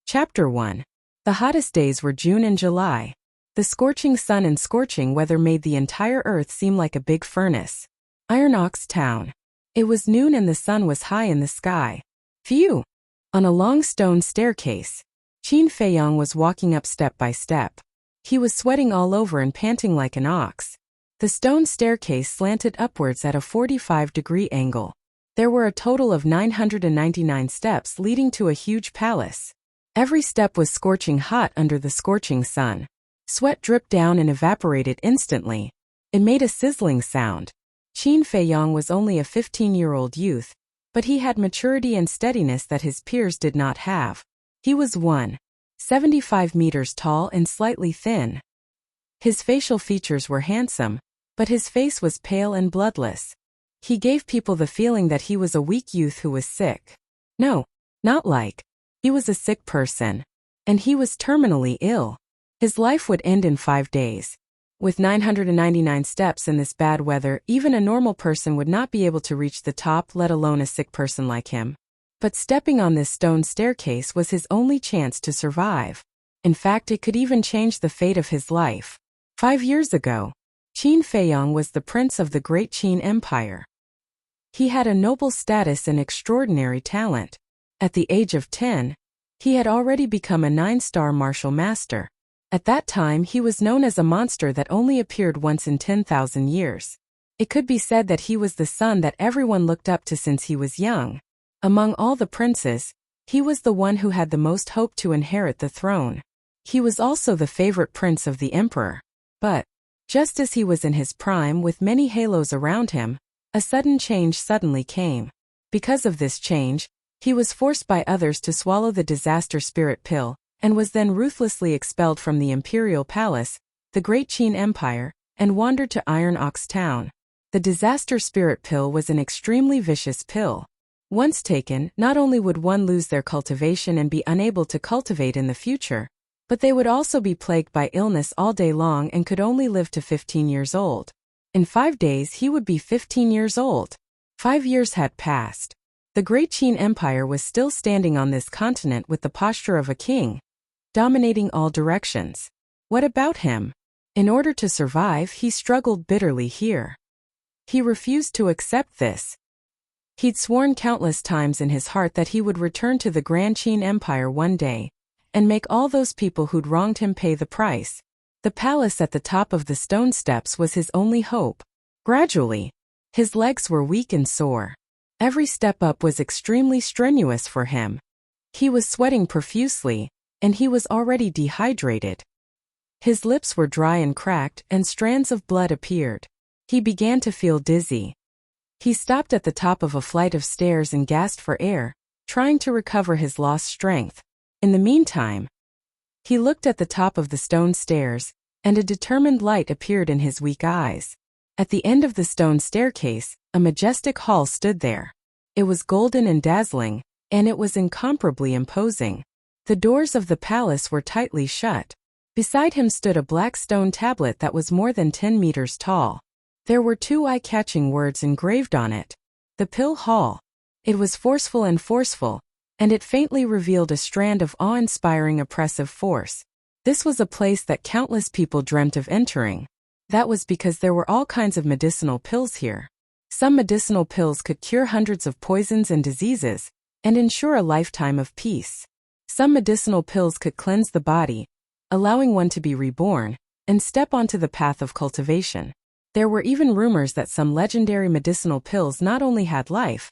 Chapter 1. The hottest days were June and July. The scorching sun and scorching weather made the entire earth seem like a big furnace. Iron Ox Town. It was noon and the sun was high in the sky. Phew! On a long stone staircase, Qin Feiyong was walking up step by step. He was sweating all over and panting like an ox. The stone staircase slanted upwards at a 45-degree angle. There were a total of 999 steps leading to a huge palace. Every step was scorching hot under the scorching sun. Sweat dripped down and evaporated instantly. It made a sizzling sound. Qin Feiyong was only a 15-year-old youth, but he had maturity and steadiness that his peers did not have. He was 1.75 meters tall and slightly thin. His facial features were handsome, but his face was pale and bloodless. He gave people the feeling that he was a weak youth who was sick. No, not like. He was a sick person. And he was terminally ill. His life would end in 5 days. With 999 steps in this bad weather, even a normal person would not be able to reach the top, let alone a sick person like him. But stepping on this stone staircase was his only chance to survive. In fact, it could even change the fate of his life. 5 years ago, Qin Feiyong was the prince of the Great Qin Empire. He had a noble status and extraordinary talent. At the age of 10, he had already become a 9-star martial master. At that time he was known as a monster that only appeared once in 10,000 years. It could be said that he was the son that everyone looked up to since he was young. Among all the princes, he was the one who had the most hope to inherit the throne. He was also the favorite prince of the emperor. But, just as he was in his prime with many halos around him, a sudden change suddenly came. Because of this change, he was forced by others to swallow the disaster spirit pill, and was then ruthlessly expelled from the imperial palace, the Great Qin Empire, and wandered to Iron Ox Town. The disaster spirit pill was an extremely vicious pill. Once taken, not only would one lose their cultivation and be unable to cultivate in the future, but they would also be plagued by illness all day long and could only live to 15 years old. In 5 days he would be 15 years old. 5 years had passed. The Great Qin Empire was still standing on this continent with the posture of a king, dominating all directions. What about him? In order to survive, he struggled bitterly here. He refused to accept this. He'd sworn countless times in his heart that he would return to the Grand Qin Empire one day, and make all those people who'd wronged him pay the price. The palace at the top of the stone steps was his only hope. Gradually, his legs were weak and sore. Every step up was extremely strenuous for him. He was sweating profusely, and he was already dehydrated. His lips were dry and cracked, and strands of blood appeared. He began to feel dizzy. He stopped at the top of a flight of stairs and gasped for air, trying to recover his lost strength. In the meantime, he looked at the top of the stone stairs, and a determined light appeared in his weak eyes. At the end of the stone staircase, a majestic hall stood there. It was golden and dazzling, and it was incomparably imposing. The doors of the palace were tightly shut. Beside him stood a black stone tablet that was more than 10 meters tall. There were 2 eye-catching words engraved on it. The Pill Hall. It was forceful, and it faintly revealed a strand of awe-inspiring oppressive force. This was a place that countless people dreamt of entering. That was because there were all kinds of medicinal pills here. Some medicinal pills could cure hundreds of poisons and diseases, and ensure a lifetime of peace. Some medicinal pills could cleanse the body, allowing one to be reborn, and step onto the path of cultivation. There were even rumors that some legendary medicinal pills not only had life,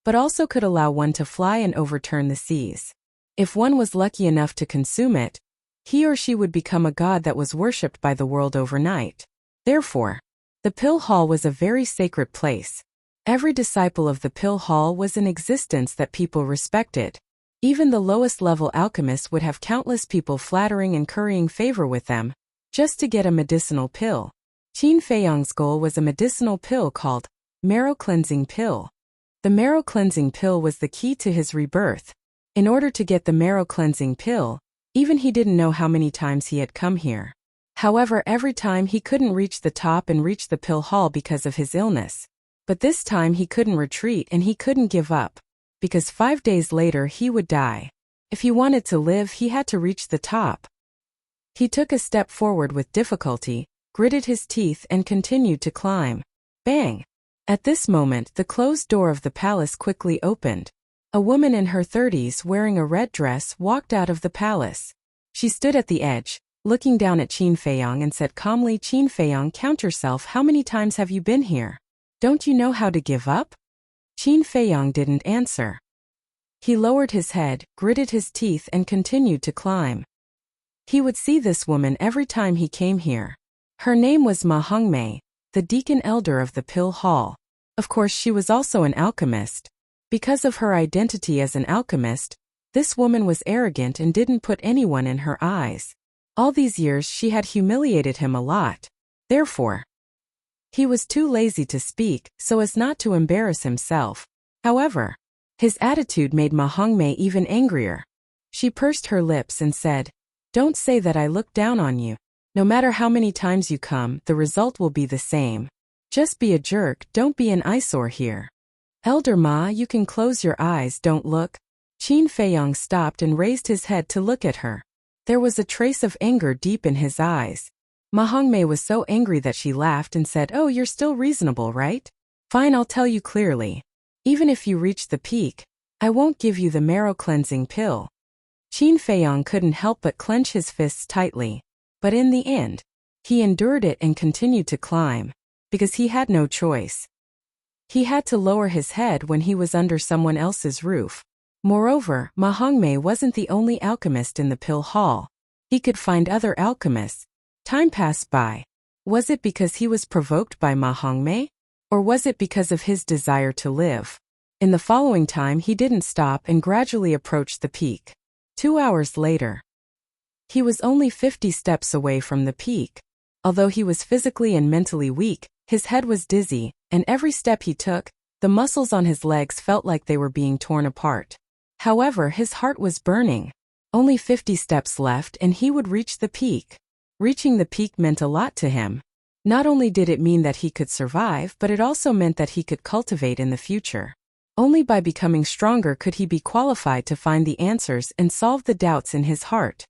but also could allow one to fly and overturn the seas. If one was lucky enough to consume it, he or she would become a god that was worshipped by the world overnight. Therefore, the Pill Hall was a very sacred place. Every disciple of the Pill Hall was an existence that people respected. Even the lowest-level alchemists would have countless people flattering and currying favor with them, just to get a medicinal pill. Qin Feiyong's goal was a medicinal pill called Marrow Cleansing Pill. The Marrow Cleansing Pill was the key to his rebirth. In order to get the Marrow Cleansing Pill, even he didn't know how many times he had come here. However, every time he couldn't reach the top and reach the Pill Hall because of his illness. But this time he couldn't retreat and he couldn't give up, because 5 days later he would die. If he wanted to live, he had to reach the top. He took a step forward with difficulty, gritted his teeth and continued to climb. Bang! At this moment, the closed door of the palace quickly opened. A woman in her 30s wearing a red dress walked out of the palace. She stood at the edge, looking down at Qin Feiyong and said calmly, "Qin Feiyong, count yourself. How many times have you been here? Don't you know how to give up?" Qin Feiyong didn't answer. He lowered his head, gritted his teeth and continued to climb. He would see this woman every time he came here. Her name was Ma Hongmei, the deacon elder of the Pill Hall. Of course, she was also an alchemist. Because of her identity as an alchemist, this woman was arrogant and didn't put anyone in her eyes. All these years she had humiliated him a lot. Therefore, he was too lazy to speak so as not to embarrass himself. However, his attitude made Ma Hongmei even angrier. She pursed her lips and said, "Don't say that I look down on you. No matter how many times you come, the result will be the same. Just be a jerk, don't be an eyesore here." "Elder Ma, you can close your eyes, don't look." Qin Feiyong stopped and raised his head to look at her. There was a trace of anger deep in his eyes. Ma Hongmei was so angry that she laughed and said, "Oh, you're still reasonable, right? Fine, I'll tell you clearly. Even if you reach the peak, I won't give you the marrow cleansing pill." Qin Feiyong couldn't help but clench his fists tightly. But in the end, he endured it and continued to climb, because he had no choice. He had to lower his head when he was under someone else's roof. Moreover, Ma Hongmei wasn't the only alchemist in the Pill Hall. He could find other alchemists. Time passed by. Was it because he was provoked by Ma Hongmei? Or was it because of his desire to live? In the following time he didn't stop and gradually approached the peak. 2 hours later, he was only 50 steps away from the peak. Although he was physically and mentally weak, his head was dizzy, and every step he took, the muscles on his legs felt like they were being torn apart. However, his heart was burning. Only 50 steps left and he would reach the peak. Reaching the peak meant a lot to him. Not only did it mean that he could survive, but it also meant that he could cultivate in the future. Only by becoming stronger could he be qualified to find the answers and solve the doubts in his heart.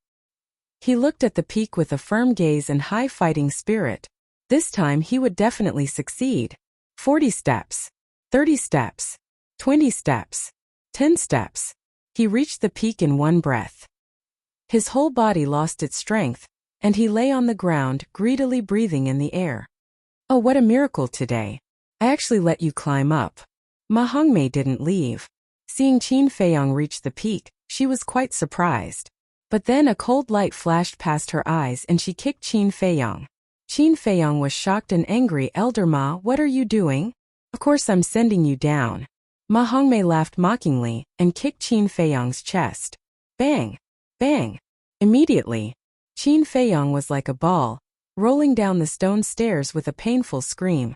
He looked at the peak with a firm gaze and high fighting spirit. This time he would definitely succeed. 40 steps, 30 steps, 20 steps, 10 steps. He reached the peak in one breath. His whole body lost its strength, and he lay on the ground, greedily breathing in the air. "Oh, what a miracle today. I actually let you climb up." Ma Hongmei didn't leave. Seeing Qin Feiyong reach the peak, she was quite surprised. But then a cold light flashed past her eyes and she kicked Qin Feiyong. Qin Feiyong was shocked and angry. "Elder Ma, what are you doing? Of course I'm sending you down." Ma Hongmei laughed mockingly and kicked Qin Feiyong's chest. Bang! Bang! Immediately, Qin Feiyong was like a ball, rolling down the stone stairs with a painful scream.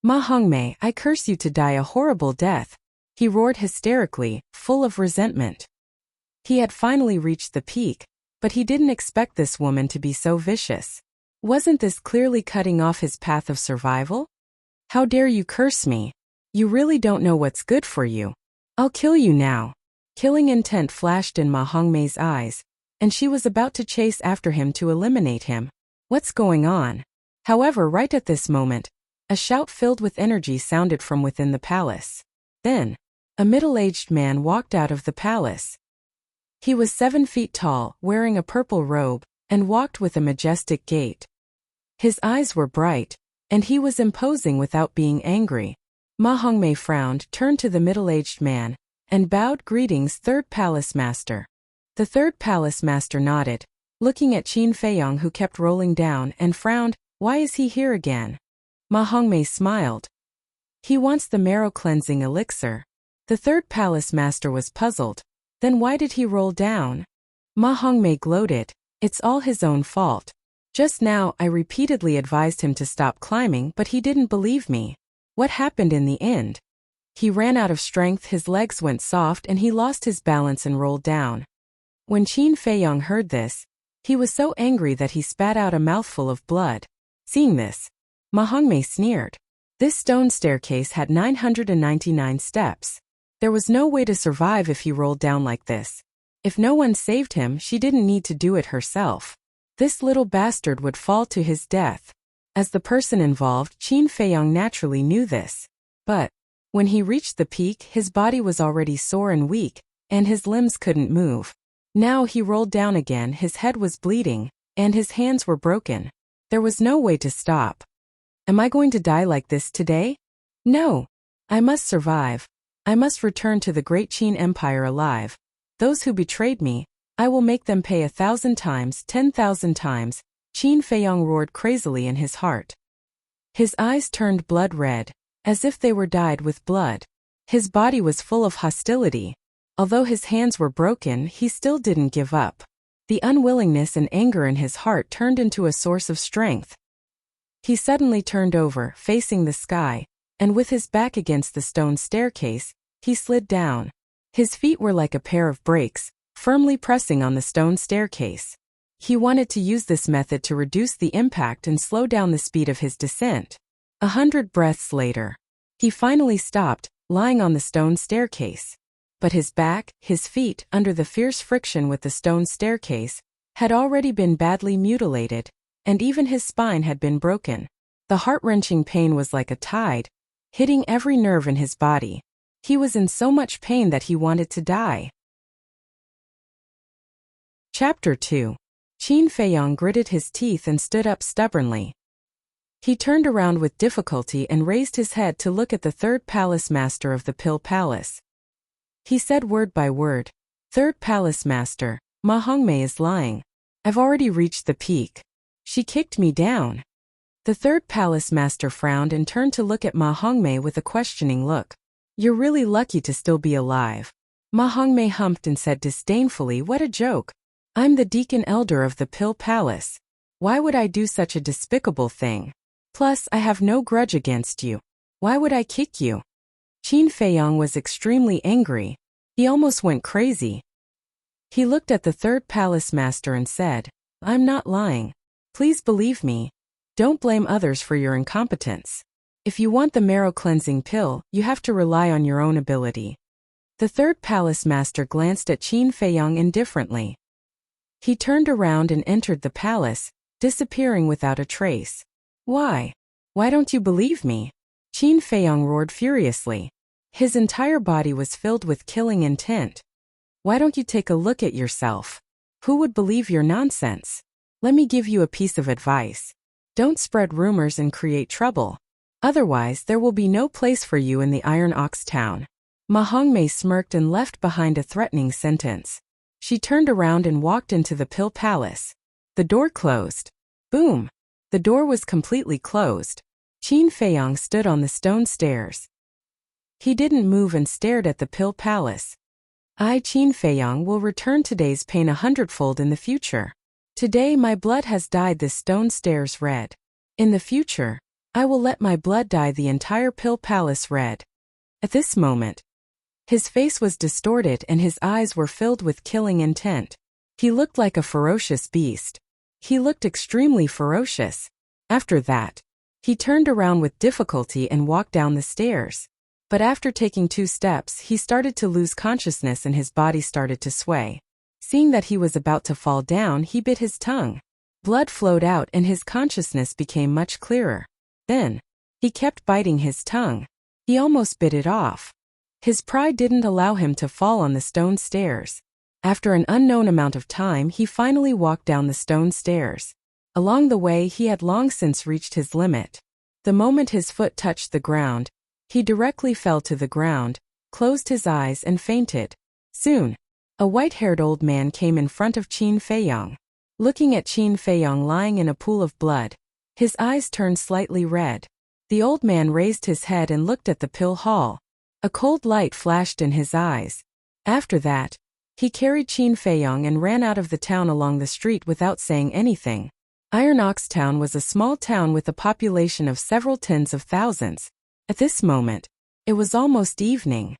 "Ma Hongmei, I curse you to die a horrible death," he roared hysterically, full of resentment. He had finally reached the peak, but he didn't expect this woman to be so vicious. Wasn't this clearly cutting off his path of survival? "How dare you curse me? You really don't know what's good for you. I'll kill you now." Killing intent flashed in Ma Hongmei's eyes, and she was about to chase after him to eliminate him. What's going on? However, right at this moment, a shout filled with energy sounded from within the palace. Then, a middle-aged man walked out of the palace. He was 7 feet tall, wearing a purple robe, and walked with a majestic gait. His eyes were bright, and he was imposing without being angry. Ma Hongmei frowned, turned to the middle-aged man, and bowed. "Greetings, third palace master." The third palace master nodded, looking at Qin Feiyong who kept rolling down, and frowned. "Why is he here again?" Ma Hongmei smiled. "He wants the marrow cleansing elixir." The third palace master was puzzled. Then why did he roll down? Ma Hongmei gloated. "It's all his own fault. Just now I repeatedly advised him to stop climbing, but he didn't believe me. What happened in the end? He ran out of strength, his legs went soft and he lost his balance and rolled down." When Qin Feiyong heard this, he was so angry that he spat out a mouthful of blood. Seeing this, Ma Hongmei sneered. This stone staircase had 999 steps. There was no way to survive if he rolled down like this. If no one saved him, she didn't need to do it herself. This little bastard would fall to his death. As the person involved, Qin Feiyong naturally knew this. But when he reached the peak, his body was already sore and weak, and his limbs couldn't move. Now he rolled down again, his head was bleeding, and his hands were broken. There was no way to stop. Am I going to die like this today? No. I must survive. I must return to the great Qin Empire alive. Those who betrayed me, I will make them pay 1,000 times, 10,000 times, Qin Feiyong roared crazily in his heart. His eyes turned blood red, as if they were dyed with blood. His body was full of hostility. Although his hands were broken, he still didn't give up. The unwillingness and anger in his heart turned into a source of strength. He suddenly turned over, facing the sky, and with his back against the stone staircase, he slid down. His feet were like a pair of brakes, firmly pressing on the stone staircase. He wanted to use this method to reduce the impact and slow down the speed of his descent. 100 breaths later, he finally stopped, lying on the stone staircase. But his back, his feet, under the fierce friction with the stone staircase, had already been badly mutilated, and even his spine had been broken. The heart-wrenching pain was like a tide, hitting every nerve in his body. He was in so much pain that he wanted to die. Chapter 2. Qin Feiyong gritted his teeth and stood up stubbornly. He turned around with difficulty and raised his head to look at the third palace master of the Pill Palace. He said word by word, "Third palace master, Ma Hongmei is lying. I've already reached the peak. She kicked me down." The third palace master frowned and turned to look at Ma Hongmei with a questioning look. "You're really lucky to still be alive." Ma Hongmei humped and said disdainfully, "What a joke. I'm the deacon elder of the Pill Palace. Why would I do such a despicable thing? Plus, I have no grudge against you. Why would I kick you?" Qin Feiyong was extremely angry. He almost went crazy. He looked at the third palace master and said, "I'm not lying. Please believe me. Don't blame others for your incompetence. If you want the marrow cleansing pill, you have to rely on your own ability." The third palace master glanced at Qin Feiyong indifferently. He turned around and entered the palace, disappearing without a trace. "Why? Why don't you believe me?" Qin Feiyong roared furiously. His entire body was filled with killing intent. "Why don't you take a look at yourself? Who would believe your nonsense? Let me give you a piece of advice. Don't spread rumors and create trouble. Otherwise, there will be no place for you in the Iron Ox town." Ma Hongmei smirked and left behind a threatening sentence. She turned around and walked into the Pill Palace. The door closed. Boom! The door was completely closed. Qin Feiyong stood on the stone stairs. He didn't move and stared at the Pill Palace. "I, Qin Feiyong, will return today's pain 100-fold in the future. Today my blood has dyed this stone stairs red. In the future, I will let my blood dye the entire Pill Palace red." At this moment, his face was distorted and his eyes were filled with killing intent. He looked like a ferocious beast. He looked extremely ferocious. After that, he turned around with difficulty and walked down the stairs. But after taking 2 steps, he started to lose consciousness and his body started to sway. Seeing that he was about to fall down, he bit his tongue. Blood flowed out and his consciousness became much clearer. Then, he kept biting his tongue. He almost bit it off. His pride didn't allow him to fall on the stone stairs. After an unknown amount of time, he finally walked down the stone stairs. Along the way, he had long since reached his limit. The moment his foot touched the ground, he directly fell to the ground, closed his eyes and fainted. Soon, a white-haired old man came in front of Qin Feiyong. Looking at Qin Feiyong lying in a pool of blood, his eyes turned slightly red. The old man raised his head and looked at the pill hall. A cold light flashed in his eyes. After that, he carried Qin Feiyong and ran out of the town along the street without saying anything. Iron Ox Town was a small town with a population of several tens of thousands. At this moment, it was almost evening.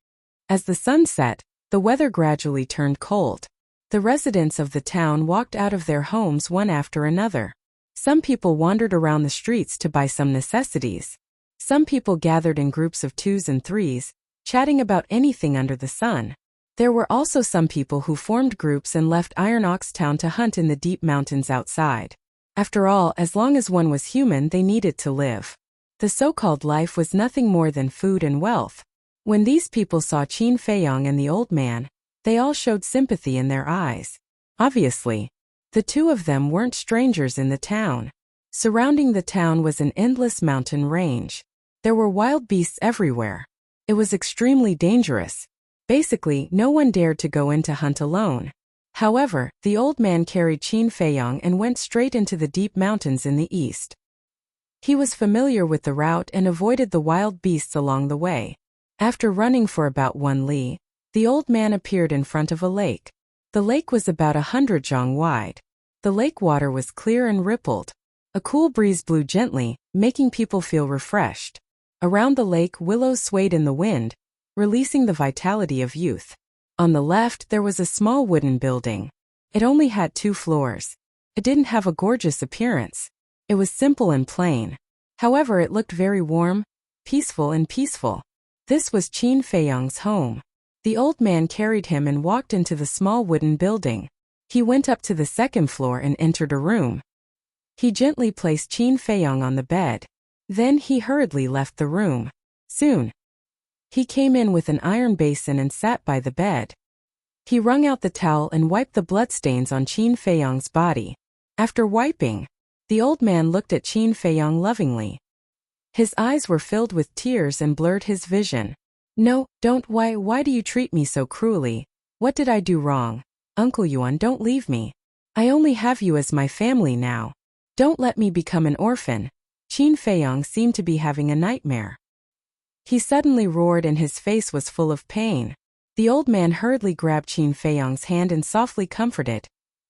As the sun set, the weather gradually turned cold. The residents of the town walked out of their homes one after another. Some people wandered around the streets to buy some necessities. Some people gathered in groups of 2s and 3s, chatting about anything under the sun. There were also some people who formed groups and left Iron Ox Town to hunt in the deep mountains outside. After all, as long as one was human, they needed to live. The so-called life was nothing more than food and wealth. When these people saw Qin Feiyong and the old man, they all showed sympathy in their eyes. Obviously, the two of them weren't strangers in the town. Surrounding the town was an endless mountain range. There were wild beasts everywhere. It was extremely dangerous. Basically, no one dared to go in to hunt alone. However, the old man carried Qin Feiyong and went straight into the deep mountains in the east. He was familiar with the route and avoided the wild beasts along the way. After running for about 1 li, the old man appeared in front of a lake. The lake was about 100 zhang wide. The lake water was clear and rippled. A cool breeze blew gently, making people feel refreshed. Around the lake, willows swayed in the wind, releasing the vitality of youth. On the left, there was a small wooden building. It only had 2 floors. It didn't have a gorgeous appearance. It was simple and plain. However, it looked very warm, peaceful. This was Qin Feiyong's home. The old man carried him and walked into the small wooden building. He went up to the 2nd floor and entered a room. He gently placed Qin Feiyong on the bed. Then he hurriedly left the room. Soon, he came in with an iron basin and sat by the bed. He wrung out the towel and wiped the bloodstains on Qin Feiyong's body. After wiping, the old man looked at Qin Feiyong lovingly. His eyes were filled with tears and blurred his vision. No, don't, why do you treat me so cruelly? What did I do wrong? Uncle Yuan, don't leave me. I only have you as my family now. Don't let me become an orphan. Qin Feiyong seemed to be having a nightmare. He suddenly roared and his face was full of pain. The old man hurriedly grabbed Qin Feiyong's hand and softly comforted.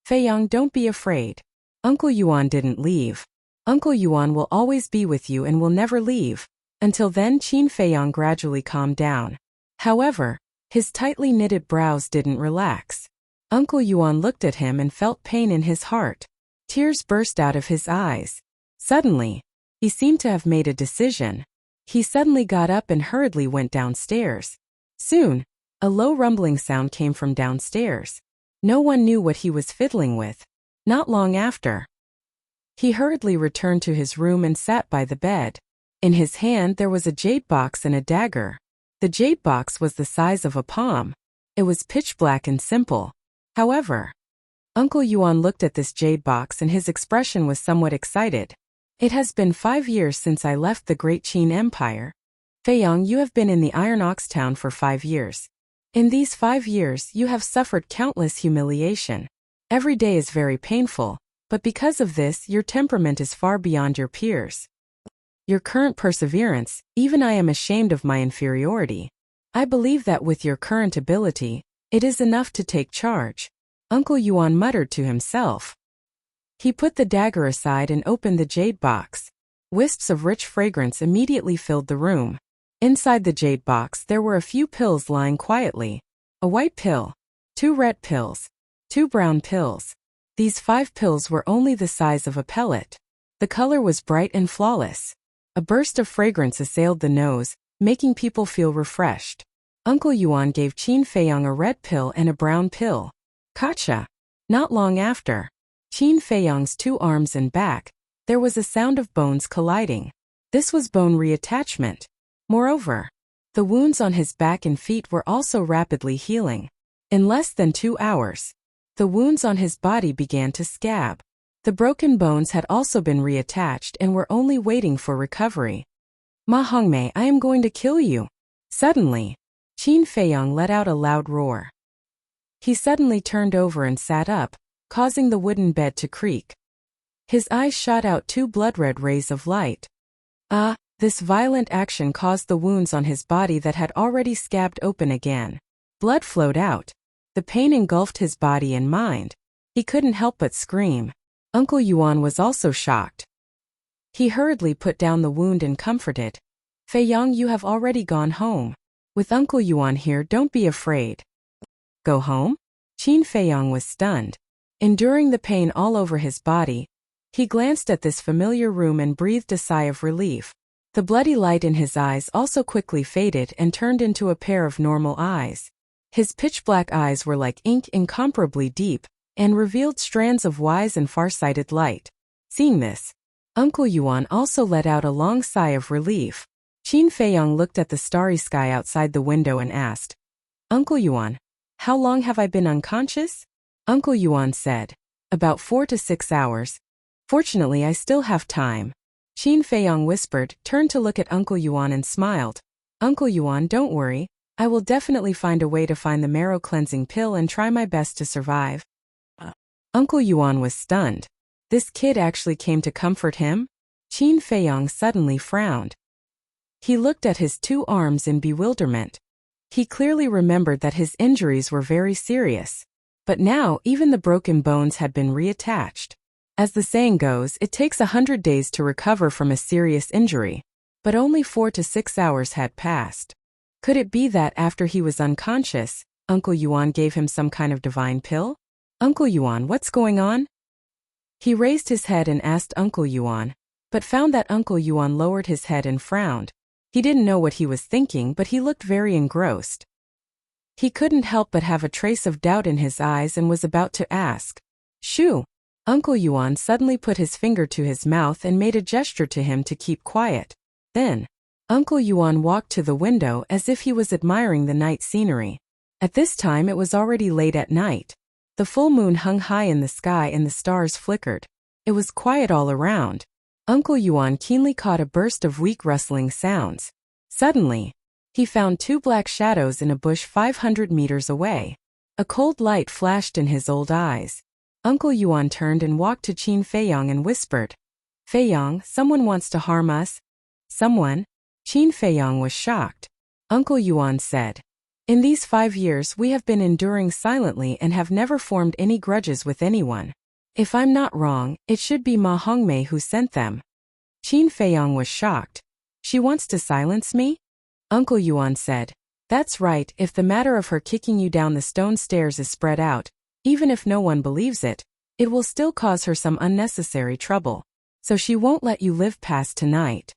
Feiyong, don't be afraid. Uncle Yuan didn't leave. Uncle Yuan will always be with you and will never leave. Until then, Qin Feiyong gradually calmed down. However, his tightly knitted brows didn't relax. Uncle Yuan looked at him and felt pain in his heart. Tears burst out of his eyes. Suddenly, he seemed to have made a decision. He suddenly got up and hurriedly went downstairs. Soon, a low rumbling sound came from downstairs. No one knew what he was fiddling with. Not long after, he hurriedly returned to his room and sat by the bed. In his hand there was a jade box and a dagger. The jade box was the size of a palm. It was pitch black and simple. However, Uncle Yuan looked at this jade box and his expression was somewhat excited. It has been 5 years since I left the great Qin Empire. Feiyong, you have been in the Iron Ox Town for 5 years. In these 5 years, you have suffered countless humiliation. Every day is very painful, but because of this, your temperament is far beyond your peers. Your current perseverance, even I am ashamed of my inferiority. I believe that with your current ability, it is enough to take charge. Uncle Yuan muttered to himself. He put the dagger aside and opened the jade box. Wisps of rich fragrance immediately filled the room. Inside the jade box there were a few pills lying quietly. A white pill, 2 red pills, 2 brown pills. These 5 pills were only the size of a pellet. The color was bright and flawless. A burst of fragrance assailed the nose, making people feel refreshed. Uncle Yuan gave Qin Feiyong a red pill and a brown pill. Gotcha! Not long after, Qin Feiyong's 2 arms and back, there was a sound of bones colliding. This was bone reattachment. Moreover, the wounds on his back and feet were also rapidly healing. In less than 2 hours, the wounds on his body began to scab. The broken bones had also been reattached and were only waiting for recovery. Ma Hongmei, I am going to kill you. Suddenly, Qin Feiyong let out a loud roar. He suddenly turned over and sat up, causing the wooden bed to creak. His eyes shot out 2 blood-red rays of light. This violent action caused the wounds on his body that had already scabbed open again. Blood flowed out. The pain engulfed his body and mind. He couldn't help but scream. Uncle Yuan was also shocked. He hurriedly put down the wound and comforted. Feiyong, you have already gone home. With Uncle Yuan here, don't be afraid. Go home? Qin Feiyong was stunned. Enduring the pain all over his body, he glanced at this familiar room and breathed a sigh of relief. The bloody light in his eyes also quickly faded and turned into a pair of normal eyes. His pitch-black eyes were like ink, incomparably deep, and revealed strands of wise and far-sighted light. Seeing this, Uncle Yuan also let out a long sigh of relief. Qin Feiyong looked at the starry sky outside the window and asked, "Uncle Yuan, how long have I been unconscious?" Uncle Yuan said, "About 4 to 6 hours. Fortunately, I still have time." Qin Feiyong whispered, turned to look at Uncle Yuan and smiled. "Uncle Yuan, don't worry. I will definitely find a way to find the marrow cleansing pill and try my best to survive." Uncle Yuan was stunned. This kid actually came to comfort him? Qin Feiyong suddenly frowned. He looked at his 2 arms in bewilderment. He clearly remembered that his injuries were very serious. But now, even the broken bones had been reattached. As the saying goes, it takes 100 days to recover from a serious injury. But only 4 to 6 hours had passed. Could it be that after he was unconscious, Uncle Yuan gave him some kind of divine pill? "Uncle Yuan, what's going on?" He raised his head and asked Uncle Yuan, but found that Uncle Yuan lowered his head and frowned. He didn't know what he was thinking, but he looked very engrossed. He couldn't help but have a trace of doubt in his eyes and was about to ask, "Shoo!" Uncle Yuan suddenly put his finger to his mouth and made a gesture to him to keep quiet. Then, Uncle Yuan walked to the window as if he was admiring the night scenery. At this time it was already late at night. The full moon hung high in the sky and the stars flickered. It was quiet all around. Uncle Yuan keenly caught a burst of weak rustling sounds. Suddenly, he found 2 black shadows in a bush 500 meters away. A cold light flashed in his old eyes. Uncle Yuan turned and walked to Qin Feiyong and whispered, "Feiyong, someone wants to harm us." "Someone?" Qin Feiyong was shocked. Uncle Yuan said, "In these 5 years we have been enduring silently and have never formed any grudges with anyone. If I'm not wrong, it should be Ma Hongmei who sent them." Qin Feiyong was shocked. "She wants to silence me?" Uncle Yuan said, "That's right. If the matter of her kicking you down the stone stairs is spread out, even if no one believes it, it will still cause her some unnecessary trouble. So she won't let you live past tonight."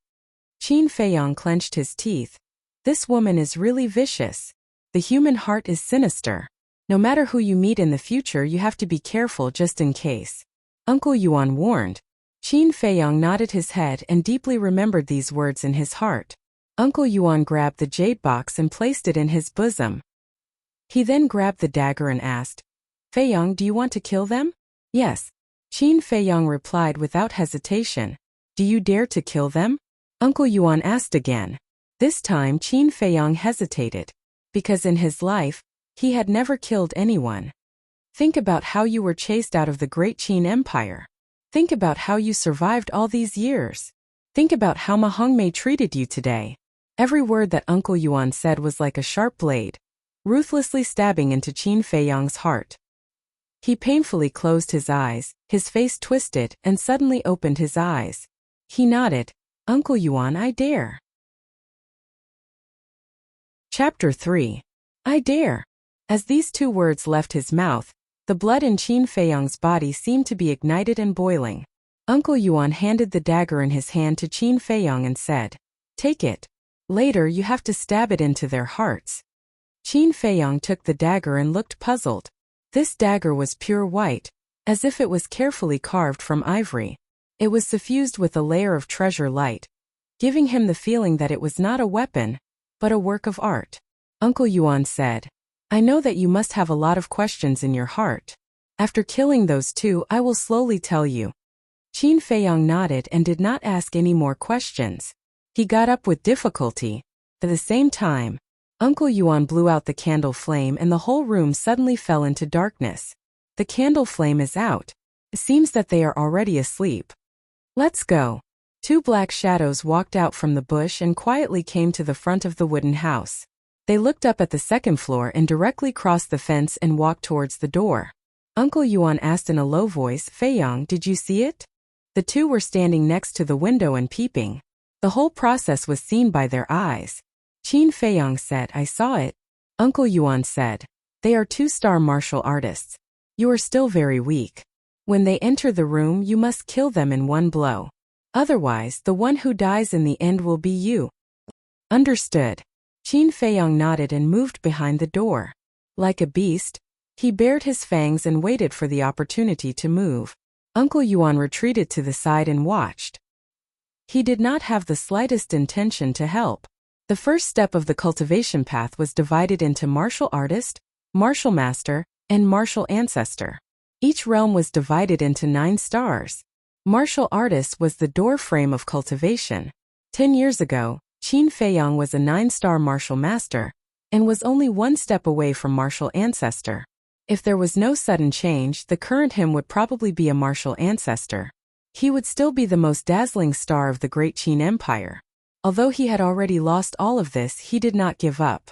Qin Feiyong clenched his teeth. This woman is really vicious. The human heart is sinister. No matter who you meet in the future, you have to be careful just in case. Uncle Yuan warned. Qin Feiyong nodded his head and deeply remembered these words in his heart. Uncle Yuan grabbed the jade box and placed it in his bosom. He then grabbed the dagger and asked, "Feiyong, do you want to kill them?" "Yes." Qin Feiyong replied without hesitation. "Do you dare to kill them?" Uncle Yuan asked again. This time Qin Feiyong hesitated. Because in his life, he had never killed anyone. Think about how you were chased out of the great Qin Empire. Think about how you survived all these years. Think about how Ma Hongmei treated you today. Every word that Uncle Yuan said was like a sharp blade, ruthlessly stabbing into Qin Feiyong's heart. He painfully closed his eyes, his face twisted, and suddenly opened his eyes. He nodded. "Uncle Yuan, I dare." Chapter 3. I dare. As these 2 words left his mouth, the blood in Qin Feiyong's body seemed to be ignited and boiling. Uncle Yuan handed the dagger in his hand to Qin Feiyong and said, "Take it. Later you have to stab it into their hearts." Qin Feiyong took the dagger and looked puzzled. This dagger was pure white, as if it was carefully carved from ivory. It was suffused with a layer of treasure light, giving him the feeling that it was not a weapon, but a work of art. Uncle Yuan said, "I know that you must have a lot of questions in your heart. After killing those 2, I will slowly tell you." Qin Feiyong nodded and did not ask any more questions. He got up with difficulty. At the same time, Uncle Yuan blew out the candle flame and the whole room suddenly fell into darkness. The candle flame is out. It seems that they are already asleep. "Let's go." 2 black shadows walked out from the bush and quietly came to the front of the wooden house. They looked up at the 2nd floor and directly crossed the fence and walked towards the door. Uncle Yuan asked in a low voice, "Feiyong, did you see it?" The 2 were standing next to the window and peeping. The whole process was seen by their eyes. Qin Feiyong said, "I saw it." Uncle Yuan said, "They are 2-star martial artists. You are still very weak. When they enter the room, you must kill them in 1 blow. Otherwise, the one who dies in the end will be you." "Understood." Qin Feiyong nodded and moved behind the door. Like a beast, he bared his fangs and waited for the opportunity to move. Uncle Yuan retreated to the side and watched. He did not have the slightest intention to help. The first step of the cultivation path was divided into martial artist, martial master, and martial ancestor. Each realm was divided into 9 stars. Martial artist was the door frame of cultivation. 10 years ago, Qin Feiyang was a 9-star martial master, and was only 1 step away from martial ancestor. If there was no sudden change, the current him would probably be a martial ancestor. He would still be the most dazzling star of the great Qin Empire. Although he had already lost all of this, he did not give up.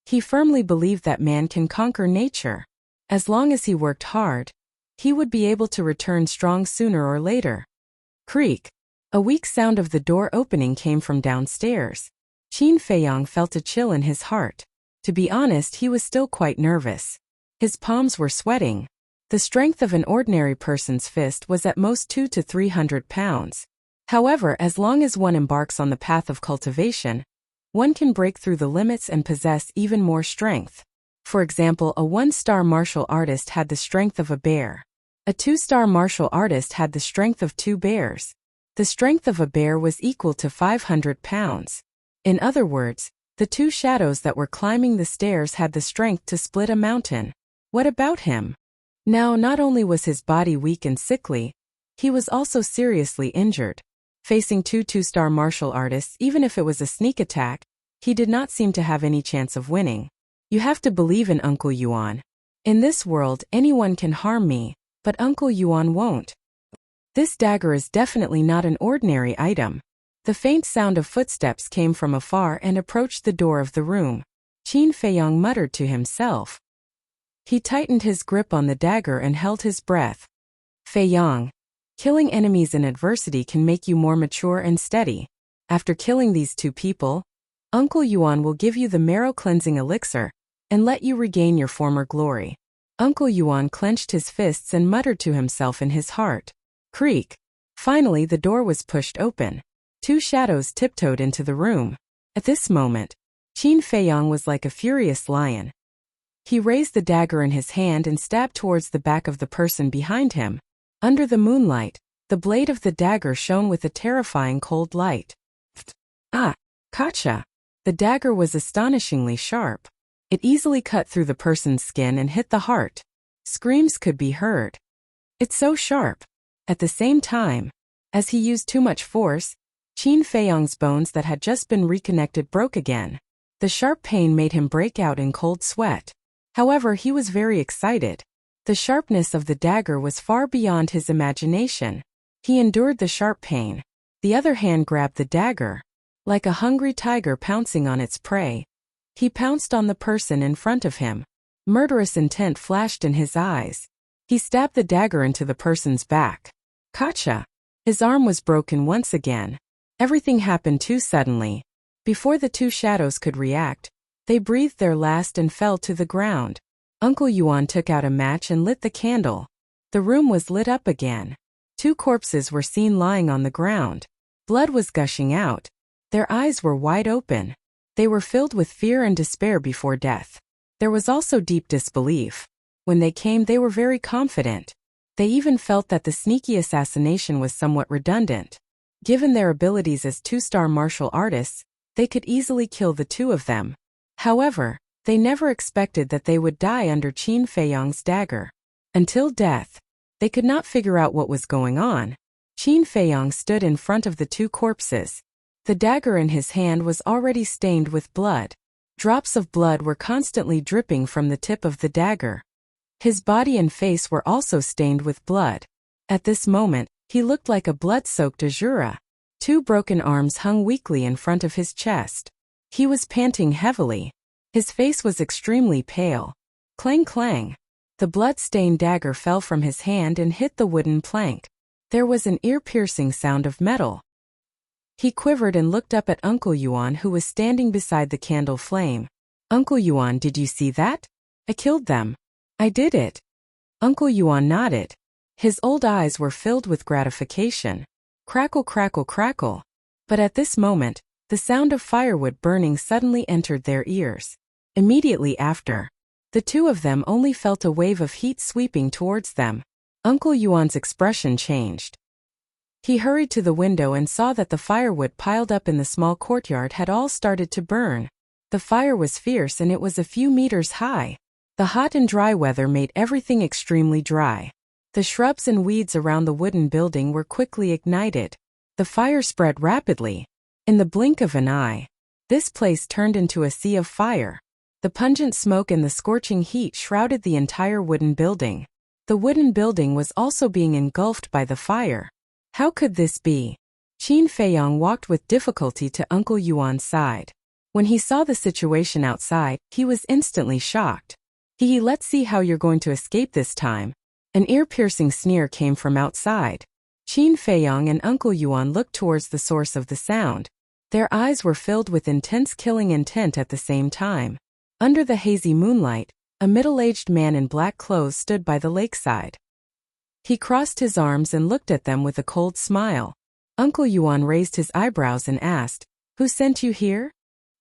He firmly believed that man can conquer nature. As long as he worked hard, he would be able to return strong sooner or later. Creak. A weak sound of the door opening came from downstairs. Qin Feiyang felt a chill in his heart. To be honest, he was still quite nervous. His palms were sweating. The strength of an ordinary person's fist was at most 200 to 300 pounds. However, as long as one embarks on the path of cultivation, one can break through the limits and possess even more strength. For example, a 1-star martial artist had the strength of a bear. A 2-star martial artist had the strength of 2 bears. The strength of a bear was equal to 500 pounds. In other words, the 2 shadows that were climbing the stairs had the strength to split a mountain. What about him? Now, not only was his body weak and sickly, he was also seriously injured. Facing 2 2-star martial artists, even if it was a sneak attack, he did not seem to have any chance of winning. You have to believe in Uncle Yuan. In this world, anyone can harm me, but Uncle Yuan won't. This dagger is definitely not an ordinary item. The faint sound of footsteps came from afar and approached the door of the room. Qin Feiyang muttered to himself. He tightened his grip on the dagger and held his breath. Feiyang, killing enemies in adversity can make you more mature and steady. After killing these 2 people, Uncle Yuan will give you the marrow cleansing elixir and let you regain your former glory. Uncle Yuan clenched his fists and muttered to himself in his heart. Creak. Finally, the door was pushed open. 2 shadows tiptoed into the room. At this moment, Qin Feiyang was like a furious lion. He raised the dagger in his hand and stabbed towards the back of the person behind him. Under the moonlight, the blade of the dagger shone with a terrifying cold light. Ah! Gotcha! The dagger was astonishingly sharp. It easily cut through the person's skin and hit the heart. Screams could be heard. It's so sharp. At the same time, as he used too much force, Qin Feiyang's bones that had just been reconnected broke again. The sharp pain made him break out in cold sweat. However, he was very excited. The sharpness of the dagger was far beyond his imagination. He endured the sharp pain. The other hand grabbed the dagger. Like a hungry tiger pouncing on its prey, he pounced on the person in front of him. Murderous intent flashed in his eyes. He stabbed the dagger into the person's back. Gotcha! His arm was broken once again. Everything happened too suddenly. Before the 2 shadows could react, they breathed their last and fell to the ground. Uncle Yuan took out a match and lit the candle. The room was lit up again. 2 corpses were seen lying on the ground. Blood was gushing out. Their eyes were wide open. They were filled with fear and despair before death. There was also deep disbelief. When they came, they were very confident. They even felt that the sneaky assassination was somewhat redundant. Given their abilities as 2-star martial artists, they could easily kill the 2 of them. However, they never expected that they would die under Qin Feiyang's dagger. Until death, they could not figure out what was going on. Qin Feiyang stood in front of the 2 corpses. The dagger in his hand was already stained with blood. Drops of blood were constantly dripping from the tip of the dagger. His body and face were also stained with blood. At this moment, he looked like a blood-soaked Azura. 2 broken arms hung weakly in front of his chest. He was panting heavily. His face was extremely pale. Clang clang. The blood-stained dagger fell from his hand and hit the wooden plank. There was an ear-piercing sound of metal. He quivered and looked up at Uncle Yuan, who was standing beside the candle flame. Uncle Yuan, did you see that? I killed them. I did it. Uncle Yuan nodded. His old eyes were filled with gratification. Crackle, crackle, crackle. But at this moment, the sound of firewood burning suddenly entered their ears. Immediately after, The two of them only felt a wave of heat sweeping towards them. Uncle Yuan's expression changed. He hurried to the window and saw that the firewood piled up in the small courtyard had all started to burn. The fire was fierce and it was a few meters high. The hot and dry weather made everything extremely dry. The shrubs and weeds around the wooden building were quickly ignited. The fire spread rapidly. In the blink of an eye, this place turned into a sea of fire. The pungent smoke and the scorching heat shrouded the entire wooden building. The wooden building was also being engulfed by the fire. How could this be? Qin Feiyang walked with difficulty to Uncle Yuan's side. When he saw the situation outside, he was instantly shocked. Let's see how you're going to escape this time. An ear-piercing sneer came from outside. Qin Feiyang and Uncle Yuan looked towards the source of the sound. Their eyes were filled with intense killing intent at the same time. Under the hazy moonlight, a middle-aged man in black clothes stood by the lakeside. He crossed his arms and looked at them with a cold smile. Uncle Yuan raised his eyebrows and asked, "Who sent you here?"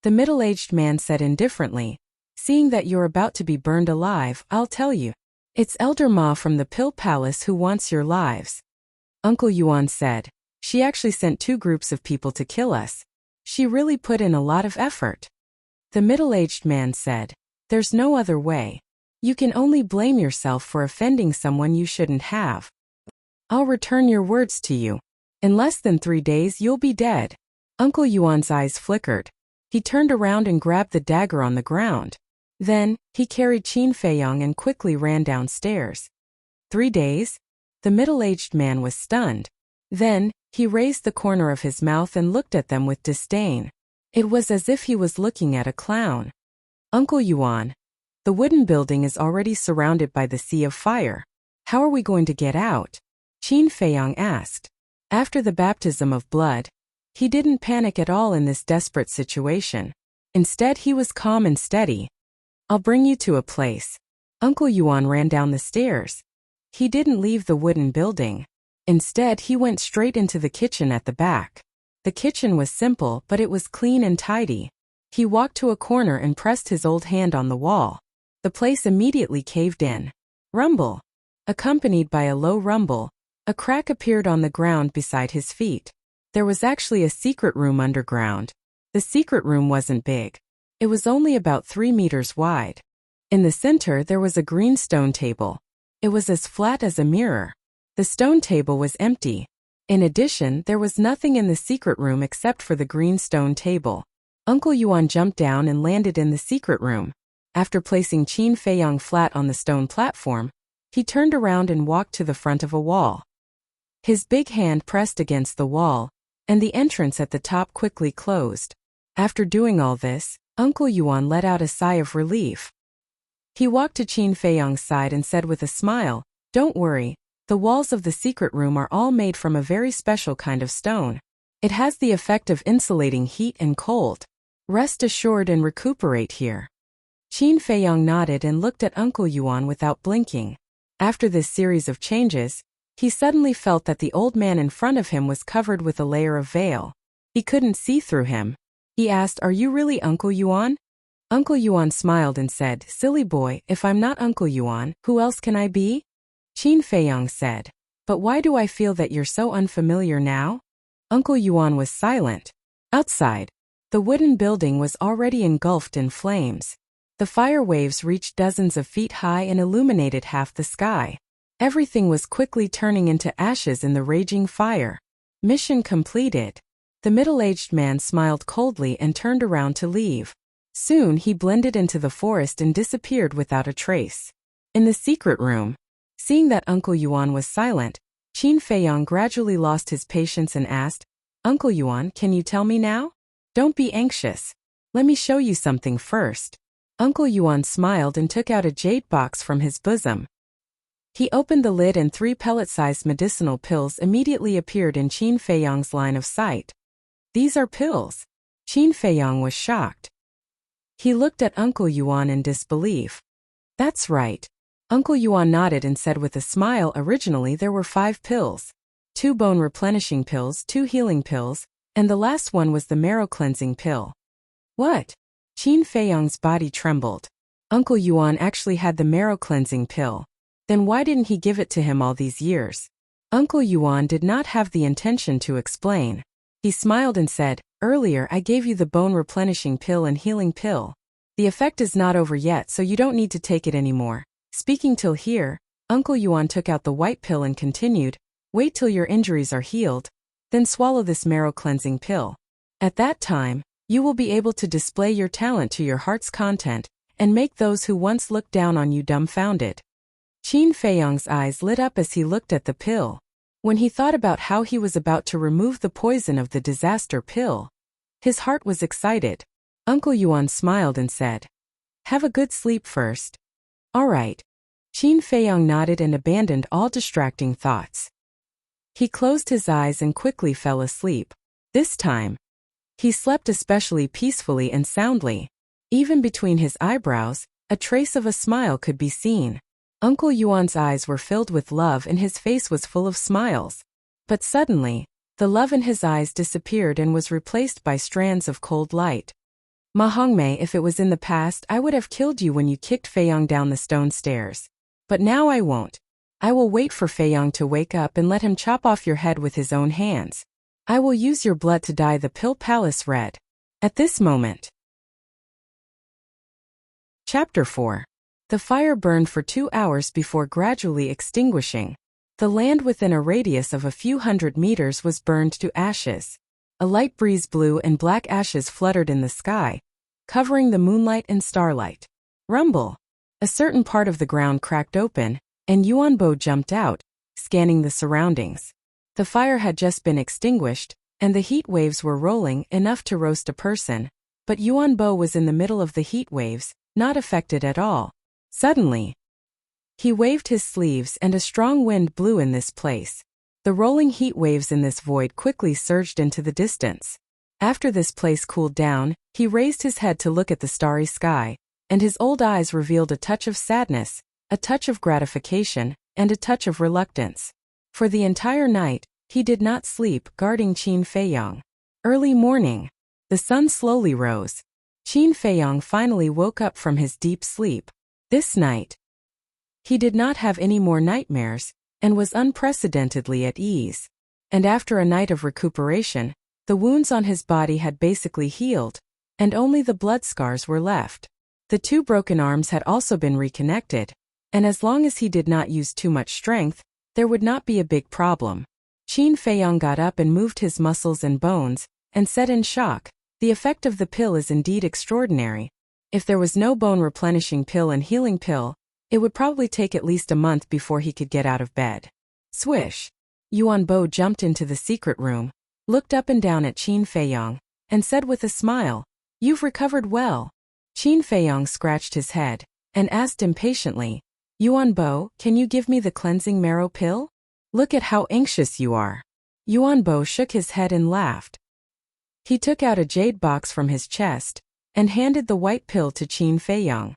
The middle-aged man said indifferently, "Seeing that you're about to be burned alive, I'll tell you. It's Elder Ma from the Pill Palace who wants your lives." Uncle Yuan said, "She actually sent 2 groups of people to kill us. She really put in a lot of effort." The middle-aged man said, "There's no other way. You can only blame yourself for offending someone you shouldn't have. I'll return your words to you. In less than 3 days you'll be dead." Uncle Yuan's eyes flickered. He turned around and grabbed the dagger on the ground. Then, he carried Qin Feiyang and quickly ran downstairs. 3 days? The middle-aged man was stunned. Then, he raised the corner of his mouth and looked at them with disdain. It was as if he was looking at a clown. "Uncle Yuan, the wooden building is already surrounded by the sea of fire. How are we going to get out?" Qin Feiyang asked. After the baptism of blood, he didn't panic at all in this desperate situation. Instead, he was calm and steady. "I'll bring you to a place." Uncle Yuan ran down the stairs. He didn't leave the wooden building. Instead, he went straight into the kitchen at the back. The kitchen was simple, but it was clean and tidy. He walked to a corner and pressed his old hand on the wall. The place immediately caved in. Rumble. Accompanied by a low rumble, a crack appeared on the ground beside his feet. There was actually a secret room underground. The secret room wasn't big. It was only about 3 meters wide. In the center there was a green stone table. It was as flat as a mirror. The stone table was empty. In addition, there was nothing in the secret room except for the green stone table. Uncle Yuan jumped down and landed in the secret room. After placing Qin Feiyang flat on the stone platform, he turned around and walked to the front of a wall. His big hand pressed against the wall, and the entrance at the top quickly closed. After doing all this, Uncle Yuan let out a sigh of relief. He walked to Qin Feiyang's side and said with a smile, "Don't worry, the walls of the secret room are all made from a very special kind of stone. It has the effect of insulating heat and cold. Rest assured and recuperate here." Qin Feiyang nodded and looked at Uncle Yuan without blinking. After this series of changes, he suddenly felt that the old man in front of him was covered with a layer of veil. He couldn't see through him. He asked, "Are you really Uncle Yuan?" Uncle Yuan smiled and said, "Silly boy, if I'm not Uncle Yuan, who else can I be?" Qin Feiyang said, "But why do I feel that you're so unfamiliar now?" Uncle Yuan was silent. Outside, the wooden building was already engulfed in flames. The fire waves reached dozens of feet high and illuminated half the sky. Everything was quickly turning into ashes in the raging fire. Mission completed. The middle-aged man smiled coldly and turned around to leave. Soon he blended into the forest and disappeared without a trace. In the secret room, seeing that Uncle Yuan was silent, Qin Feiyang gradually lost his patience and asked, "Uncle Yuan, can you tell me now? Don't be anxious. Let me show you something first." Uncle Yuan smiled and took out a jade box from his bosom. He opened the lid and 3 pellet-sized medicinal pills immediately appeared in Qin Feiyang's line of sight. "These are pills." Qin Feiyang was shocked. He looked at Uncle Yuan in disbelief. "That's right." Uncle Yuan nodded and said with a smile, "Originally there were 5 pills. 2 bone-replenishing pills, 2 healing pills, and the last one was the marrow-cleansing pill." "What?" Qin Feiyang's body trembled. Uncle Yuan actually had the marrow cleansing pill. Then why didn't he give it to him all these years? Uncle Yuan did not have the intention to explain. He smiled and said, "Earlier I gave you the bone replenishing pill and healing pill. The effect is not over yet, so you don't need to take it anymore." Speaking till here, Uncle Yuan took out the white pill and continued, "Wait till your injuries are healed, then swallow this marrow cleansing pill. At that time, you will be able to display your talent to your heart's content and make those who once looked down on you dumbfounded." Qin Feiyong's eyes lit up as he looked at the pill. When he thought about how he was about to remove the poison of the disaster pill, his heart was excited. Uncle Yuan smiled and said, "Have a good sleep first." "All right." Qin Feiyong nodded and abandoned all distracting thoughts. He closed his eyes and quickly fell asleep. This time, he slept especially peacefully and soundly. Even between his eyebrows, a trace of a smile could be seen. Uncle Yuan's eyes were filled with love and his face was full of smiles. But suddenly, the love in his eyes disappeared and was replaced by strands of cold light. "Ma Hongmei, if it was in the past, I would have killed you when you kicked Feiyong down the stone stairs. But now I won't. I will wait for Feiyong to wake up and let him chop off your head with his own hands. I will use your blood to dye the Pill Palace red." At this moment. Chapter 4. The fire burned for 2 hours before gradually extinguishing. The land within a radius of a few hundred meters was burned to ashes. A light breeze blew and black ashes fluttered in the sky, covering the moonlight and starlight. Rumble! A certain part of the ground cracked open, and Yuanbo jumped out, scanning the surroundings. The fire had just been extinguished, and the heat waves were rolling enough to roast a person, but Yuanbo was in the middle of the heat waves, not affected at all. Suddenly, he waved his sleeves and a strong wind blew in this place. The rolling heat waves in this void quickly surged into the distance. After this place cooled down, he raised his head to look at the starry sky, and his old eyes revealed a touch of sadness, a touch of gratification, and a touch of reluctance. For the entire night, he did not sleep, guarding Qin Feiyong. Early morning, the sun slowly rose. Qin Feiyong finally woke up from his deep sleep. This night, he did not have any more nightmares, and was unprecedentedly at ease. And after a night of recuperation, the wounds on his body had basically healed, and only the blood scars were left. The 2 broken arms had also been reconnected, and as long as he did not use too much strength, there would not be a big problem. Qin Feiyong got up and moved his muscles and bones, and said in shock, "The effect of the pill is indeed extraordinary. If there was no bone replenishing pill and healing pill, it would probably take at least a month before he could get out of bed." Swish! Yuanbo jumped into the secret room, looked up and down at Qin Feiyong, and said with a smile, "You've recovered well." Qin Feiyong scratched his head, and asked impatiently, "Yuanbo, can you give me the cleansing marrow pill? Look at how anxious you are." Yuanbo shook his head and laughed. He took out a jade box from his chest, and handed the white pill to Qin Feiyong.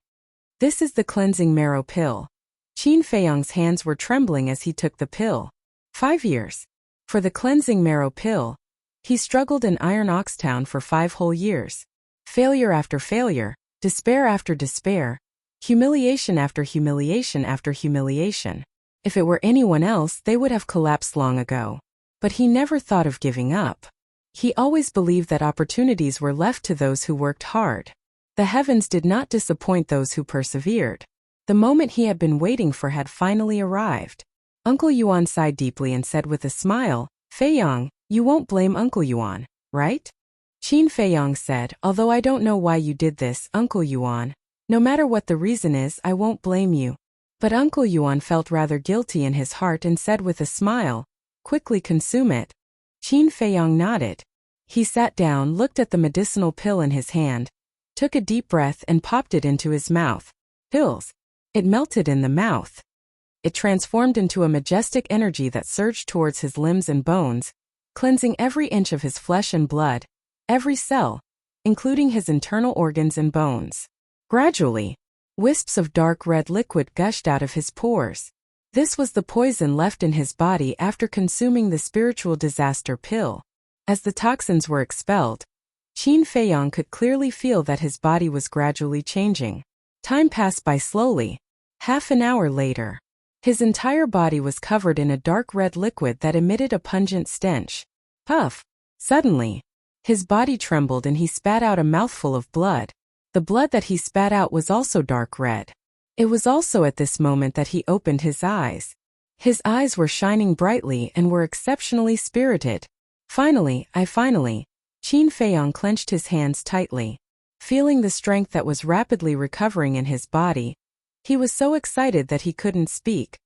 "This is the cleansing marrow pill." Qin Feiyong's hands were trembling as he took the pill. 5 years. For the cleansing marrow pill, he struggled in Iron Ox Town for 5 whole years. Failure after failure, despair after despair, humiliation after humiliation after humiliation. If it were anyone else, they would have collapsed long ago. But he never thought of giving up. He always believed that opportunities were left to those who worked hard. The heavens did not disappoint those who persevered. The moment he had been waiting for had finally arrived. Uncle Yuan sighed deeply and said with a smile, "Feiyong, you won't blame Uncle Yuan, right?" Qin Feiyong said, "Although I don't know why you did this, Uncle Yuan. No matter what the reason is, I won't blame you." But Uncle Yuan felt rather guilty in his heart and said with a smile, "Quickly consume it." Qin Feiyong nodded. He sat down, looked at the medicinal pill in his hand, took a deep breath and popped it into his mouth. Pills. It melted in the mouth. It transformed into a majestic energy that surged towards his limbs and bones, cleansing every inch of his flesh and blood, every cell, including his internal organs and bones. Gradually, wisps of dark red liquid gushed out of his pores. This was the poison left in his body after consuming the spiritual disaster pill. As the toxins were expelled, Qin Feiyong could clearly feel that his body was gradually changing. Time passed by slowly. Half an hour later. His entire body was covered in a dark red liquid that emitted a pungent stench. Puff! Suddenly, his body trembled and he spat out a mouthful of blood. The blood that he spat out was also dark red. It was also at this moment that he opened his eyes. His eyes were shining brightly and were exceptionally spirited. Finally, Qin Feiyong clenched his hands tightly. Feeling the strength that was rapidly recovering in his body, he was so excited that he couldn't speak.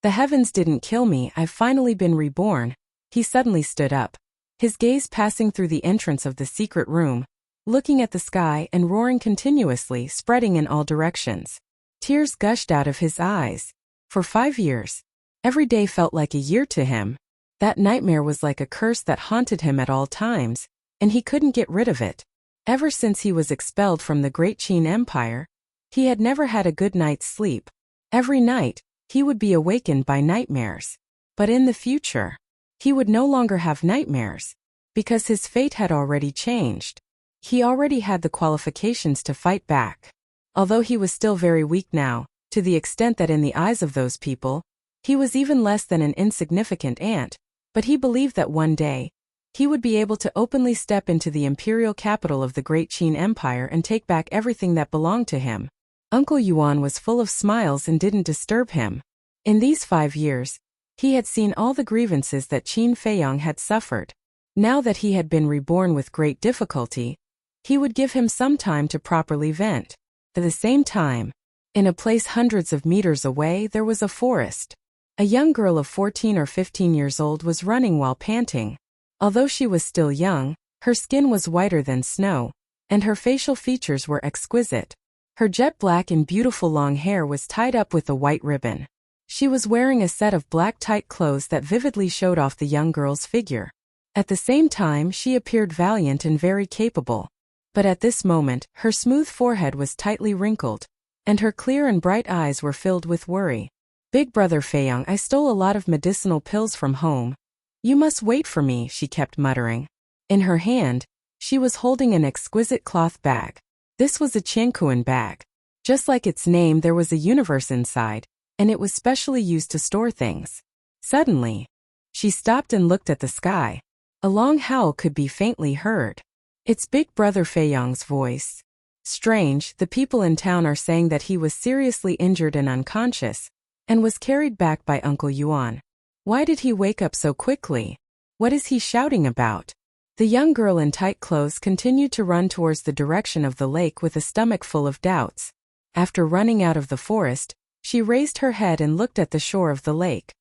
The heavens didn't kill me, I've finally been reborn. He suddenly stood up, his gaze passing through the entrance of the secret room, looking at the sky and roaring continuously, spreading in all directions. Tears gushed out of his eyes. For 5 years, every day felt like a year to him. That nightmare was like a curse that haunted him at all times, and he couldn't get rid of it. Ever since he was expelled from the Great Qin Empire, he had never had a good night's sleep. Every night, he would be awakened by nightmares. But in the future, he would no longer have nightmares, because his fate had already changed. He already had the qualifications to fight back. Although he was still very weak now, to the extent that in the eyes of those people, he was even less than an insignificant ant, but he believed that one day, he would be able to openly step into the imperial capital of the Great Qin Empire and take back everything that belonged to him. Uncle Yuan was full of smiles and didn't disturb him. In these 5 years, he had seen all the grievances that Qin Feiyong had suffered. Now that he had been reborn with great difficulty, he would give him some time to properly vent. At the same time, in a place hundreds of meters away, there was a forest. A young girl of 14 or 15 years old was running while panting. Although she was still young, her skin was whiter than snow, and her facial features were exquisite. Her jet black and beautiful long hair was tied up with a white ribbon. She was wearing a set of black tight clothes that vividly showed off the young girl's figure. At the same time, she appeared valiant and very capable. But at this moment, her smooth forehead was tightly wrinkled, and her clear and bright eyes were filled with worry. Big brother Feiyong, I stole a lot of medicinal pills from home. You must wait for me, she kept muttering. In her hand, she was holding an exquisite cloth bag. This was a Qiankuan bag. Just like its name, there was a universe inside, and it was specially used to store things. Suddenly, she stopped and looked at the sky. A long howl could be faintly heard. It's Big Brother Feiyong's voice. Strange, the people in town are saying that he was seriously injured and unconscious, and was carried back by Uncle Yuan. Why did he wake up so quickly? What is he shouting about? The young girl in tight clothes continued to run towards the direction of the lake with a stomach full of doubts. After running out of the forest, she raised her head and looked at the shore of the lake.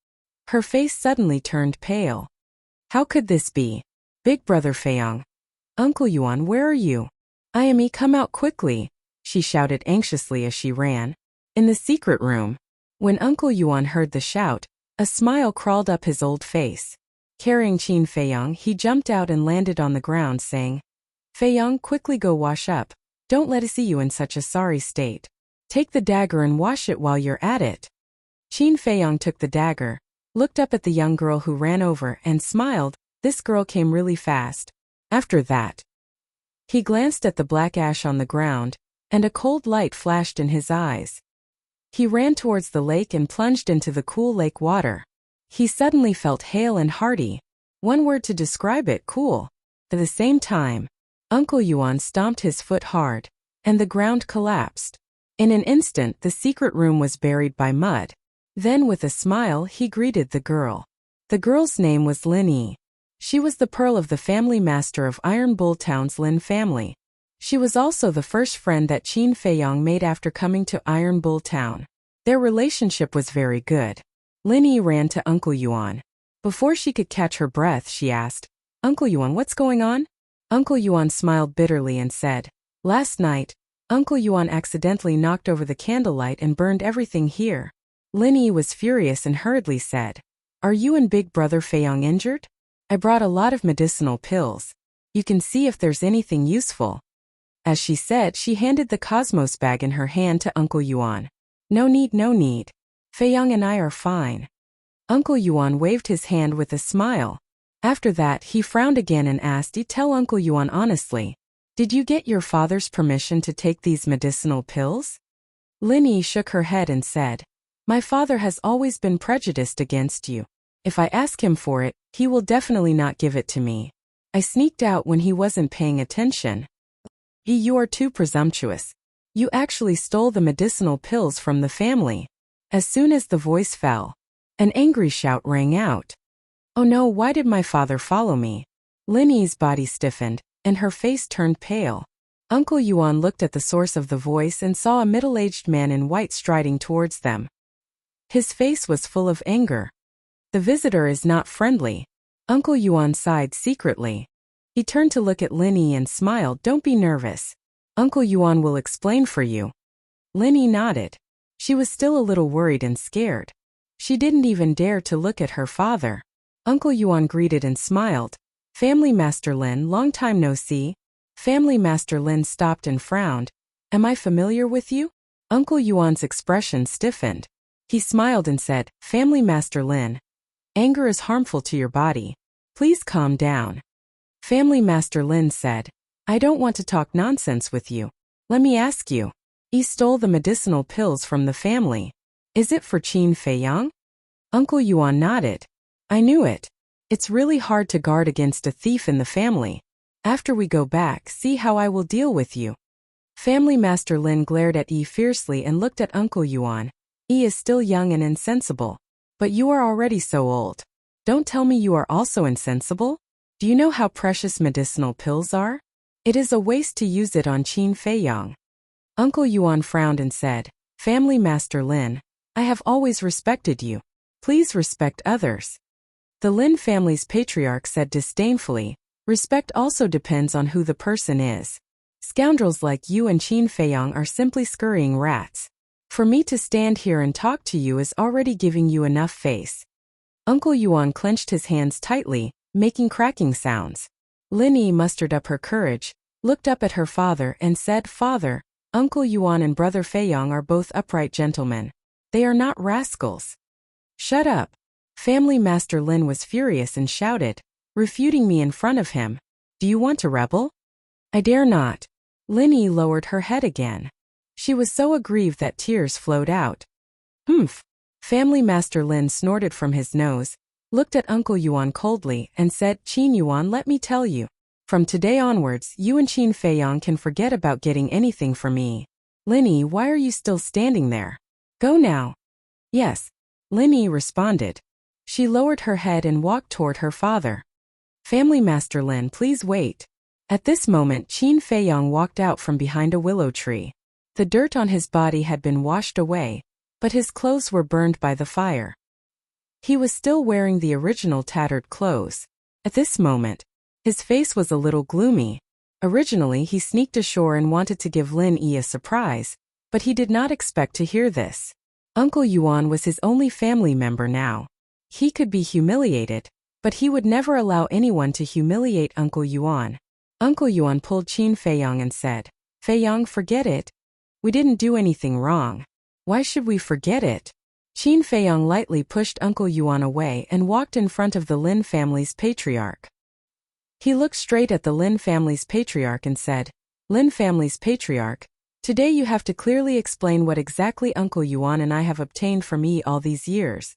Her face suddenly turned pale. How could this be? Big brother Feiyong. Uncle Yuan, where are you? I am he, come out quickly, she shouted anxiously as she ran. In the secret room. When Uncle Yuan heard the shout, a smile crawled up his old face. Carrying Qin Feiyong, he jumped out and landed on the ground saying, Feiyong, quickly go wash up. Don't let us see you in such a sorry state. Take the dagger and wash it while you're at it. Qin Feiyong took the dagger, looked up at the young girl who ran over and smiled. This girl came really fast. After that, he glanced at the black ash on the ground, and a cold light flashed in his eyes. He ran towards the lake and plunged into the cool lake water. He suddenly felt hale and hearty. One word to describe it, cool. At the same time, Uncle Yuan stomped his foot hard, and the ground collapsed. In an instant, the secret room was buried by mud. Then with a smile, he greeted the girl. The girl's name was Lin Yi. She was the pearl of the family master of Iron Bull Town's Lin family. She was also the first friend that Qin Feiyong made after coming to Iron Bull Town. Their relationship was very good. Lin Yi ran to Uncle Yuan. Before she could catch her breath, she asked, Uncle Yuan, what's going on? Uncle Yuan smiled bitterly and said, Last night, Uncle Yuan accidentally knocked over the candlelight and burned everything here. Lin Yi was furious and hurriedly said, Are you and Big Brother Feiyong injured? I brought a lot of medicinal pills. You can see if there's anything useful. As she said, she handed the Cosmos bag in her hand to Uncle Yuan. No need, no need. Feiyong and I are fine. Uncle Yuan waved his hand with a smile. After that, he frowned again and asked, Tell Uncle Yuan honestly, did you get your father's permission to take these medicinal pills? Lin Yi shook her head and said, "My father has always been prejudiced against you. If I ask him for it, he will definitely not give it to me. I sneaked out when he wasn't paying attention." You are too presumptuous. You actually stole the medicinal pills from the family." As soon as the voice fell, an angry shout rang out. "Oh no, why did my father follow me?" Lin Yi's body stiffened, and her face turned pale. Uncle Yuan looked at the source of the voice and saw a middle-aged man in white striding towards them. His face was full of anger. "The visitor is not friendly." Uncle Yuan sighed secretly. He turned to look at Lin Yi and smiled. "Don't be nervous. Uncle Yuan will explain for you." Lin Yi nodded. She was still a little worried and scared. She didn't even dare to look at her father. Uncle Yuan greeted and smiled. "Family Master Lin, long time no see." Family Master Lin stopped and frowned. "Am I familiar with you?" Uncle Yuan's expression stiffened. He smiled and said, "Family Master Lin, anger is harmful to your body. Please calm down." Family Master Lin said, "I don't want to talk nonsense with you. Let me ask you. He stole the medicinal pills from the family. Is it for Qin Feiyang?" Uncle Yuan nodded. "I knew it. It's really hard to guard against a thief in the family. After we go back, see how I will deal with you." Family Master Lin glared at Yi fiercely and looked at Uncle Yuan. "Yi is still young and insensible. But you are already so old. Don't tell me you are also insensible? Do you know how precious medicinal pills are? It is a waste to use it on Qin Feiyang." Uncle Yuan frowned and said, "Family Master Lin, I have always respected you. Please respect others." The Lin family's patriarch said disdainfully, "Respect also depends on who the person is. Scoundrels like you and Qin Feiyang are simply scurrying rats. For me to stand here and talk to you is already giving you enough face." Uncle Yuan clenched his hands tightly, making cracking sounds. Lin Yi mustered up her courage, looked up at her father and said, "Father, Uncle Yuan and Brother Feiyang are both upright gentlemen. They are not rascals." "Shut up." Family Master Lin was furious and shouted, "Refuting me in front of him. Do you want to rebel?" "I dare not." Lin Yi lowered her head again. She was so aggrieved that tears flowed out. "Humph." Family Master Lin snorted from his nose, looked at Uncle Yuan coldly, and said, "Qin Yuan, let me tell you. From today onwards, you and Qin Feiyang can forget about getting anything from me." "Lin Yi, why are you still standing there? Go now." "Yes." Lin Yi responded. She lowered her head and walked toward her father. "Family Master Lin, please wait." At this moment, Qin Feiyang walked out from behind a willow tree. The dirt on his body had been washed away, but his clothes were burned by the fire. He was still wearing the original tattered clothes. At this moment, his face was a little gloomy. Originally, he sneaked ashore and wanted to give Lin Yi a surprise, but he did not expect to hear this. Uncle Yuan was his only family member now. He could be humiliated, but he would never allow anyone to humiliate Uncle Yuan. Uncle Yuan pulled Qin Feiyang and said, "Feiyang, forget it. We didn't do anything wrong. Why should we forget it?" Qin Feiyang lightly pushed Uncle Yuan away and walked in front of the Lin family's patriarch. He looked straight at the Lin family's patriarch and said, "Lin family's patriarch, today you have to clearly explain what exactly Uncle Yuan and I have obtained from Yi all these years."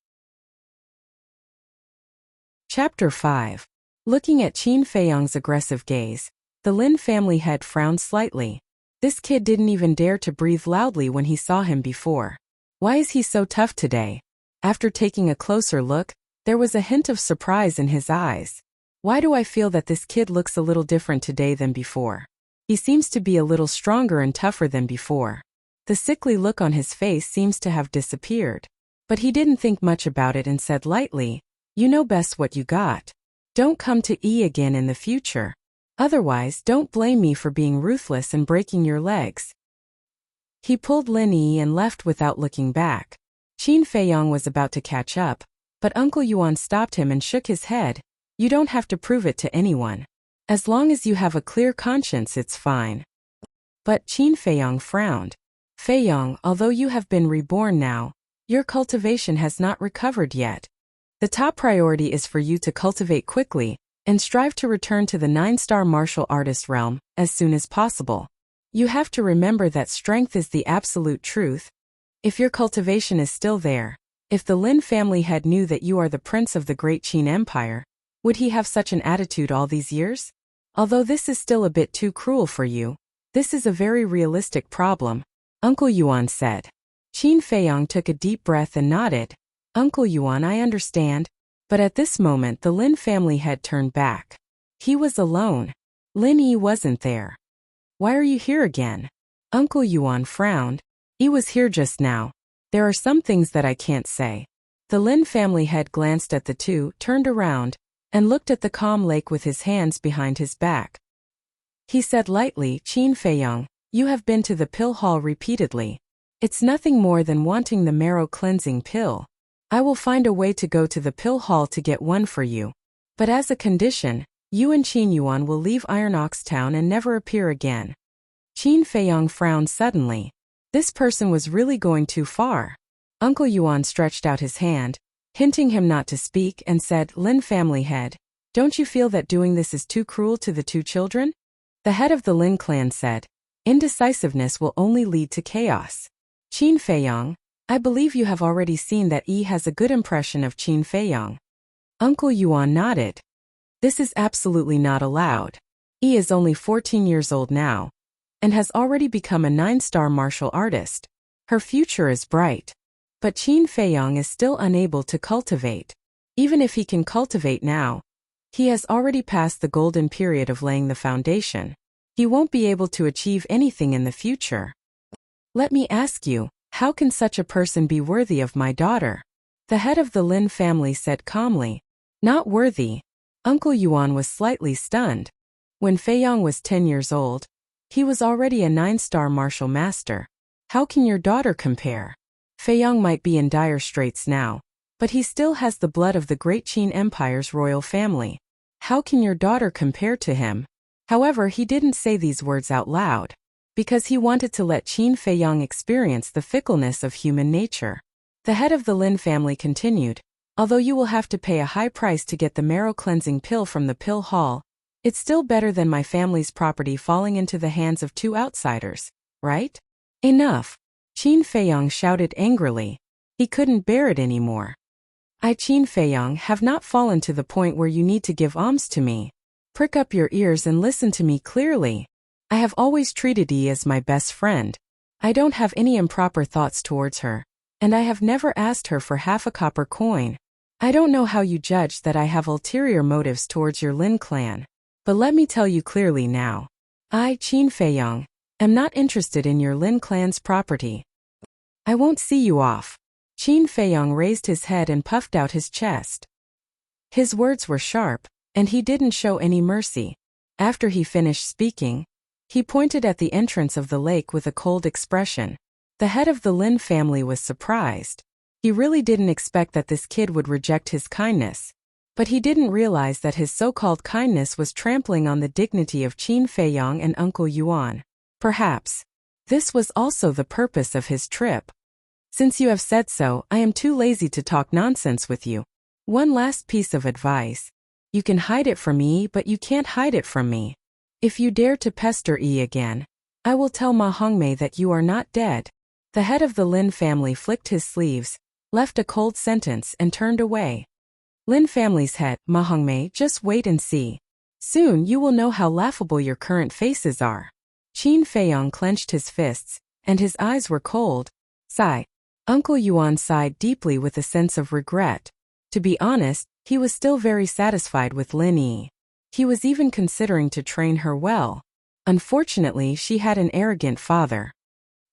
Chapter 5. Looking at Qin Feiyang's aggressive gaze, the Lin family head frowned slightly. This kid didn't even dare to breathe loudly when he saw him before. Why is he so tough today? After taking a closer look, there was a hint of surprise in his eyes. Why do I feel that this kid looks a little different today than before? He seems to be a little stronger and tougher than before. The sickly look on his face seems to have disappeared. But he didn't think much about it and said lightly, "You know best what you got. Don't come to E again in the future. Otherwise, don't blame me for being ruthless and breaking your legs." He pulled Lin Yi and left without looking back. Qin Feiyang was about to catch up, but Uncle Yuan stopped him and shook his head. "You don't have to prove it to anyone. As long as you have a clear conscience, it's fine." But Qin Feiyang frowned. "Feiyang, although you have been reborn now, your cultivation has not recovered yet. The top priority is for you to cultivate quickly and strive to return to the 9-star martial artist realm as soon as possible. You have to remember that strength is the absolute truth. If your cultivation is still there, if the Lin family head knew that you are the prince of the great Qin Empire, would he have such an attitude all these years? Although this is still a bit too cruel for you, this is a very realistic problem, Uncle Yuan said. Qin Feiyong took a deep breath and nodded. Uncle Yuan, I understand. But at this moment the Lin family head turned back. He was alone. Lin Yi wasn't there. Why are you here again? Uncle Yuan frowned. Yi was here just now. There are some things that I can't say. The Lin family head glanced at the two, turned around, and looked at the calm lake with his hands behind his back. He said lightly, Qin Feiyong, you have been to the pill hall repeatedly. It's nothing more than wanting the marrow cleansing pill. I will find a way to go to the pill hall to get one for you. But as a condition, you and Qin Yuan will leave Iron Ox Town and never appear again. Qin Feiyong frowned suddenly. This person was really going too far. Uncle Yuan stretched out his hand, hinting him not to speak, and said, Lin family head, don't you feel that doing this is too cruel to the two children? The head of the Lin clan said, indecisiveness will only lead to chaos. Qin Feiyong, I believe you have already seen that Yi has a good impression of Qin Feiyong. Uncle Yuan nodded. This is absolutely not allowed. Yi is only 14 years old now, and has already become a 9-star martial artist. Her future is bright. But Qin Feiyong is still unable to cultivate. Even if he can cultivate now, he has already passed the golden period of laying the foundation. He won't be able to achieve anything in the future. Let me ask you, how can such a person be worthy of my daughter? The head of the Lin family said calmly. Not worthy. Uncle Yuan was slightly stunned. When Feiyong was 10 years old, he was already a 9-star martial master. How can your daughter compare? Feiyong might be in dire straits now, but he still has the blood of the great Qin Empire's royal family. How can your daughter compare to him? However, he didn't say these words out loud, because he wanted to let Qin Feiyong experience the fickleness of human nature. The head of the Lin family continued, although you will have to pay a high price to get the marrow cleansing pill from the pill hall, it's still better than my family's property falling into the hands of two outsiders, right? Enough! Qin Feiyong shouted angrily. He couldn't bear it anymore. I, Qin Feiyong, have not fallen to the point where you need to give alms to me. Prick up your ears and listen to me clearly. I have always treated Yi as my best friend. I don't have any improper thoughts towards her, and I have never asked her for half a copper coin. I don't know how you judge that I have ulterior motives towards your Lin clan, but let me tell you clearly now. I, Qin Feiyong, am not interested in your Lin clan's property. I won't see you off. Qin Feiyong raised his head and puffed out his chest. His words were sharp, and he didn't show any mercy. After he finished speaking, he pointed at the entrance of the lake with a cold expression. The head of the Lin family was surprised. He really didn't expect that this kid would reject his kindness. But he didn't realize that his so-called kindness was trampling on the dignity of Qin Feiyong and Uncle Yuan. Perhaps this was also the purpose of his trip. Since you have said so, I am too lazy to talk nonsense with you. One last piece of advice. You can hide it from me, but you can't hide it from me. If you dare to pester Yi again, I will tell Ma Hongmei that you are not dead. The head of the Lin family flicked his sleeves, left a cold sentence, and turned away. Lin family's head, Ma Hongmei, just wait and see. Soon you will know how laughable your current faces are. Qin Feiyong clenched his fists, and his eyes were cold. Sigh. Uncle Yuan sighed deeply with a sense of regret. To be honest, he was still very satisfied with Lin Yi. He was even considering to train her well. Unfortunately, she had an arrogant father.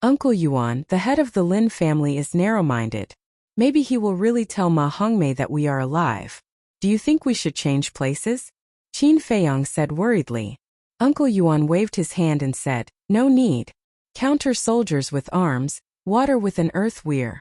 Uncle Yuan, the head of the Lin family, is narrow-minded. Maybe he will really tell Ma Hongmei that we are alive. Do you think we should change places? Qin Feiyong said worriedly. Uncle Yuan waved his hand and said, no need. Counter soldiers with arms, water with an earth weir.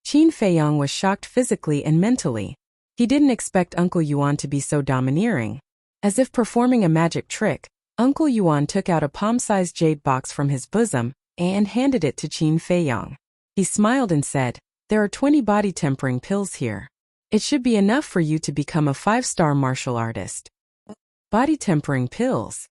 Qin Feiyong was shocked physically and mentally. He didn't expect Uncle Yuan to be so domineering. As if performing a magic trick, Uncle Yuan took out a palm-sized jade box from his bosom and handed it to Qin Feiyong. He smiled and said, there are 20 body-tempering pills here. It should be enough for you to become a 5-star martial artist. Body-tempering pills.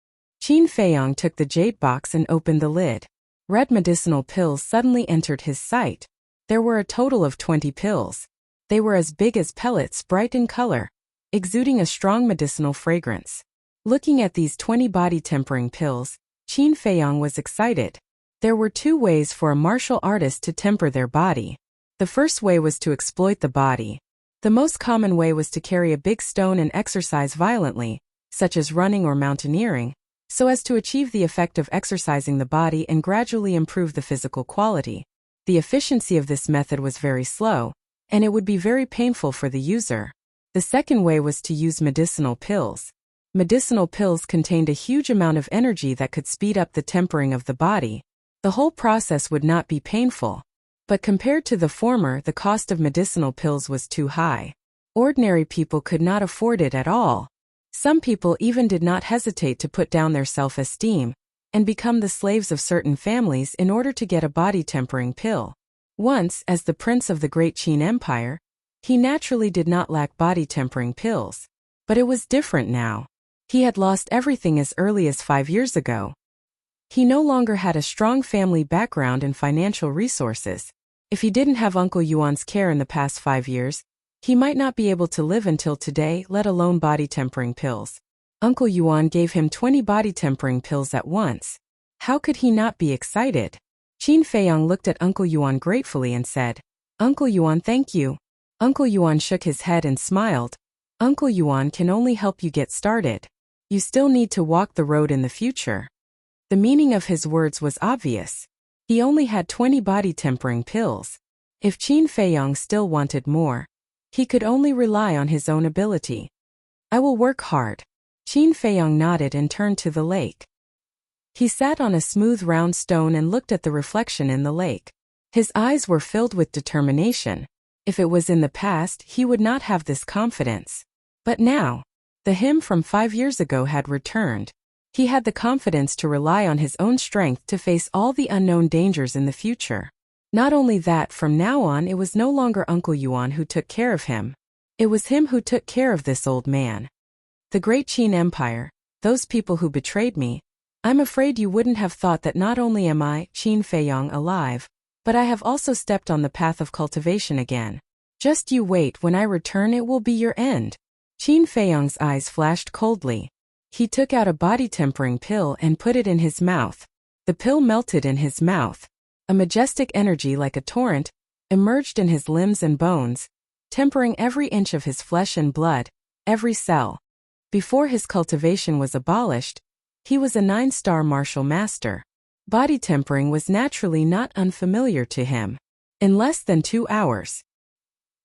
Qin Feiyang took the jade box and opened the lid. Red medicinal pills suddenly entered his sight. There were a total of 20 pills. They were as big as pellets, bright in color, exuding a strong medicinal fragrance. Looking at these 20 body-tempering pills, Qin Feiyang was excited. There were 2 ways for a martial artist to temper their body. The first way was to exploit the body. The most common way was to carry a big stone and exercise violently, such as running or mountaineering, so as to achieve the effect of exercising the body and gradually improve the physical quality. The efficiency of this method was very slow, and it would be very painful for the user. The second way was to use medicinal pills. Medicinal pills contained a huge amount of energy that could speed up the tempering of the body. The whole process would not be painful. But compared to the former, the cost of medicinal pills was too high. Ordinary people could not afford it at all. Some people even did not hesitate to put down their self-esteem and become the slaves of certain families in order to get a body-tempering pill. Once, as the prince of the great Qin Empire, he naturally did not lack body-tempering pills. But it was different now. He had lost everything as early as 5 years ago. He no longer had a strong family background and financial resources. If he didn't have Uncle Yuan's care in the past 5 years, he might not be able to live until today, let alone body-tempering pills. Uncle Yuan gave him 20 body-tempering pills at once. How could he not be excited? Qin Feiyang looked at Uncle Yuan gratefully and said, "Uncle Yuan, thank you." Uncle Yuan shook his head and smiled. "Uncle Yuan can only help you get started. You still need to walk the road in the future." The meaning of his words was obvious. He only had 20 body-tempering pills. If Qin Feiyang still wanted more, he could only rely on his own ability. "I will work hard." Qin Feiyang nodded and turned to the lake. He sat on a smooth round stone and looked at the reflection in the lake. His eyes were filled with determination. If it was in the past, he would not have this confidence. But now, the him from 5 years ago had returned. He had the confidence to rely on his own strength to face all the unknown dangers in the future. Not only that, from now on it was no longer Uncle Yuan who took care of him. It was him who took care of this old man. The great Qin Empire, those people who betrayed me, I'm afraid you wouldn't have thought that not only am I, Qin Feiyang, alive, but I have also stepped on the path of cultivation again. Just you wait, when I return it will be your end. Qin Feiyang's eyes flashed coldly. He took out a body-tempering pill and put it in his mouth. The pill melted in his mouth. A majestic energy like a torrent emerged in his limbs and bones, tempering every inch of his flesh and blood, every cell. Before his cultivation was abolished, he was a 9-star martial master. Body tempering was naturally not unfamiliar to him. In less than 2 hours,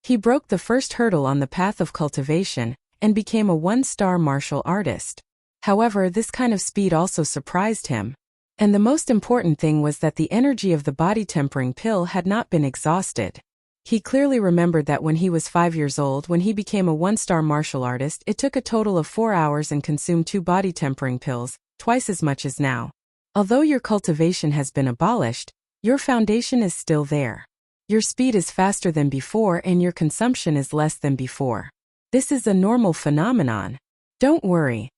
he broke the first hurdle on the path of cultivation and became a 1-star martial artist. However, this kind of speed also surprised him. And the most important thing was that the energy of the body-tempering pill had not been exhausted. He clearly remembered that when he was 5 years old, when he became a 1-star martial artist, it took a total of 4 hours and consumed 2 body-tempering pills, twice as much as now. Although your cultivation has been abolished, your foundation is still there. Your speed is faster than before and your consumption is less than before. This is a normal phenomenon. Don't worry.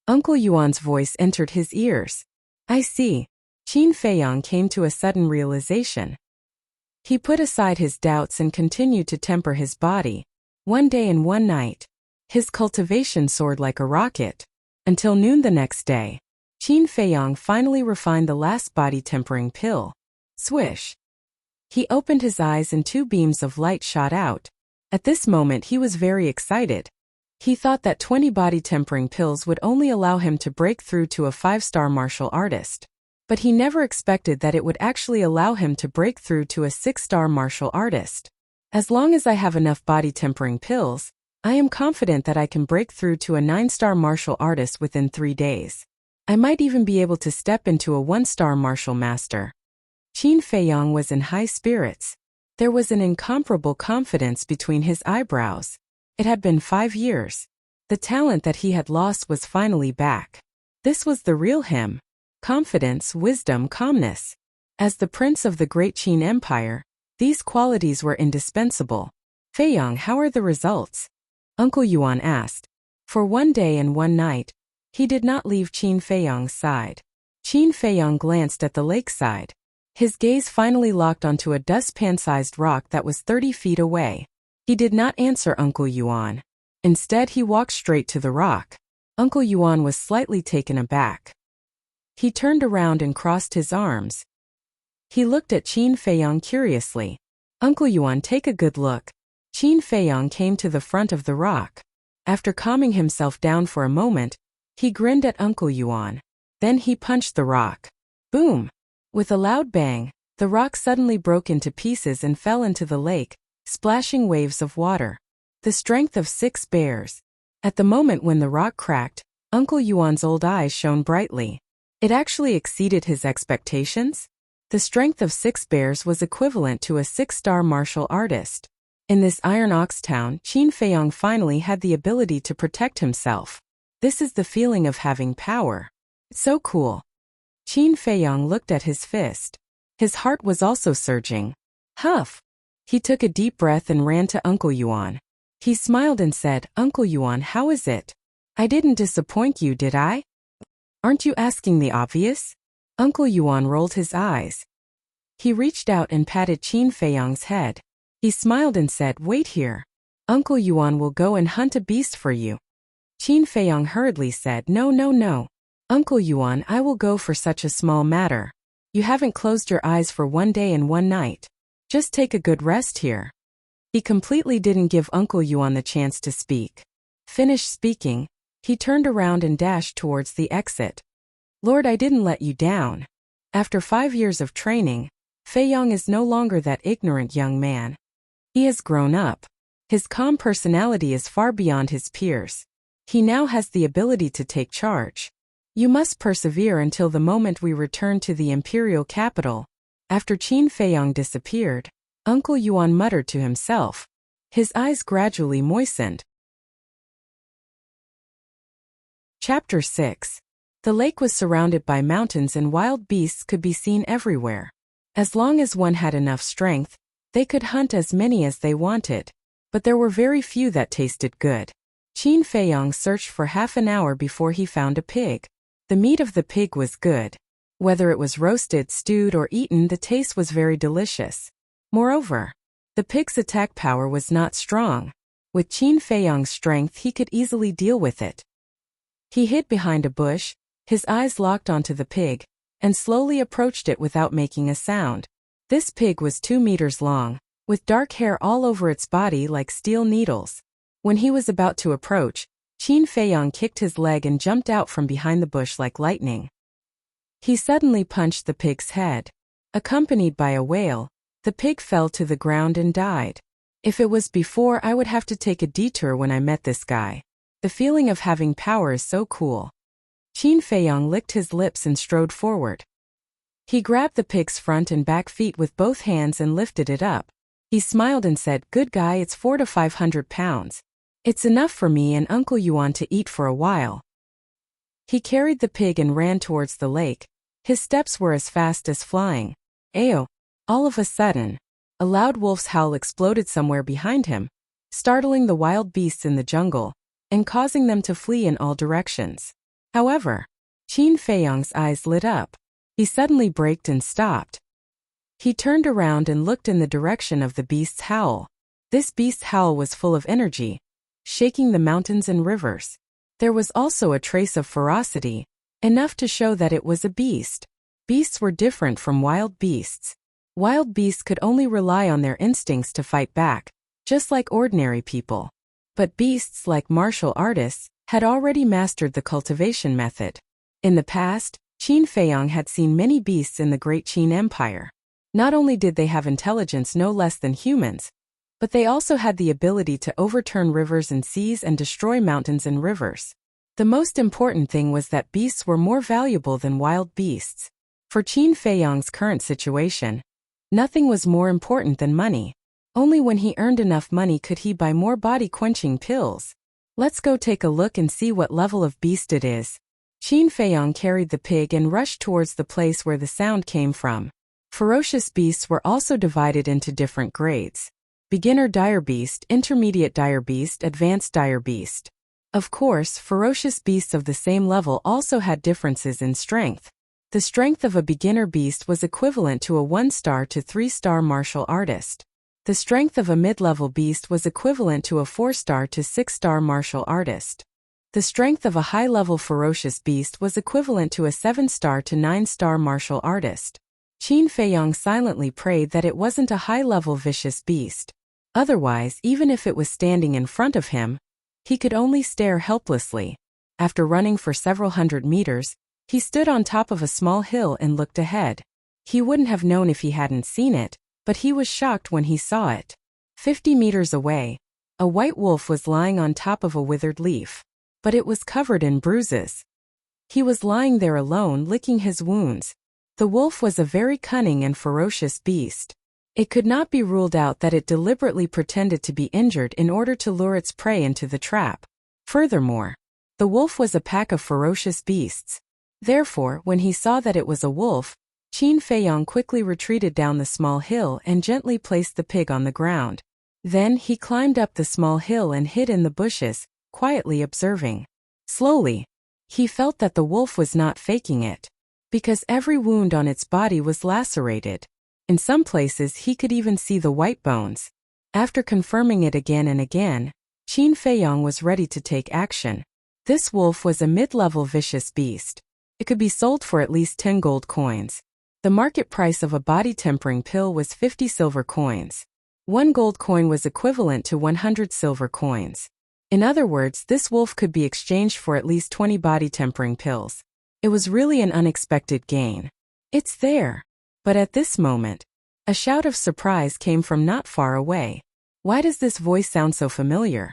Uncle Yuan's voice entered his ears. I see. Qin Feiyang came to a sudden realization. He put aside his doubts and continued to temper his body. One day and one night, his cultivation soared like a rocket. Until noon the next day, Qin Feiyang finally refined the last body-tempering pill. Swish. He opened his eyes and 2 beams of light shot out. At this moment he was very excited. He thought that 20 body-tempering pills would only allow him to break through to a 5-star martial artist. But he never expected that it would actually allow him to break through to a 6-star martial artist. As long as I have enough body-tempering pills, I am confident that I can break through to a 9-star martial artist within 3 days. I might even be able to step into a 1-star martial master. Qin Feiyang was in high spirits. There was an incomparable confidence between his eyebrows. It had been 5 years. The talent that he had lost was finally back. This was the real him. Confidence, wisdom, calmness. As the prince of the great Qin Empire, these qualities were indispensable. Feiyang, how are the results? Uncle Yuan asked. For 1 day and 1 night, He did not leave Qin Feiyang's side. Qin Feiyang glanced at the lakeside. His gaze finally locked onto a dustpan-sized rock that was 30 feet away. He did not answer Uncle Yuan. Instead, he walked straight to the rock. Uncle Yuan was slightly taken aback. He turned around and crossed his arms. He looked at Qin Feiyang curiously. Uncle Yuan, take a good look. Qin Feiyang came to the front of the rock. After calming himself down for a moment, he grinned at Uncle Yuan. Then he punched the rock. Boom! With a loud bang, the rock suddenly broke into pieces and fell into the lake, splashing waves of water. The strength of 6 bears. At the moment when the rock cracked, Uncle Yuan's old eyes shone brightly. It actually exceeded his expectations. The strength of 6 bears was equivalent to a 6-star martial artist. In this Iron Ox town, Qin Feiyang finally had the ability to protect himself. This is the feeling of having power. It's so cool. Qin Feiyang looked at his fist. His heart was also surging. Huff! He took a deep breath and ran to Uncle Yuan. He smiled and said, Uncle Yuan, how is it? I didn't disappoint you, did I? Aren't you asking the obvious? Uncle Yuan rolled his eyes. He reached out and patted Qin Feiyang's head. He smiled and said, wait here. Uncle Yuan will go and hunt a beast for you. Qin Feiyang hurriedly said, no, no, no. Uncle Yuan, I will go for such a small matter. You haven't closed your eyes for 1 day and 1 night. Just take a good rest here. He completely didn't give Uncle Yuan the chance to speak. Finished speaking, he turned around and dashed towards the exit. Lord, I didn't let you down. After 5 years of training, Feiyang is no longer that ignorant young man. He has grown up. His calm personality is far beyond his peers. He now has the ability to take charge. You must persevere until the moment we return to the imperial capital. After Qin Feiyang disappeared, Uncle Yuan muttered to himself. His eyes gradually moistened. Chapter 6. The lake was surrounded by mountains and wild beasts could be seen everywhere. As long as one had enough strength, they could hunt as many as they wanted. But there were very few that tasted good. Qin Feiyang searched for half an hour before he found a pig. The meat of the pig was good. Whether it was roasted, stewed, or eaten, the taste was very delicious. Moreover, the pig's attack power was not strong. With Qin Feiyang's strength, he could easily deal with it. He hid behind a bush, his eyes locked onto the pig, and slowly approached it without making a sound. This pig was 2 meters long, with dark hair all over its body like steel needles. When he was about to approach, Qin Feiyang kicked his leg and jumped out from behind the bush like lightning. He suddenly punched the pig's head. Accompanied by a wail, the pig fell to the ground and died. If it was before, I would have to take a detour when I met this guy. The feeling of having power is so cool. Qin Feiyang licked his lips and strode forward. He grabbed the pig's front and back feet with both hands and lifted it up. He smiled and said, good guy, it's 400 to 500 pounds. It's enough for me and Uncle Yuan to eat for a while. He carried the pig and ran towards the lake. His steps were as fast as flying. Ayo! All of a sudden, a loud wolf's howl exploded somewhere behind him, startling the wild beasts in the jungle, and causing them to flee in all directions. However, Qin Feiyang's eyes lit up. He suddenly braked and stopped. He turned around and looked in the direction of the beast's howl. This beast's howl was full of energy, shaking the mountains and rivers. There was also a trace of ferocity, enough to show that it was a beast. Beasts were different from wild beasts. Wild beasts could only rely on their instincts to fight back, just like ordinary people. But beasts, like martial artists, had already mastered the cultivation method. In the past, Qin Feiyang had seen many beasts in the Great Qin Empire. Not only did they have intelligence no less than humans, but they also had the ability to overturn rivers and seas and destroy mountains and rivers. The most important thing was that beasts were more valuable than wild beasts. For Qin Feiyang's current situation, nothing was more important than money. Only when he earned enough money could he buy more body-quenching pills. Let's go take a look and see what level of beast it is. Qin Feiyang carried the pig and rushed towards the place where the sound came from. Ferocious beasts were also divided into different grades. Beginner dire beast, intermediate dire beast, advanced dire beast. Of course, ferocious beasts of the same level also had differences in strength. The strength of a beginner beast was equivalent to a 1-star to 3-star martial artist. The strength of a mid-level beast was equivalent to a 4-star to 6-star martial artist. The strength of a high-level ferocious beast was equivalent to a 7-star to 9-star martial artist. Qin Feiyong silently prayed that it wasn't a high-level vicious beast. Otherwise, even if it was standing in front of him, he could only stare helplessly. After running for several hundred meters, he stood on top of a small hill and looked ahead. He wouldn't have known if he hadn't seen it, but he was shocked when he saw it. 50 meters away, a white wolf was lying on top of a withered leaf, but it was covered in bruises. He was lying there alone, licking his wounds. The wolf was a very cunning and ferocious beast. It could not be ruled out that it deliberately pretended to be injured in order to lure its prey into the trap. Furthermore, the wolf was a pack of ferocious beasts. Therefore, when he saw that it was a wolf, Qin Feiyong quickly retreated down the small hill and gently placed the pig on the ground. Then he climbed up the small hill and hid in the bushes, quietly observing. Slowly, he felt that the wolf was not faking it, because every wound on its body was lacerated. In some places he could even see the white bones. After confirming it again and again, Qin Feiyong was ready to take action. This wolf was a mid-level vicious beast. It could be sold for at least 10 gold coins. The market price of a body-tempering pill was 50 silver coins. 1 gold coin was equivalent to 100 silver coins. In other words, this wolf could be exchanged for at least 20 body-tempering pills. It was really an unexpected gain. It's there. But at this moment, a shout of surprise came from not far away. Why does this voice sound so familiar?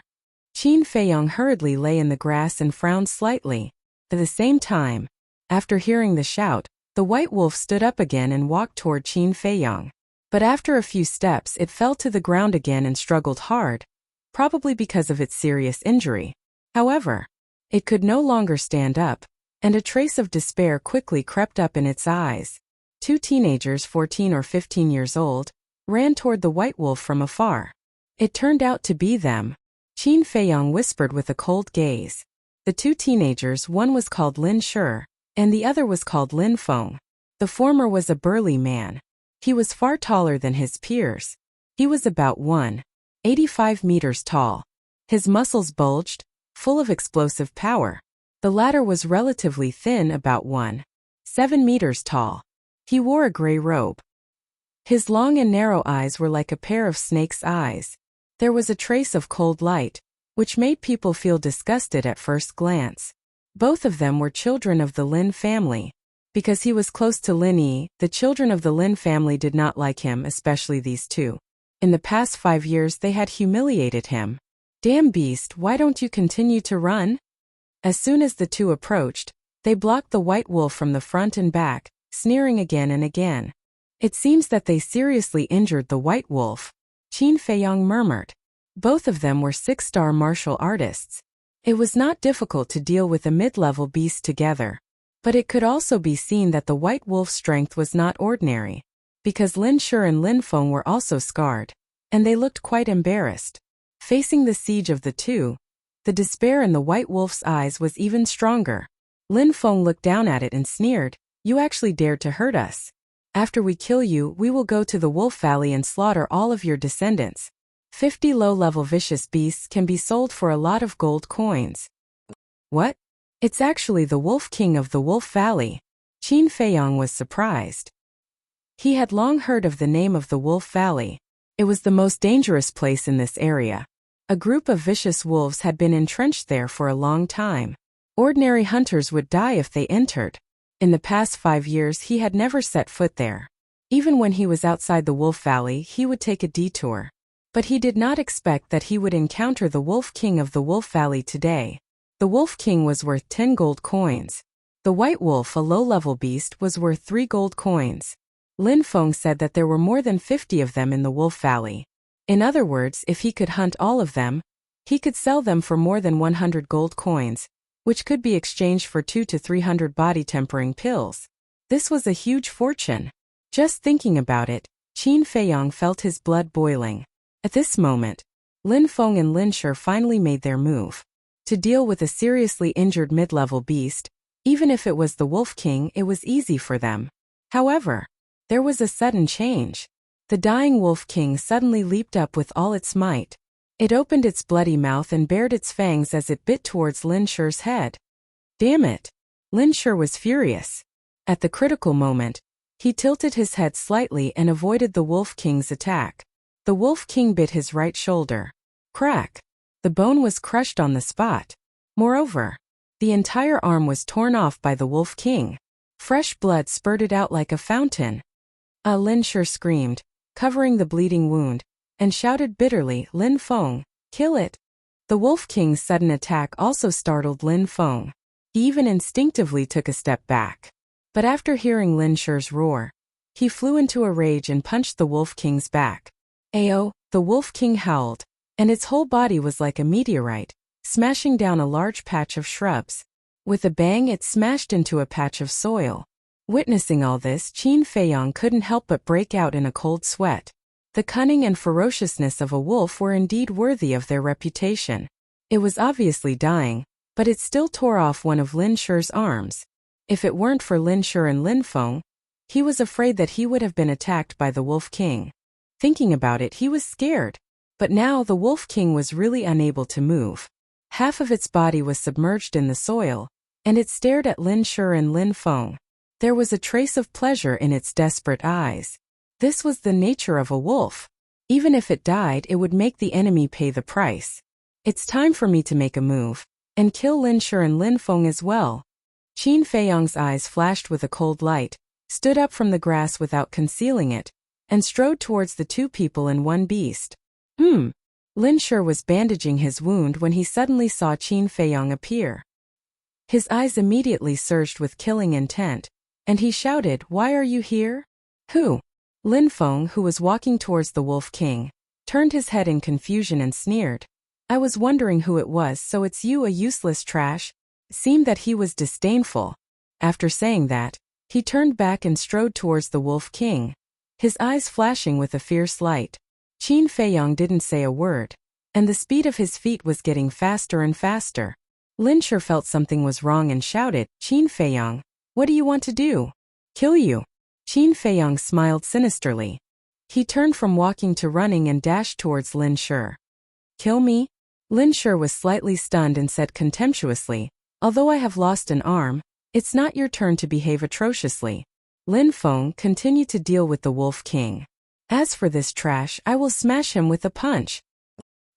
Qin Feiyong hurriedly lay in the grass and frowned slightly. At the same time, after hearing the shout, the white wolf stood up again and walked toward Qin Feiyong. But after a few steps it fell to the ground again and struggled hard, probably because of its serious injury. However, it could no longer stand up, and a trace of despair quickly crept up in its eyes. 2 teenagers, 14 or 15 years old, ran toward the white wolf from afar. It turned out to be them. Qin Feiyong whispered with a cold gaze. The 2 teenagers, one was called Lin Shi, and the other was called Lin Feng. The former was a burly man. He was far taller than his peers. He was about 1.85 meters tall. His muscles bulged, full of explosive power. The latter was relatively thin, about 1.7 meters tall. He wore a gray robe. His long and narrow eyes were like a pair of snake's eyes. There was a trace of cold light, which made people feel disgusted at first glance. Both of them were children of the Lin family. Because he was close to Lin Yi, the children of the Lin family did not like him, especially these 2. In the past 5 years they had humiliated him. Damn beast, why don't you continue to run? As soon as the 2 approached, they blocked the white wolf from the front and back, sneering again and again. It seems that they seriously injured the white wolf, Qin Feiyong murmured. Both of them were 6-star martial artists. It was not difficult to deal with a mid-level beast together. But it could also be seen that the white wolf's strength was not ordinary, because Lin Shi and Lin Feng were also scarred, and they looked quite embarrassed. Facing the siege of the 2, the despair in the white wolf's eyes was even stronger. Lin Feng looked down at it and sneered, "You actually dared to hurt us. After we kill you, we will go to the Wolf Valley and slaughter all of your descendants. 50 low-level vicious beasts can be sold for a lot of gold coins." What? It's actually the Wolf King of the Wolf Valley. Qin Feiyong was surprised. He had long heard of the name of the Wolf Valley. It was the most dangerous place in this area. A group of vicious wolves had been entrenched there for a long time. Ordinary hunters would die if they entered. In the past 5 years he had never set foot there. Even when he was outside the Wolf Valley he would take a detour. But he did not expect that he would encounter the Wolf King of the Wolf Valley today. The Wolf King was worth 10 gold coins. The white wolf, a low-level beast, was worth 3 gold coins. Lin Feng said that there were more than 50 of them in the Wolf Valley. In other words, if he could hunt all of them, he could sell them for more than 100 gold coins, which could be exchanged for 200 to 300 body-tempering pills. This was a huge fortune. Just thinking about it, Qin Feiyong felt his blood boiling. At this moment, Lin Feng and Lin Shi finally made their move. To deal with a seriously injured mid-level beast, even if it was the Wolf King, it was easy for them. However, there was a sudden change. The dying Wolf King suddenly leaped up with all its might. It opened its bloody mouth and bared its fangs as it bit towards Lin Shi's head. Damn it! Lin Shi was furious. At the critical moment, he tilted his head slightly and avoided the Wolf King's attack. The Wolf King bit his right shoulder. Crack! The bone was crushed on the spot. Moreover, the entire arm was torn off by the Wolf King. Fresh blood spurted out like a fountain. Lin Shi screamed, covering the bleeding wound, and shouted bitterly, "Lin Feng, kill it!" The Wolf King's sudden attack also startled Lin Feng. He even instinctively took a step back. But after hearing Lin Shi's roar, he flew into a rage and punched the Wolf King's back. Ayo! The Wolf King howled, and its whole body was like a meteorite, smashing down a large patch of shrubs. With a bang, it smashed into a patch of soil. Witnessing all this, Qin Feiyang couldn't help but break out in a cold sweat. The cunning and ferociousness of a wolf were indeed worthy of their reputation. It was obviously dying, but it still tore off one of Lin Shi's arms. If it weren't for Lin Shi and Lin Feng, he was afraid that he would have been attacked by the Wolf King. Thinking about it, he was scared. But now the Wolf King was really unable to move. Half of its body was submerged in the soil, and it stared at Lin Shi and Lin Feng. There was a trace of pleasure in its desperate eyes. This was the nature of a wolf. Even if it died, it would make the enemy pay the price. It's time for me to make a move, and kill Lin Shi and Lin Feng as well. Qin Feiyang's eyes flashed with a cold light, stood up from the grass without concealing it, and strode towards the two people and one beast. Lin Shi was bandaging his wound when he suddenly saw Qin Feiyang appear. His eyes immediately surged with killing intent, and he shouted, "Why are you here?" "Who?" Lin Feng, who was walking towards the Wolf King, turned his head in confusion and sneered. "I was wondering who it was, so it's you, a useless trash." It seemed that he was disdainful. After saying that, he turned back and strode towards the Wolf King, his eyes flashing with a fierce light. Qin Feiyang didn't say a word, and the speed of his feet was getting faster and faster. Lin Shi felt something was wrong and shouted, "Qin Feiyang, what do you want to do?" "Kill you." Qin Feiyang smiled sinisterly. He turned from walking to running and dashed towards Lin Shi. "Kill me?" Lin Shi was slightly stunned and said contemptuously, "Although I have lost an arm, it's not your turn to behave atrociously." Lin Feng continued to deal with the Wolf King. "As for this trash, I will smash him with a punch."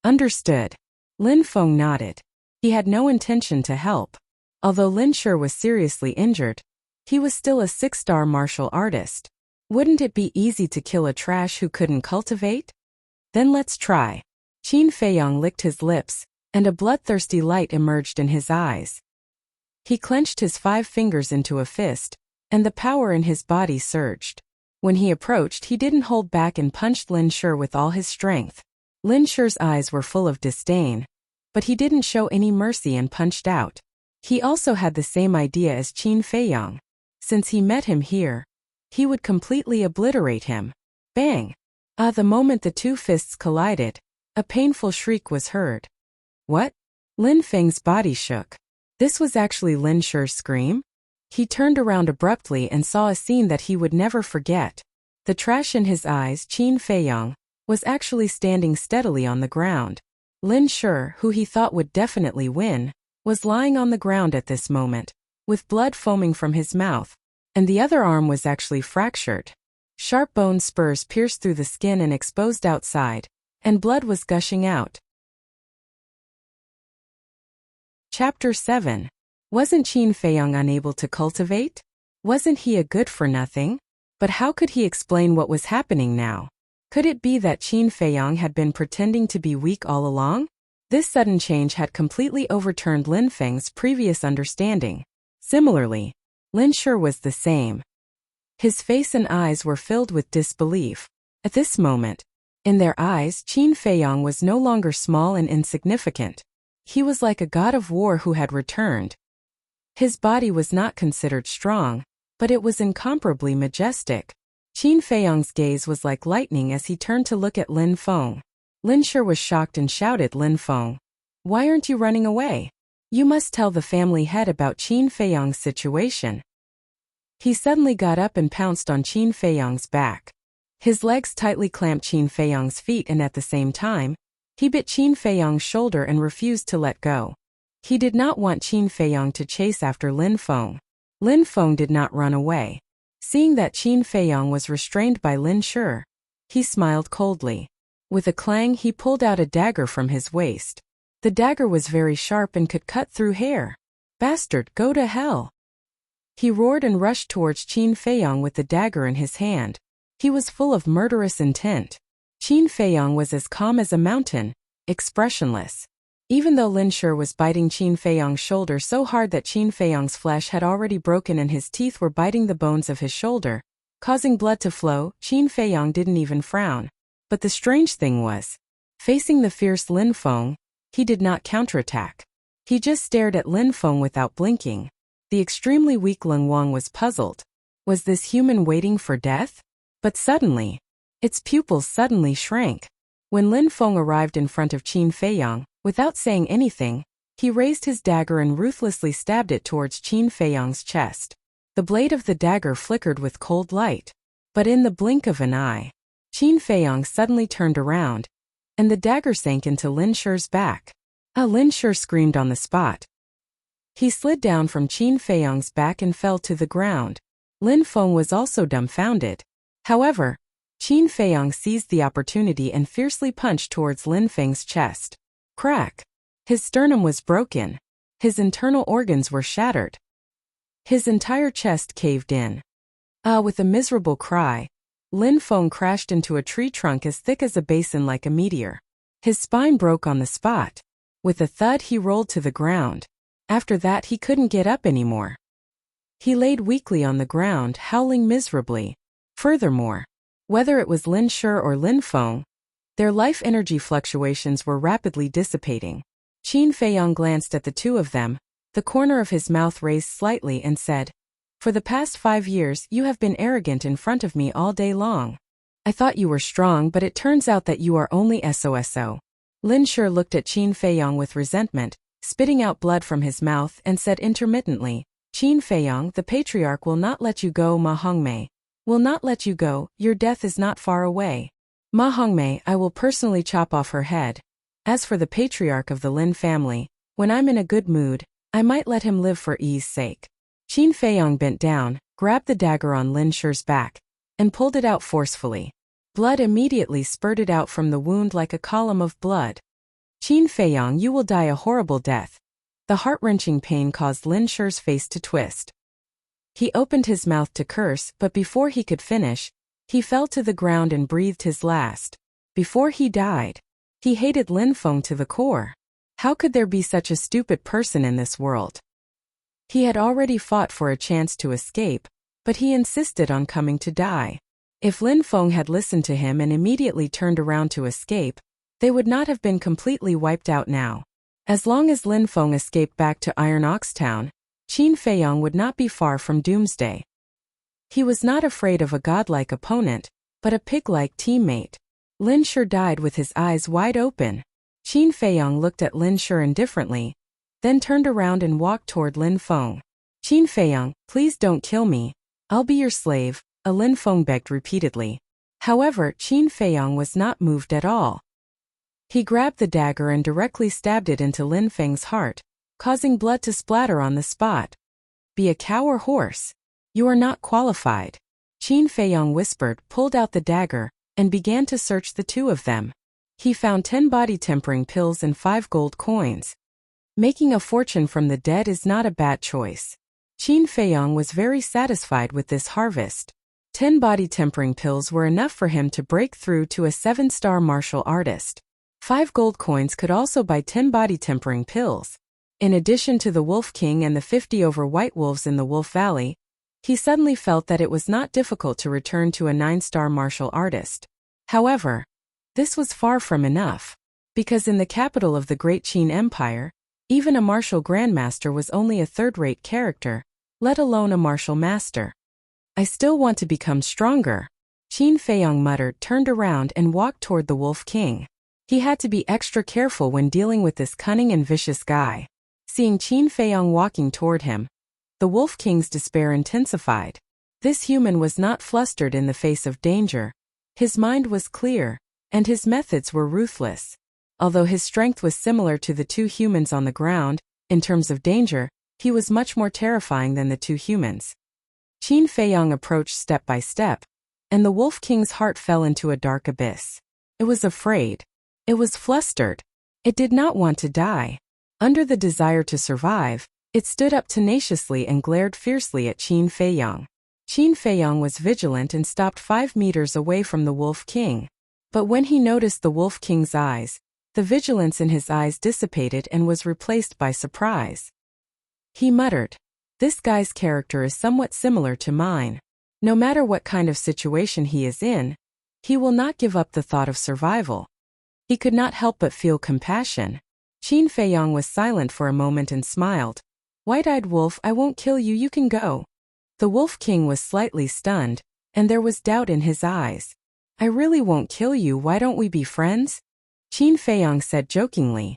"Understood." Lin Feng nodded. He had no intention to help. Although Lin Shi was seriously injured, he was still a 6-star martial artist. Wouldn't it be easy to kill a trash who couldn't cultivate? Then let's try. Qin Feiyang licked his lips, and a bloodthirsty light emerged in his eyes. He clenched his 5 fingers into a fist, and the power in his body surged. When he approached, he didn't hold back and punched Lin Shi with all his strength. Lin Shi's eyes were full of disdain, but he didn't show any mercy and punched out. He also had the same idea as Qin Feiyang. Since he met him here, he would completely obliterate him. Bang! The moment the two fists collided, a painful shriek was heard. What? Lin Feng's body shook. This was actually Lin Shi's scream? He turned around abruptly and saw a scene that he would never forget. The trash in his eyes, Qin Feiyang, was actually standing steadily on the ground. Lin Shi, who he thought would definitely win, was lying on the ground at this moment, with blood foaming from his mouth, and the other arm was actually fractured. Sharp bone spurs pierced through the skin and exposed outside, and blood was gushing out. Chapter 7. Wasn't Qin Feiyang unable to cultivate? Wasn't he a good-for-nothing? But how could he explain what was happening now? Could it be that Qin Feiyang had been pretending to be weak all along? This sudden change had completely overturned Lin Feng's previous understanding. Similarly, Lin Shi was the same. His face and eyes were filled with disbelief. At this moment, in their eyes, Qin Feiyang was no longer small and insignificant. He was like a god of war who had returned. His body was not considered strong, but it was incomparably majestic. Qin Feiyang's gaze was like lightning as he turned to look at Lin Feng. Lin Shi was shocked and shouted, "Lin Feng, why aren't you running away?" You must tell the family head about Qin Feiyang's situation. He suddenly got up and pounced on Qin Feiyang's back. His legs tightly clamped Qin Feiyang's feet and at the same time, he bit Qin Feiyang's shoulder and refused to let go. He did not want Qin Feiyang to chase after Lin Feng. Lin Feng did not run away. Seeing that Qin Feiyang was restrained by Lin Shi, he smiled coldly. With a clang he pulled out a dagger from his waist. The dagger was very sharp and could cut through hair. "Bastard, go to hell!" He roared and rushed towards Qin Feiyang with the dagger in his hand. He was full of murderous intent. Qin Feiyang was as calm as a mountain, expressionless. Even though Lin Shi was biting Qin Feiyang's shoulder so hard that Qin Feiyang's flesh had already broken and his teeth were biting the bones of his shoulder, causing blood to flow, Qin Feiyang didn't even frown. But the strange thing was, facing the fierce Lin Feng, he did not counterattack. He just stared at Lin Feng without blinking. The extremely weak Lin Wang was puzzled. Was this human waiting for death? But suddenly, its pupils suddenly shrank. When Lin Feng arrived in front of Qin Feiyang, without saying anything, he raised his dagger and ruthlessly stabbed it towards Qin Feiyang's chest. The blade of the dagger flickered with cold light. But in the blink of an eye, Qin Feiyang suddenly turned around, and the dagger sank into Lin Shi's back. Lin Shi screamed on the spot. He slid down from Qin Feiyang's back and fell to the ground. Lin Feng was also dumbfounded. However, Qin Feiyang seized the opportunity and fiercely punched towards Lin Feng's chest. Crack! His sternum was broken. His internal organs were shattered. His entire chest caved in. With a miserable cry, Lin Feng crashed into a tree trunk as thick as a basin like a meteor. His spine broke on the spot. With a thud he rolled to the ground. After that he couldn't get up anymore. He laid weakly on the ground, howling miserably. Furthermore, whether it was Lin Shi or Lin Feng, their life energy fluctuations were rapidly dissipating. Qin Feiyang glanced at the two of them, the corner of his mouth raised slightly and said, "For the past 5 years you have been arrogant in front of me all day long. I thought you were strong, but it turns out that you are only SOSO." Lin Shi looked at Qin Feiyang with resentment, spitting out blood from his mouth, and said intermittently, "Qin Feiyang, the patriarch will not let you go. Ma Hongmei will not let you go. Your death is not far away. Ma Hongmei, I will personally chop off her head. As for the patriarch of the Lin family, when I'm in a good mood, I might let him live for ease sake." Qin Feiyang bent down, grabbed the dagger on Lin Shi's back, and pulled it out forcefully. Blood immediately spurted out from the wound like a column of blood. "Qin Feiyang, you will die a horrible death." The heart-wrenching pain caused Lin Shi's face to twist. He opened his mouth to curse, but before he could finish, he fell to the ground and breathed his last. Before he died, he hated Lin Feng to the core. How could there be such a stupid person in this world? He had already fought for a chance to escape, but he insisted on coming to die. If Lin Feng had listened to him and immediately turned around to escape, they would not have been completely wiped out now. As long as Lin Feng escaped back to Iron Ox Town, Qin Feiyang would not be far from doomsday. He was not afraid of a godlike opponent, but a pig-like teammate. Lin Shi died with his eyes wide open. Qin Feiyang looked at Lin Shi indifferently, then turned around and walked toward Lin Feng. "Qin Feiyang, please don't kill me. I'll be your slave," Lin Feng begged repeatedly. However, Qin Feiyang was not moved at all. He grabbed the dagger and directly stabbed it into Lin Feng's heart, causing blood to splatter on the spot. "Be a cow or horse. You are not qualified," Qin Feiyang whispered, pulled out the dagger, and began to search the two of them. He found 10 body-tempering pills and 5 gold coins. Making a fortune from the dead is not a bad choice. Qin Feiyang was very satisfied with this harvest. 10 body-tempering pills were enough for him to break through to a 7-star martial artist. 5 gold coins could also buy 10 body-tempering pills. In addition to the Wolf King and the 50 over white wolves in the Wolf Valley, he suddenly felt that it was not difficult to return to a 9-star martial artist. However, this was far from enough, because in the capital of the Great Qin Empire, even a martial grandmaster was only a third-rate character, let alone a martial master. "I still want to become stronger," Qin Feiyang muttered, turned around and walked toward the Wolf King. He had to be extra careful when dealing with this cunning and vicious guy. Seeing Qin Feiyong walking toward him, the Wolf King's despair intensified. This human was not flustered in the face of danger. His mind was clear, and his methods were ruthless. Although his strength was similar to the two humans on the ground, in terms of danger, he was much more terrifying than the two humans. Qin Feiyong approached step by step, and the Wolf King's heart fell into a dark abyss. It was afraid. It was flustered. It did not want to die. Under the desire to survive, it stood up tenaciously and glared fiercely at Qin Feiyong. Qin Feiyong was vigilant and stopped 5 meters away from the Wolf King. But when he noticed the Wolf King's eyes, the vigilance in his eyes dissipated and was replaced by surprise. He muttered, "This guy's character is somewhat similar to mine. No matter what kind of situation he is in, he will not give up the thought of survival." He could not help but feel compassion. Qin Feiyong was silent for a moment and smiled. "White-eyed wolf, I won't kill you, you can go." The Wolf King was slightly stunned, and there was doubt in his eyes. "I really won't kill you, why don't we be friends?" Qin Feiyong said jokingly.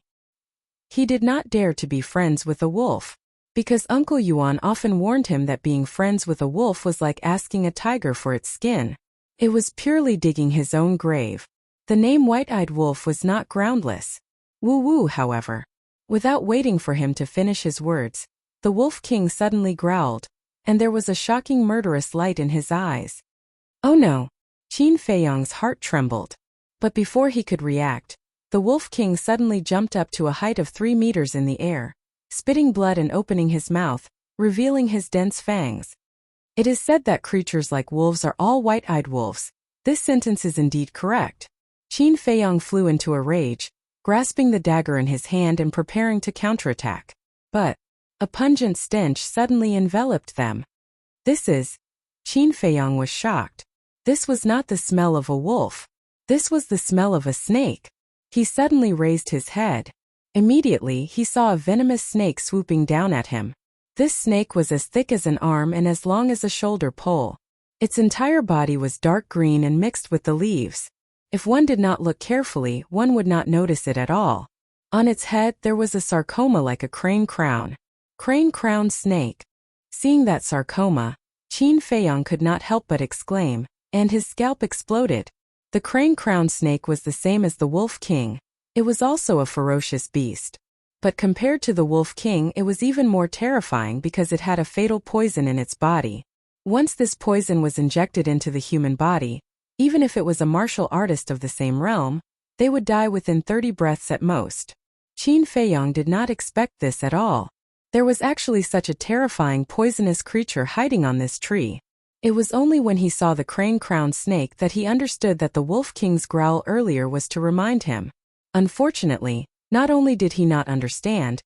He did not dare to be friends with a wolf, because Uncle Yuan often warned him that being friends with a wolf was like asking a tiger for its skin. It was purely digging his own grave. The name White-Eyed Wolf was not groundless. Woo-woo, however. Without waiting for him to finish his words, the Wolf King suddenly growled, and there was a shocking murderous light in his eyes. "Oh no!" Qin Feiyong's heart trembled. But before he could react, the Wolf King suddenly jumped up to a height of 3 meters in the air, spitting blood and opening his mouth, revealing his dense fangs. It is said that creatures like wolves are all white-eyed wolves. This sentence is indeed correct. Qin Feiyong flew into a rage, grasping the dagger in his hand and preparing to counterattack. But a pungent stench suddenly enveloped them. Qin Feiyong was shocked. This was not the smell of a wolf. This was the smell of a snake. He suddenly raised his head. Immediately, he saw a venomous snake swooping down at him. This snake was as thick as an arm and as long as a shoulder pole. Its entire body was dark green and mixed with the leaves. If one did not look carefully, one would not notice it at all. On its head, there was a sarcoma like a crane crown. Crane-crowned snake. Seeing that sarcoma, Qin Feiyong could not help but exclaim, and his scalp exploded. The crane-crowned snake was the same as the Wolf King. It was also a ferocious beast. But compared to the Wolf King, it was even more terrifying because it had a fatal poison in its body. Once this poison was injected into the human body, even if it was a martial artist of the same realm, they would die within 30 breaths at most. Qin Feiyong did not expect this at all. There was actually such a terrifying poisonous creature hiding on this tree. It was only when he saw the crane-crowned snake that he understood that the Wolf King's growl earlier was to remind him. Unfortunately, not only did he not understand,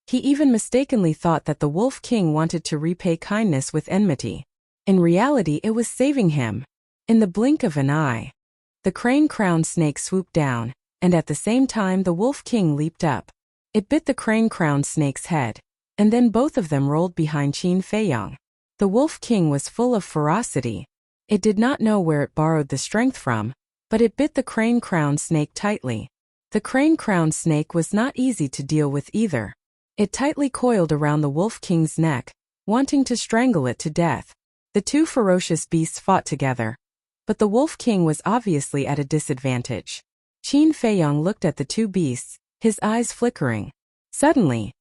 he even mistakenly thought that the Wolf King wanted to repay kindness with enmity. In reality, it was saving him. In the blink of an eye, the crane-crowned snake swooped down, and at the same time the Wolf King leaped up. It bit the crane-crowned snake's head, and then both of them rolled behind Qin Feiyong. The Wolf King was full of ferocity. It did not know where it borrowed the strength from, but it bit the crane-crowned snake tightly. The crane-crowned snake was not easy to deal with either. It tightly coiled around the Wolf King's neck, wanting to strangle it to death. The two ferocious beasts fought together, but the Wolf King was obviously at a disadvantage. Qin Feiyong looked at the two beasts, his eyes flickering. Suddenly,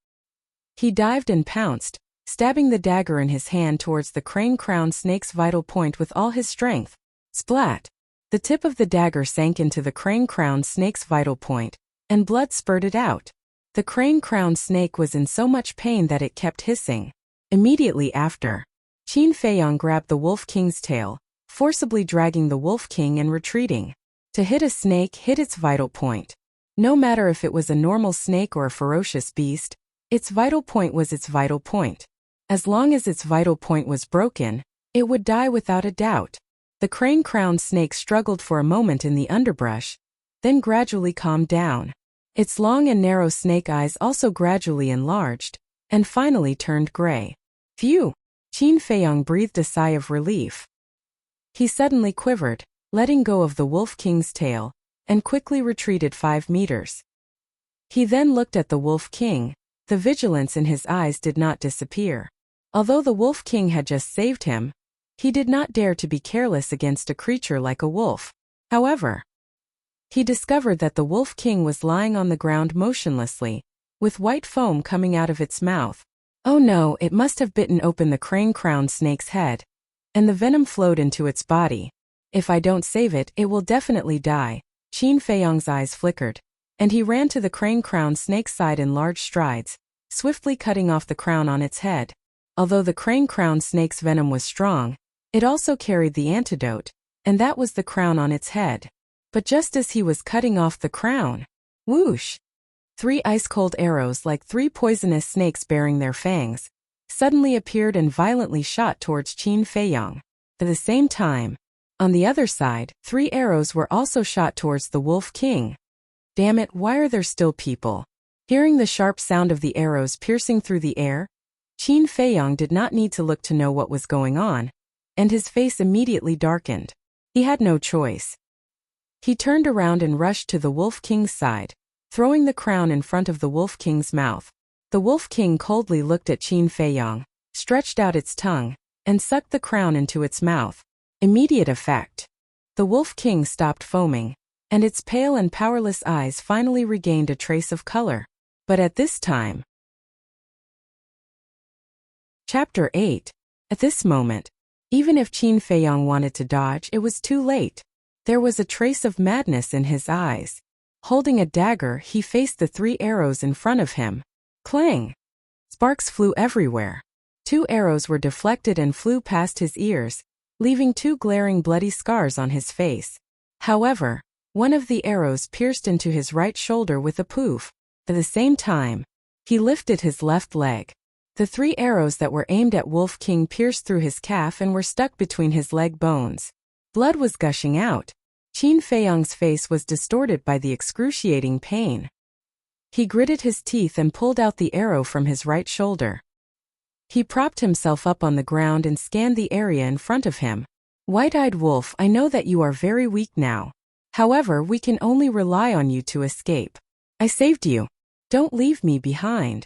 he dived and pounced, stabbing the dagger in his hand towards the crane-crowned snake's vital point with all his strength. Splat! The tip of the dagger sank into the crane-crowned snake's vital point, and blood spurted out. The crane-crowned snake was in so much pain that it kept hissing. Immediately after, Qin Feiyong grabbed the Wolf King's tail, forcibly dragging the Wolf King and retreating. To hit a snake hit its vital point. No matter if it was a normal snake or a ferocious beast, its vital point was its vital point. As long as its vital point was broken, it would die without a doubt. The crane-crowned snake struggled for a moment in the underbrush, then gradually calmed down. Its long and narrow snake eyes also gradually enlarged, and finally turned gray. Phew! Qin Feiyong breathed a sigh of relief. He suddenly quivered, letting go of the Wolf King's tail, and quickly retreated 5 meters. He then looked at the Wolf King. the vigilance in his eyes did not disappear. Although the Wolf King had just saved him, he did not dare to be careless against a creature like a wolf. However, he discovered that the Wolf King was lying on the ground motionlessly, with white foam coming out of its mouth. Oh no, it must have bitten open the crane-crowned snake's head, and the venom flowed into its body. If I don't save it, it will definitely die. Qin Feiyong's eyes flickered, and he ran to the crane-crowned snake's side in large strides, swiftly cutting off the crown on its head. Although the crane-crowned snake's venom was strong, it also carried the antidote, and that was the crown on its head. But just as he was cutting off the crown, whoosh! 3 ice-cold arrows like 3 poisonous snakes bearing their fangs suddenly appeared and violently shot towards Qin Feiyong. At the same time, on the other side, 3 arrows were also shot towards the Wolf King. Damn it, why are there still people? Hearing the sharp sound of the arrows piercing through the air, Qin Feiyong did not need to look to know what was going on, and his face immediately darkened. He had no choice. He turned around and rushed to the Wolf King's side, throwing the crown in front of the Wolf King's mouth. The Wolf King coldly looked at Qin Feiyong, stretched out its tongue, and sucked the crown into its mouth. Immediate effect. The Wolf King stopped foaming, and its pale and powerless eyes finally regained a trace of color. But at this time... Chapter 8. At this moment, even if Qin Feiyong wanted to dodge, it was too late. There was a trace of madness in his eyes. Holding a dagger, he faced the 3 arrows in front of him. Clang! Sparks flew everywhere. 2 arrows were deflected and flew past his ears, leaving 2 glaring bloody scars on his face. However, one of the arrows pierced into his right shoulder with a poof. At the same time, he lifted his left leg. The 3 arrows that were aimed at Wolf King pierced through his calf and were stuck between his leg bones. Blood was gushing out. Qin Feiyong's face was distorted by the excruciating pain. He gritted his teeth and pulled out the arrow from his right shoulder. He propped himself up on the ground and scanned the area in front of him. White-eyed wolf, I know that you are very weak now. However, we can only rely on you to escape. I saved you. Don't leave me behind,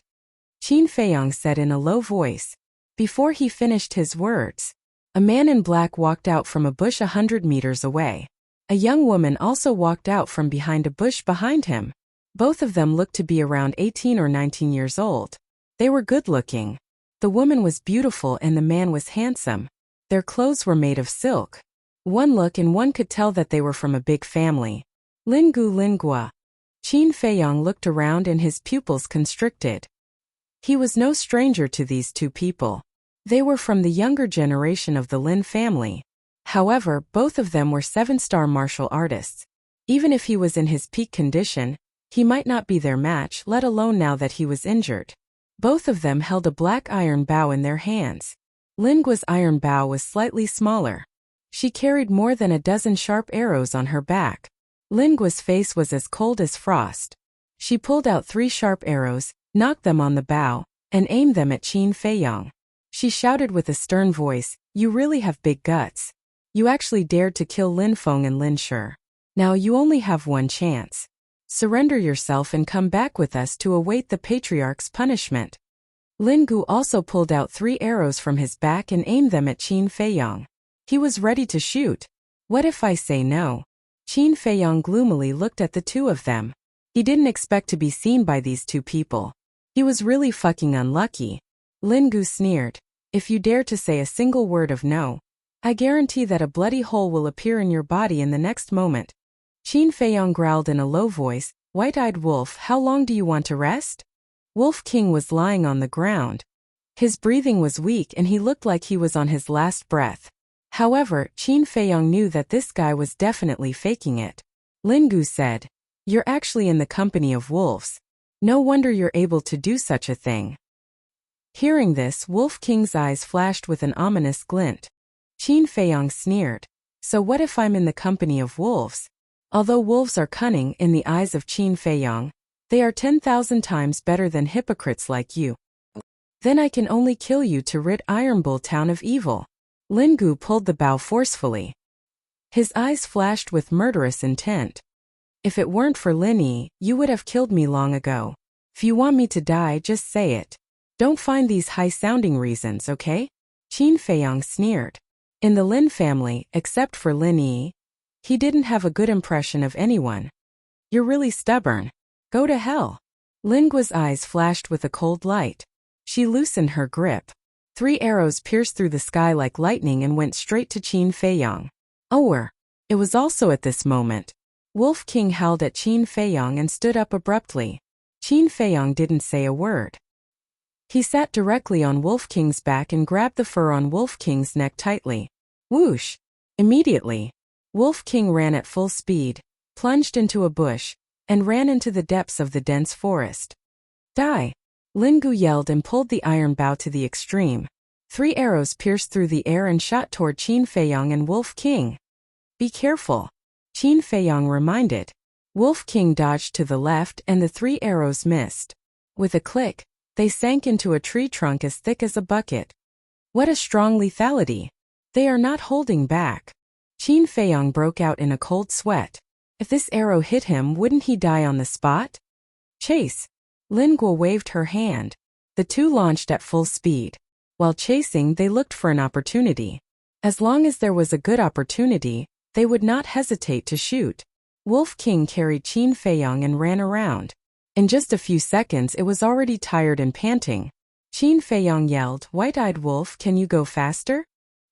Qin Feiyong said in a low voice. Before he finished his words, a man in black walked out from a bush 100 meters away. A young woman also walked out from behind a bush behind him. Both of them looked to be around 18 or 19 years old. They were good-looking. The woman was beautiful and the man was handsome. Their clothes were made of silk. One look and one could tell that they were from a big family. Lingu Lingua. Qin Feiyong looked around and his pupils constricted. He was no stranger to these 2 people. They were from the younger generation of the Lin family. However, both of them were 7-star martial artists. Even if he was in his peak condition, he might not be their match, let alone now that he was injured. Both of them held a black iron bow in their hands. Lingua's iron bow was slightly smaller. She carried more than a dozen sharp arrows on her back. Lingua's face was as cold as frost. She pulled out 3 sharp arrows, knocked them on the bow, and aimed them at Qin Feiyong. She shouted with a stern voice, "You really have big guts. You actually dared to kill Lin Feng and Lin Shi. Now you only have one chance. Surrender yourself and come back with us to await the patriarch's punishment." Lin Gu also pulled out 3 arrows from his back and aimed them at Qin Feiyong. He was ready to shoot. What if I say no? Qin Feiyong gloomily looked at the 2 of them. He didn't expect to be seen by these 2 people. He was really fucking unlucky. Lin Gu sneered. If you dare to say a single word of no, I guarantee that a bloody hole will appear in your body in the next moment. Qin Feiyong growled in a low voice, "White-eyed wolf, how long do you want to rest?" Wolf King was lying on the ground. His breathing was weak and he looked like he was on his last breath. However, Qin Feiyong knew that this guy was definitely faking it. Lin Gu said, "You're actually in the company of wolves. No wonder you're able to do such a thing." Hearing this, Wolf King's eyes flashed with an ominous glint. Qin Feiyong sneered, "So what if I'm in the company of wolves?" Although wolves are cunning in the eyes of Qin Feiyong, they are 10,000 times better than hypocrites like you. Then I can only kill you to rid Iron Bull Town of evil. Lin Gu pulled the bow forcefully. His eyes flashed with murderous intent. If it weren't for Lin Yi, you would have killed me long ago. If you want me to die, just say it. Don't find these high-sounding reasons, okay? Qin Feiyang sneered. In the Lin family, except for Lin Yi, he didn't have a good impression of anyone. You're really stubborn. Go to hell. Lin Guo's eyes flashed with a cold light. She loosened her grip. 3 arrows pierced through the sky like lightning and went straight to Qin Feiyang. It was also at this moment. Wolf King howled at Qin Feiyang and stood up abruptly. Qin Feiyang didn't say a word. He sat directly on Wolf King's back and grabbed the fur on Wolf King's neck tightly. Whoosh! Immediately, Wolf King ran at full speed, plunged into a bush, and ran into the depths of the dense forest. Die! Lin Gu yelled and pulled the iron bow to the extreme. 3 arrows pierced through the air and shot toward Qin Feiyang and Wolf King. Be careful, Qin Feiyang reminded. Wolf King dodged to the left and the 3 arrows missed. With a click, they sank into a tree trunk as thick as a bucket. What a strong lethality! They are not holding back. Qin Feiyang broke out in a cold sweat. If this arrow hit him, wouldn't he die on the spot? Chase! Lin Guo waved her hand. The 2 launched at full speed. While chasing, they looked for an opportunity. As long as there was a good opportunity, they would not hesitate to shoot. Wolf King carried Qin Feiyang and ran around. In just a few seconds, it was already tired and panting. Qin Feiyang yelled, "White-eyed wolf, can you go faster?"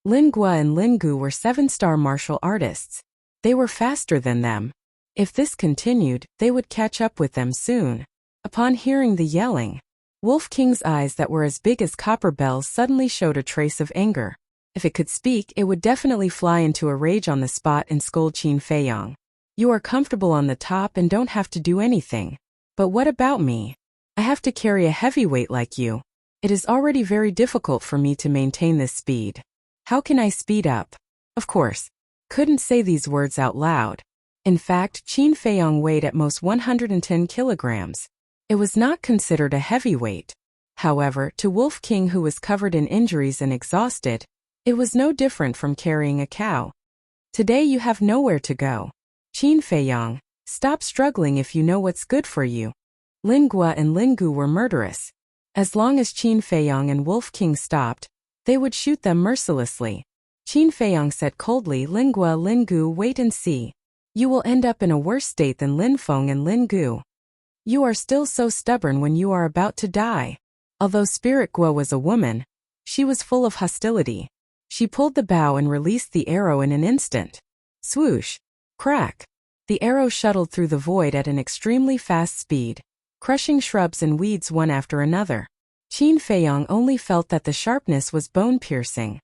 Lin Guo and Lin Gu were 7-star martial artists. They were faster than them. If this continued, they would catch up with them soon. Upon hearing the yelling, Wolf King's eyes that were as big as copper bells suddenly showed a trace of anger. If it could speak, it would definitely fly into a rage on the spot and scold Qin Feiyang. You are comfortable on the top and don't have to do anything. But what about me? I have to carry a heavyweight like you. It is already very difficult for me to maintain this speed. How can I speed up? Of course, couldn't say these words out loud. In fact, Qin Feiyang weighed at most 110 kilograms. It was not considered a heavyweight. However, to Wolf King, who was covered in injuries and exhausted, it was no different from carrying a cow. Today you have nowhere to go. Qin Feiyang, stop struggling if you know what's good for you. Lin Guo and Lin Gu were murderous. As long as Qin Feiyang and Wolf King stopped, they would shoot them mercilessly. Qin Feiyang said coldly, Lin Guo, Lin Gu, wait and see. You will end up in a worse state than Lin Feng and Lin Gu. You are still so stubborn when you are about to die. Although Spirit Guo was a woman, she was full of hostility. She pulled the bow and released the arrow in an instant. Swoosh! Crack! The arrow shuttled through the void at an extremely fast speed, crushing shrubs and weeds one after another. Qin Feiyang only felt that the sharpness was bone-piercing.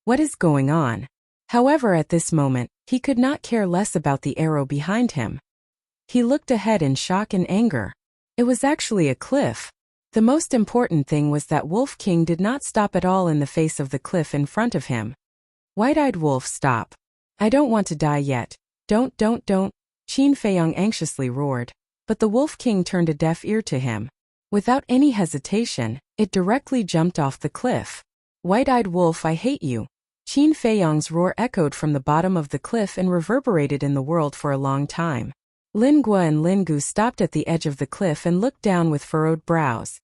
What is going on? However, at this moment, he could not care less about the arrow behind him. He looked ahead in shock and anger. It was actually a cliff. The most important thing was that Wolf King did not stop at all in the face of the cliff in front of him. White-eyed wolf, stop. I don't want to die yet. Don't, Qin Feiyang anxiously roared. But the Wolf King turned a deaf ear to him. Without any hesitation, it directly jumped off the cliff. White-eyed wolf, I hate you. Qin Feiyang's roar echoed from the bottom of the cliff and reverberated in the world for a long time. Lin Guo and Lin Gu stopped at the edge of the cliff and looked down with furrowed brows.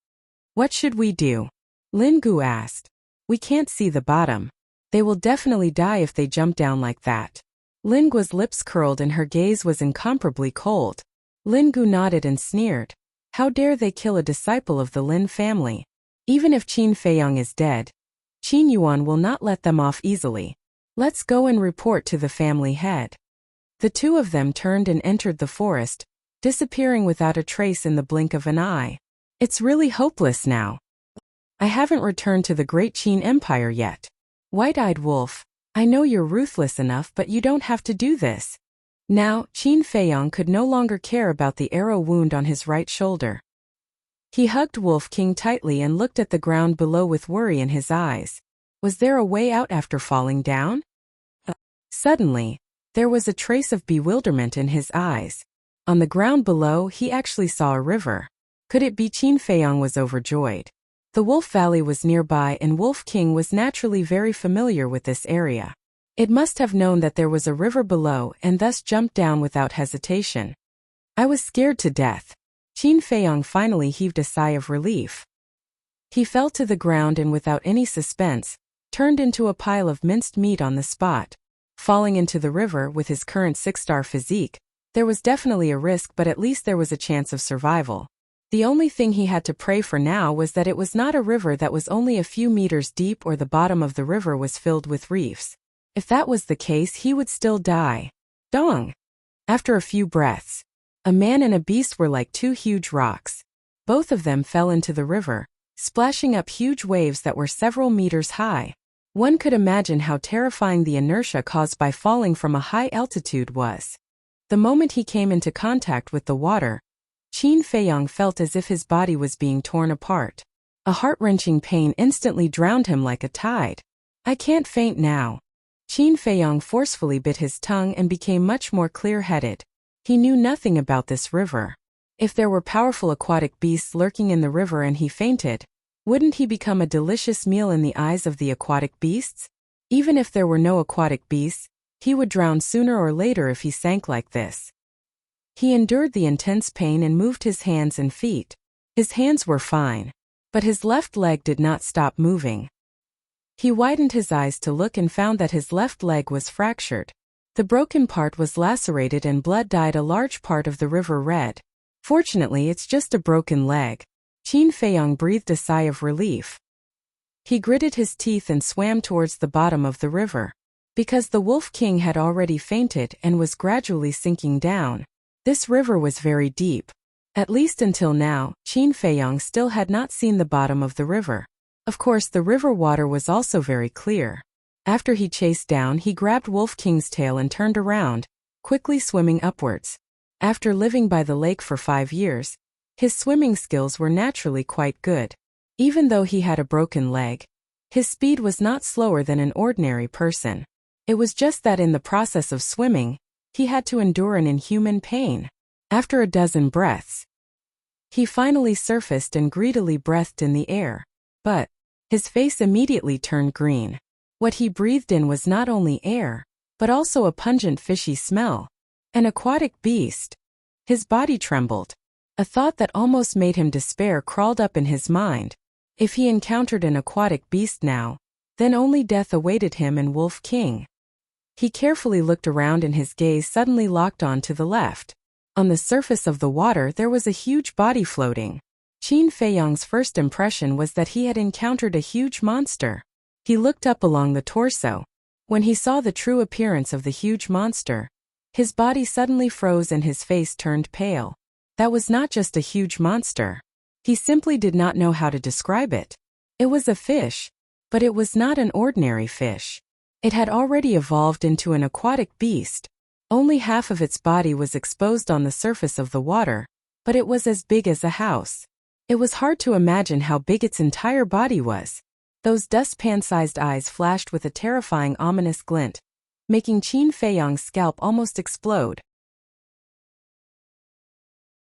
What should we do? Lin Gu asked. We can't see the bottom. They will definitely die if they jump down like that. Lin Guo's lips curled and her gaze was incomparably cold. Lin Gu nodded and sneered. How dare they kill a disciple of the Lin family? Even if Qin Feiyang is dead, Qin Yuan will not let them off easily. Let's go and report to the family head. The 2 of them turned and entered the forest, disappearing without a trace in the blink of an eye. It's really hopeless now. I haven't returned to the great Qin Empire yet. White-eyed wolf, I know you're ruthless enough, but you don't have to do this. Now, Qin Feiyang could no longer care about the arrow wound on his right shoulder. He hugged Wolf King tightly and looked at the ground below with worry in his eyes. Was there a way out after falling down? Suddenly, there was a trace of bewilderment in his eyes. On the ground below, he actually saw a river. Could it be? Qin Feiyang was overjoyed. The Wolf Valley was nearby and Wolf King was naturally very familiar with this area. It must have known that there was a river below and thus jumped down without hesitation. I was scared to death. Qin Feiyong finally heaved a sigh of relief. He fell to the ground and without any suspense, turned into a pile of minced meat on the spot. Falling into the river with his current 6-star physique, there was definitely a risk, but at least there was a chance of survival. The only thing he had to pray for now was that it was not a river that was only a few meters deep or the bottom of the river was filled with reefs. If that was the case, he would still die. Dong! After a few breaths, a man and a beast were like two huge rocks. Both of them fell into the river, splashing up huge waves that were several meters high. One could imagine how terrifying the inertia caused by falling from a high altitude was. The moment he came into contact with the water, Qin Feiyong felt as if his body was being torn apart. A heart-wrenching pain instantly drowned him like a tide. I can't faint now. Qin Feiyong forcefully bit his tongue and became much more clear-headed. He knew nothing about this river. If there were powerful aquatic beasts lurking in the river and he fainted, wouldn't he become a delicious meal in the eyes of the aquatic beasts? Even if there were no aquatic beasts, he would drown sooner or later if he sank like this. He endured the intense pain and moved his hands and feet. His hands were fine, but his left leg did not stop moving. He widened his eyes to look and found that his left leg was fractured. The broken part was lacerated and blood dyed a large part of the river red. Fortunately, it's just a broken leg. Qin Feiyong breathed a sigh of relief. He gritted his teeth and swam towards the bottom of the river. Because the Wolf King had already fainted and was gradually sinking down, this river was very deep. At least until now, Qin Feiyong still had not seen the bottom of the river. Of course, the river water was also very clear. After he chased down, he grabbed Wolf King's tail and turned around, quickly swimming upwards. After living by the lake for 5 years, his swimming skills were naturally quite good. Even though he had a broken leg, his speed was not slower than an ordinary person. It was just that in the process of swimming, he had to endure an inhuman pain. After a dozen breaths, he finally surfaced and greedily breathed in the air. But his face immediately turned green. What he breathed in was not only air, but also a pungent fishy smell. An aquatic beast. His body trembled. A thought that almost made him despair crawled up in his mind. If he encountered an aquatic beast now, then only death awaited him and Wolf King. He carefully looked around and his gaze suddenly locked on to the left. On the surface of the water there was a huge body floating. Qin Feiyong's first impression was that he had encountered a huge monster. He looked up along the torso. When he saw the true appearance of the huge monster, his body suddenly froze and his face turned pale. That was not just a huge monster. He simply did not know how to describe it. It was a fish, but it was not an ordinary fish. It had already evolved into an aquatic beast. Only half of its body was exposed on the surface of the water, but it was as big as a house. It was hard to imagine how big its entire body was. Those dustpan-sized eyes flashed with a terrifying ominous glint, making Qin Feiyong's scalp almost explode.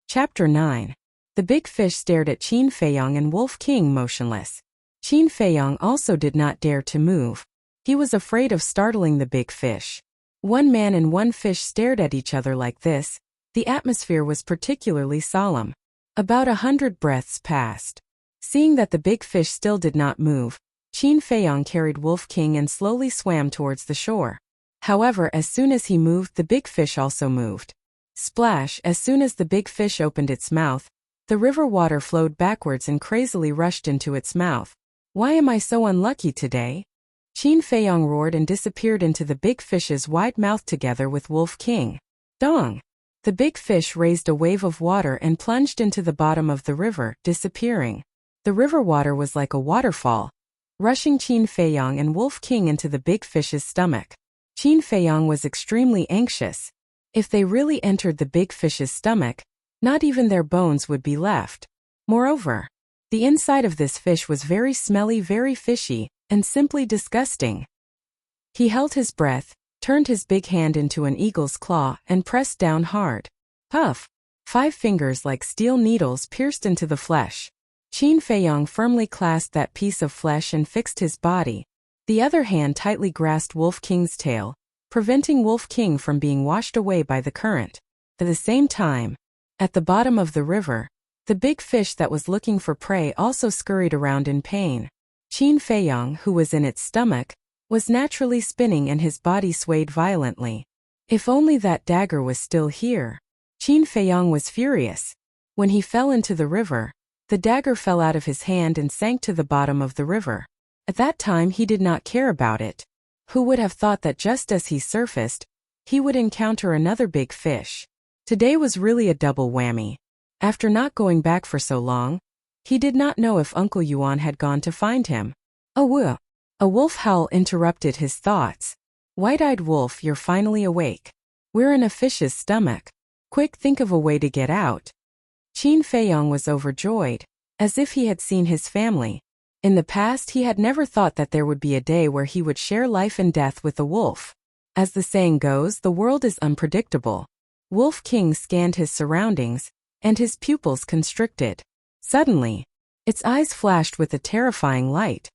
Chapter 9. The big fish stared at Qin Feiyong and Wolf King motionless. Qin Feiyong also did not dare to move. He was afraid of startling the big fish. One man and one fish stared at each other like this. The atmosphere was particularly solemn. About 100 breaths passed. Seeing that the big fish still did not move, Qin Feiyong carried Wolf King and slowly swam towards the shore. However, as soon as he moved, the big fish also moved. Splash! As soon as the big fish opened its mouth, the river water flowed backwards and crazily rushed into its mouth. Why am I so unlucky today? Qin Feiyong roared and disappeared into the big fish's wide mouth together with Wolf King. Dong! The big fish raised a wave of water and plunged into the bottom of the river, disappearing. The river water was like a waterfall, rushing Qin Feiyong and Wolf King into the big fish's stomach. Qin Feiyong was extremely anxious. If they really entered the big fish's stomach, not even their bones would be left. Moreover, the inside of this fish was very smelly, very fishy, and simply disgusting. He held his breath, turned his big hand into an eagle's claw, and pressed down hard. Puff! 5 fingers like steel needles pierced into the flesh. Qin Feiyong firmly clasped that piece of flesh and fixed his body. The other hand tightly grasped Wolf King's tail, preventing Wolf King from being washed away by the current. At the same time, At the bottom of the river, the big fish that was looking for prey also scurried around in pain. Qin Feiyang, who was in its stomach, was naturally spinning and his body swayed violently. If only that dagger was still here. Qin Feiyang was furious. When he fell into the river, the dagger fell out of his hand and sank to the bottom of the river. At that time he did not care about it. Who would have thought that just as he surfaced, he would encounter another big fish? Today was really a double whammy. After not going back for so long, he did not know if Uncle Yuan had gone to find him. Oh well. A wolf howl interrupted his thoughts. White-eyed wolf, you're finally awake. We're in a fish's stomach. Quick, think of a way to get out. Qin Feiyang was overjoyed, as if he had seen his family. In the past he had never thought that there would be a day where he would share life and death with a wolf. As the saying goes, the world is unpredictable. Wolf King scanned his surroundings, and his pupils constricted. Suddenly, its eyes flashed with a terrifying light.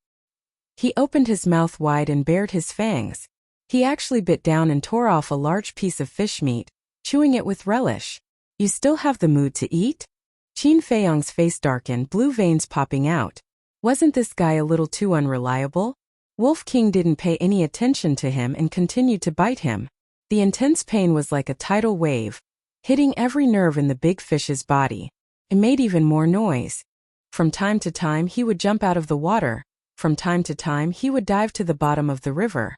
He opened his mouth wide and bared his fangs. He actually bit down and tore off a large piece of fish meat, chewing it with relish. You still have the mood to eat? Qin Feiyang's face darkened, blue veins popping out. Wasn't this guy a little too unreliable? Wolf King didn't pay any attention to him and continued to bite him. The intense pain was like a tidal wave, hitting every nerve in the big fish's body. It made even more noise. From time to time he would jump out of the water. From time to time he would dive to the bottom of the river.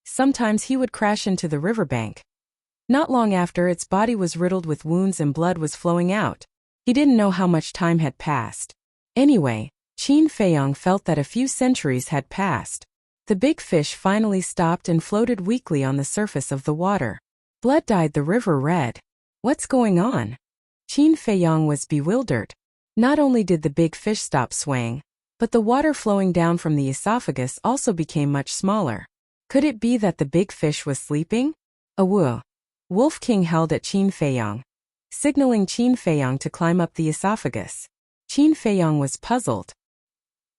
Sometimes he would crash into the riverbank. Not long after, its body was riddled with wounds and blood was flowing out. He didn't know how much time had passed. Anyway, Qin Feiyang felt that a few centuries had passed. The big fish finally stopped and floated weakly on the surface of the water. Blood dyed the river red. What's going on? Qin Feiyang was bewildered. Not only did the big fish stop swaying, but the water flowing down from the esophagus also became much smaller. Could it be that the big fish was sleeping? Awoo! Wolf King held at Qin Feiyang, signaling Qin Feiyang to climb up the esophagus. Qin Feiyang was puzzled.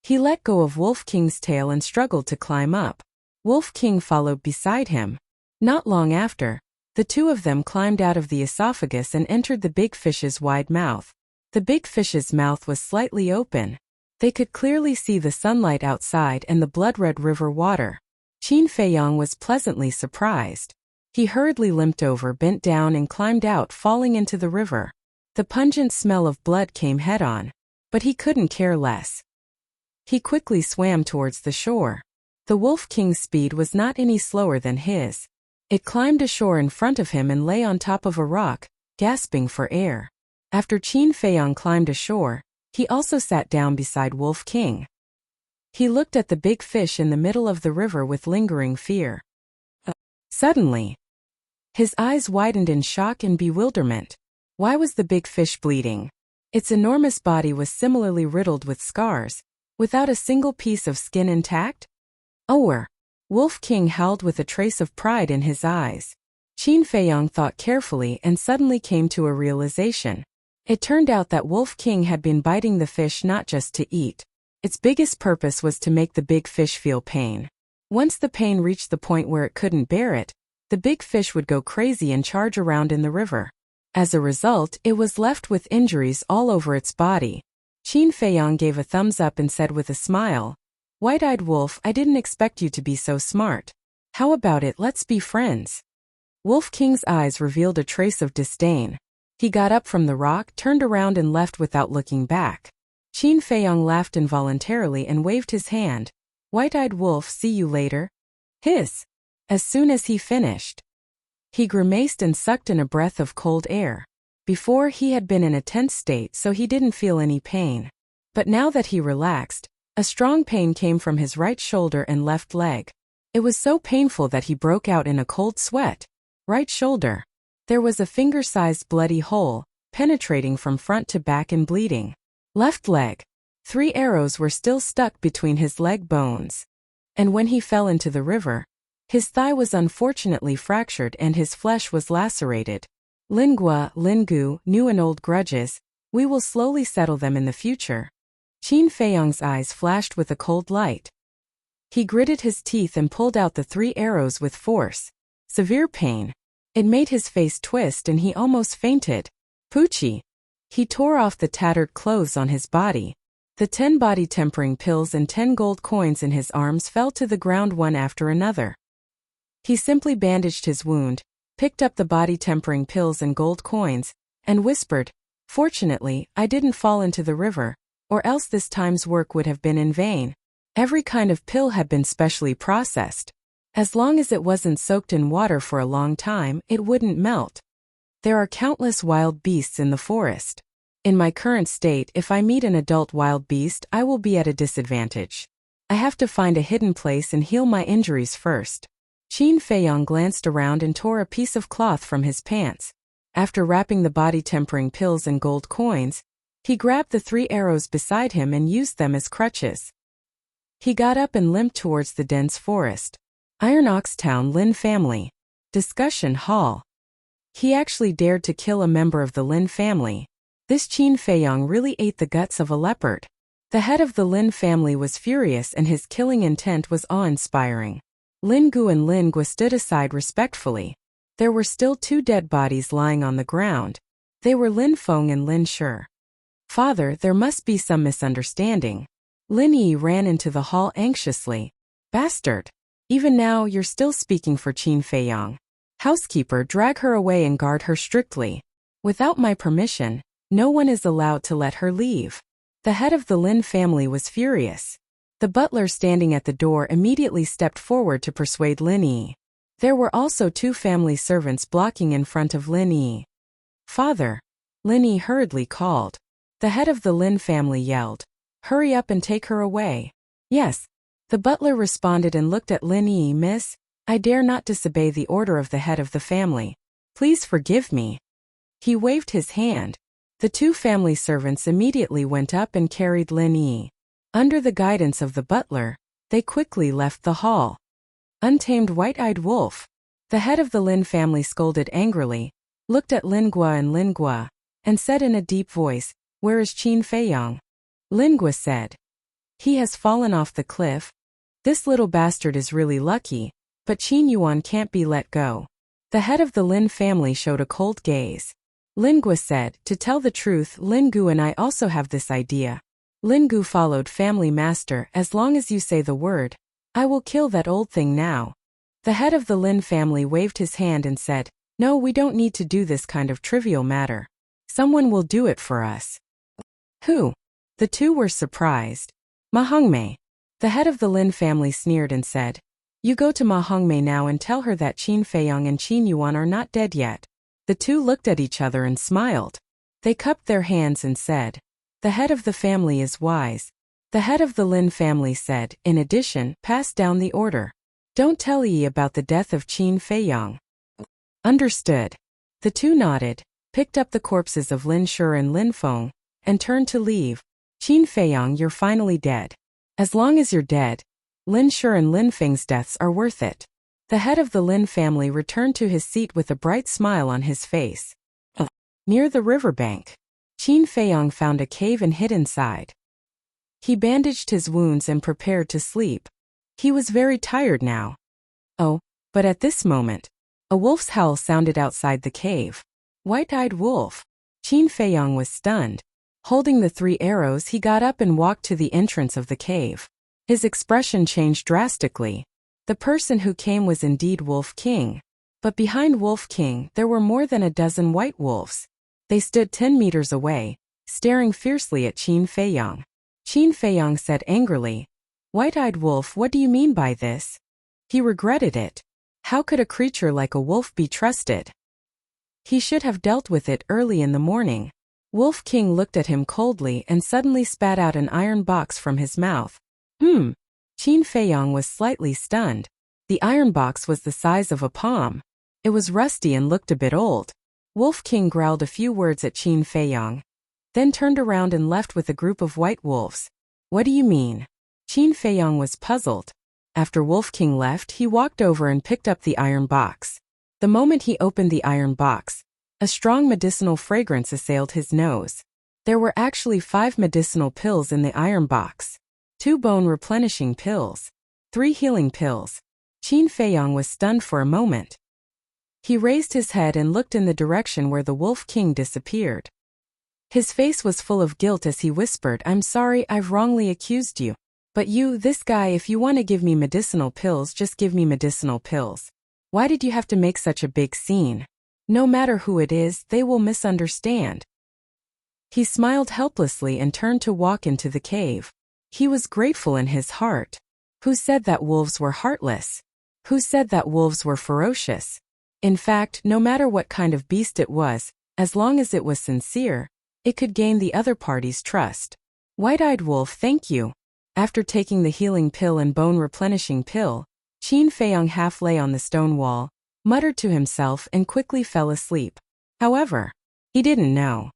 He let go of Wolf King's tail and struggled to climb up. Wolf King followed beside him. Not long after, the two of them climbed out of the esophagus and entered the big fish's wide mouth. The big fish's mouth was slightly open. They could clearly see the sunlight outside and the blood-red river water. Qin Feiyang was pleasantly surprised. He hurriedly limped over, bent down and climbed out, falling into the river. The pungent smell of blood came head-on, but he couldn't care less. He quickly swam towards the shore. The Wolf King's speed was not any slower than his. It climbed ashore in front of him and lay on top of a rock, gasping for air. After Qin Feiyang climbed ashore, he also sat down beside Wolf King. He looked at the big fish in the middle of the river with lingering fear. Suddenly, his eyes widened in shock and bewilderment. Why was the big fish bleeding? Its enormous body was similarly riddled with scars, without a single piece of skin intact? Oh! Wolf King howled with a trace of pride in his eyes. Qin Feiyang thought carefully and suddenly came to a realization. It turned out that Wolf King had been biting the fish not just to eat. Its biggest purpose was to make the big fish feel pain. Once the pain reached the point where it couldn't bear it, the big fish would go crazy and charge around in the river. As a result, it was left with injuries all over its body. Qin Feiyang gave a thumbs up and said with a smile, "White-eyed wolf, I didn't expect you to be so smart. How about it, let's be friends?" Wolf King's eyes revealed a trace of disdain. He got up from the rock, turned around and left without looking back. Qin Feiyang laughed involuntarily and waved his hand. "White-eyed wolf, see you later." Hiss! As soon as he finished, he grimaced and sucked in a breath of cold air. Before, he had been in a tense state, so he didn't feel any pain. But now that he relaxed, a strong pain came from his right shoulder and left leg. It was so painful that he broke out in a cold sweat. Right shoulder. There was a finger-sized bloody hole, penetrating from front to back and bleeding. Left leg. 3 arrows were still stuck between his leg bones. And when he fell into the river, his thigh was unfortunately fractured and his flesh was lacerated. Lingua, Lingu, new and old grudges, we will slowly settle them in the future. Qin Feiyang's eyes flashed with a cold light. He gritted his teeth and pulled out the 3 arrows with force. Severe pain. It made his face twist and he almost fainted. Poochie. He tore off the tattered clothes on his body. The 10 body-tempering pills and 10 gold coins in his arms fell to the ground one after another. He simply bandaged his wound, picked up the body-tempering pills and gold coins, and whispered, "Fortunately, I didn't fall into the river, or else this time's work would have been in vain." Every kind of pill had been specially processed. As long as it wasn't soaked in water for a long time, it wouldn't melt. There are countless wild beasts in the forest. In my current state, if I meet an adult wild beast, I will be at a disadvantage. I have to find a hidden place and heal my injuries first. Qin Feiyang glanced around and tore a piece of cloth from his pants. After wrapping the body-tempering pills and gold coins, he grabbed the 3 arrows beside him and used them as crutches. He got up and limped towards the dense forest. Iron Ox Town Lin family. Discussion hall. He actually dared to kill a member of the Lin family. This Qin Feiyang really ate the guts of a leopard. The head of the Lin family was furious and his killing intent was awe-inspiring. Lin Gu and Lin Gua stood aside respectfully. There were still 2 dead bodies lying on the ground. They were Lin Feng and Lin Shi. "Father, there must be some misunderstanding." Lin Yi ran into the hall anxiously. "Bastard! Even now you're still speaking for Qin Feiyang. Housekeeper, drag her away and guard her strictly. Without my permission, no one is allowed to let her leave." The head of the Lin family was furious. The butler standing at the door immediately stepped forward to persuade Lin Yi. There were also 2 family servants blocking in front of Lin Yi. "Father!" Lin Yi hurriedly called. The head of the Lin family yelled, "Hurry up and take her away." "Yes." The butler responded and looked at Lin Yi. "Miss, I dare not disobey the order of the head of the family. Please forgive me." He waved his hand. The 2 family servants immediately went up and carried Lin Yi. Under the guidance of the butler, they quickly left the hall. Untamed white-eyed wolf. The head of the Lin family scolded angrily, looked at Lin Gua and Lin Gua, and said in a deep voice, "Where is Qin Feiyang?" Lin Gua said, "He has fallen off the cliff. This little bastard is really lucky, but Qin Yuan can't be let go." The head of the Lin family showed a cold gaze. Lin Gua said, "To tell the truth, Lin Gu and I also have this idea." Lin Gu followed family master. "As long as you say the word, I will kill that old thing now." The head of the Lin family waved his hand and said, "No, we don't need to do this kind of trivial matter. Someone will do it for us." "Who?" The 2 were surprised. "Ma Hongmei." The head of the Lin family sneered and said, "You go to Ma Hongmei now and tell her that Qin Feiyang and Qin Yuan are not dead yet." The 2 looked at each other and smiled. They cupped their hands and said, "The head of the family is wise." The head of the Lin family said, "In addition, pass down the order. Don't tell Yi about the death of Qin Feiyang." Understood. The 2 nodded, picked up the corpses of Lin Shi and Lin Feng, and turned to leave. "Qin Feiyang, you're finally dead. As long as you're dead, Lin Shi and Lin Feng's deaths are worth it." The head of the Lin family returned to his seat with a bright smile on his face. Near the riverbank, Qin Feiyang found a cave and hid inside. He bandaged his wounds and prepared to sleep. He was very tired now. Oh, but at this moment, a wolf's howl sounded outside the cave. White-eyed wolf. Qin Feiyang was stunned. Holding the 3 arrows, he got up and walked to the entrance of the cave. His expression changed drastically. The person who came was indeed Wolf King. But behind Wolf King, there were more than a dozen white wolves. They stood 10 meters away, staring fiercely at Qin Feiyang. Qin Feiyang said angrily, "White-eyed wolf, what do you mean by this?" He regretted it. How could a creature like a wolf be trusted? He should have dealt with it early in the morning. Wolf King looked at him coldly and suddenly spat out an iron box from his mouth. Qin Feiyang was slightly stunned. The iron box was the size of a palm. It was rusty and looked a bit old. Wolf King growled a few words at Qin Feiyang, then turned around and left with a group of white wolves. "What do you mean?" Qin Feiyang was puzzled. After Wolf King left, he walked over and picked up the iron box. The moment he opened the iron box, a strong medicinal fragrance assailed his nose. There were actually 5 medicinal pills in the iron box. 2 bone-replenishing pills. 3 healing pills. Qin Feiyang was stunned for a moment. He raised his head and looked in the direction where the Wolf King disappeared. His face was full of guilt as he whispered, "I'm sorry, I've wrongly accused you. But you, this guy, if you want to give me medicinal pills, just give me medicinal pills. Why did you have to make such a big scene? No matter who it is, they will misunderstand." He smiled helplessly and turned to walk into the cave. He was grateful in his heart. Who said that wolves were heartless? Who said that wolves were ferocious? In fact, no matter what kind of beast it was, as long as it was sincere, it could gain the other party's trust. White-eyed wolf, thank you. After taking the healing pill and bone-replenishing pill, Qin Feiyang half lay on the stone wall, muttered to himself and quickly fell asleep. However, he didn't know.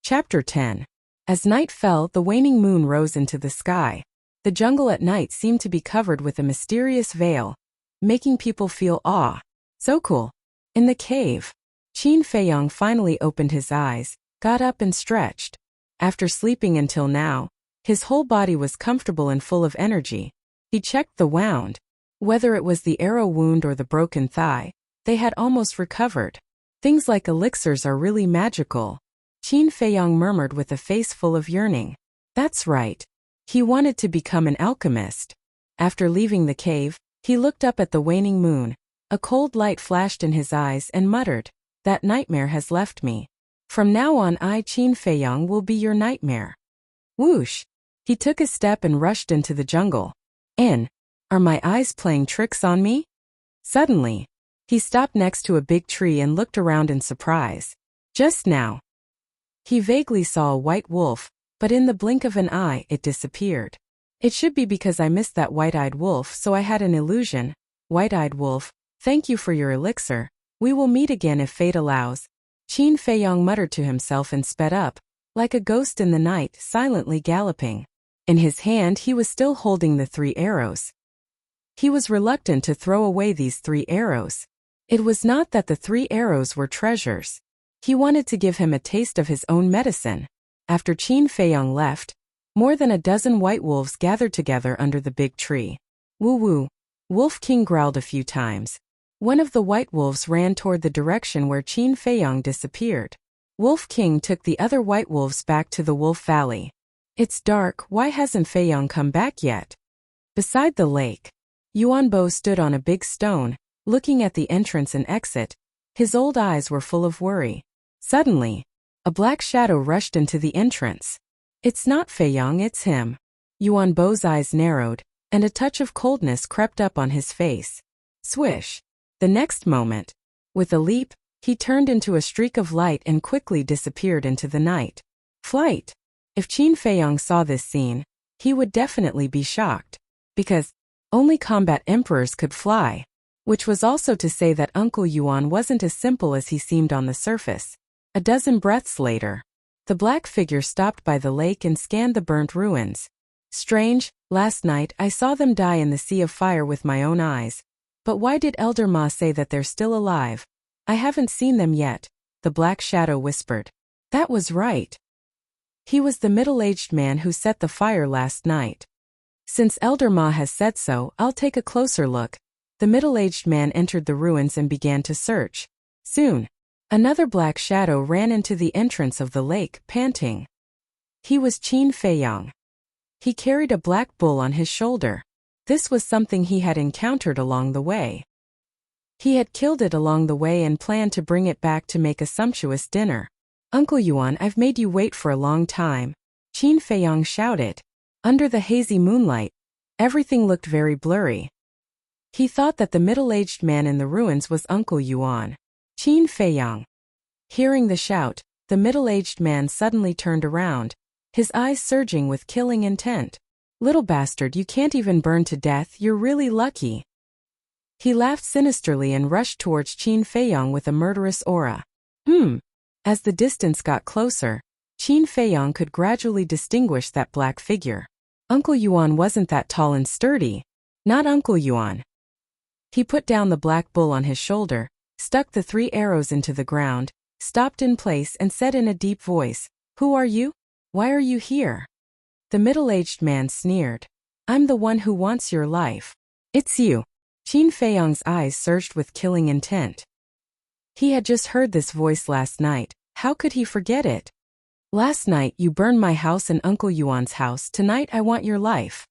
Chapter 10. As night fell, the waning moon rose into the sky. The jungle at night seemed to be covered with a mysterious veil, making people feel awe. So cool. In the cave, Qin Feiyang finally opened his eyes, got up and stretched. After sleeping until now, his whole body was comfortable and full of energy. He checked the wound. Whether it was the arrow wound or the broken thigh, they had almost recovered. Things like elixirs are really magical. Qin Feiyang murmured with a face full of yearning. That's right. He wanted to become an alchemist. After leaving the cave, he looked up at the waning moon. A cold light flashed in his eyes and muttered, "That nightmare has left me. From now on I, Qin Feiyang, will be your nightmare." Whoosh! He took a step and rushed into the jungle. Are my eyes playing tricks on me? Suddenly, he stopped next to a big tree and looked around in surprise. Just now, he vaguely saw a white wolf, but in the blink of an eye it disappeared. It should be because I missed that white-eyed wolf, so I had an illusion. White-eyed wolf, thank you for your elixir. We will meet again if fate allows. Qin Feiyang muttered to himself and sped up, like a ghost in the night, silently galloping. In his hand he was still holding the 3 arrows. He was reluctant to throw away these 3 arrows. It was not that the 3 arrows were treasures. He wanted to give him a taste of his own medicine. After Qin Feiyang left, more than a dozen white wolves gathered together under the big tree. Woo-woo. Wolf King growled a few times. One of the white wolves ran toward the direction where Qin Feiyang disappeared. Wolf King took the other white wolves back to the Wolf Valley. It's dark, why hasn't Feiyang come back yet? Beside the lake, Yuanbo stood on a big stone, looking at the entrance and exit. His old eyes were full of worry. Suddenly, a black shadow rushed into the entrance. It's not Feiyang, it's him. Yuanbo's eyes narrowed, and a touch of coldness crept up on his face. Swish! The next moment, with a leap, he turned into a streak of light and quickly disappeared into the night. Flight! If Qin Feiyang saw this scene, he would definitely be shocked. Because only combat emperors could fly. Which was also to say that Uncle Yuan wasn't as simple as he seemed on the surface. A dozen breaths later, the black figure stopped by the lake and scanned the burnt ruins. Strange, last night I saw them die in the sea of fire with my own eyes. But why did Elder Ma say that they're still alive? I haven't seen them yet, the black shadow whispered. That was right. He was the middle-aged man who set the fire last night. Since Elder Ma has said so, I'll take a closer look. The middle-aged man entered the ruins and began to search. Soon, another black shadow ran into the entrance of the lake, panting. He was Qin Feiyang. He carried a black bull on his shoulder. This was something he had encountered along the way. He had killed it along the way and planned to bring it back to make a sumptuous dinner. Uncle Yuan, I've made you wait for a long time, Qin Feiyang shouted. Under the hazy moonlight, everything looked very blurry. He thought that the middle-aged man in the ruins was Uncle Yuan. Qin Feiyang. Hearing the shout, the middle-aged man suddenly turned around, his eyes surging with killing intent. Little bastard, you can't even burn to death, you're really lucky. He laughed sinisterly and rushed towards Qin Feiyang with a murderous aura. As the distance got closer, Qin Feiyang could gradually distinguish that black figure. Uncle Yuan wasn't that tall and sturdy. Not Uncle Yuan. He put down the black bull on his shoulder, stuck the 3 arrows into the ground, stopped in place and said in a deep voice, "Who are you? Why are you here?" The middle-aged man sneered. "I'm the one who wants your life." "It's you." Qin Feiyang's eyes surged with killing intent. He had just heard this voice last night. How could he forget it? Last night you burned my house and Uncle Yuan's house. Tonight I want your life,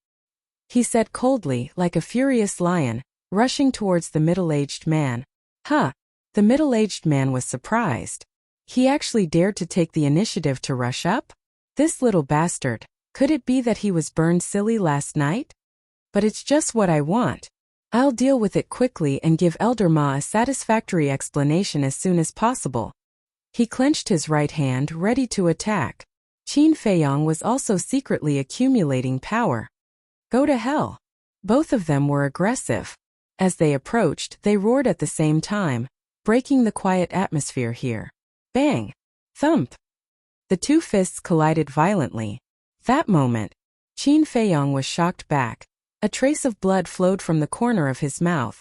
he said coldly, like a furious lion, rushing towards the middle-aged man. Huh? The middle-aged man was surprised. He actually dared to take the initiative to rush up? This little bastard. Could it be that he was burned silly last night? But it's just what I want. I'll deal with it quickly and give Elder Ma a satisfactory explanation as soon as possible. He clenched his right hand, ready to attack. Qin Feiyang was also secretly accumulating power. Go to hell. Both of them were aggressive. As they approached, they roared at the same time, breaking the quiet atmosphere here. Bang! Thump! The two fists collided violently. That moment, Qin Feiyang was shocked back. A trace of blood flowed from the corner of his mouth.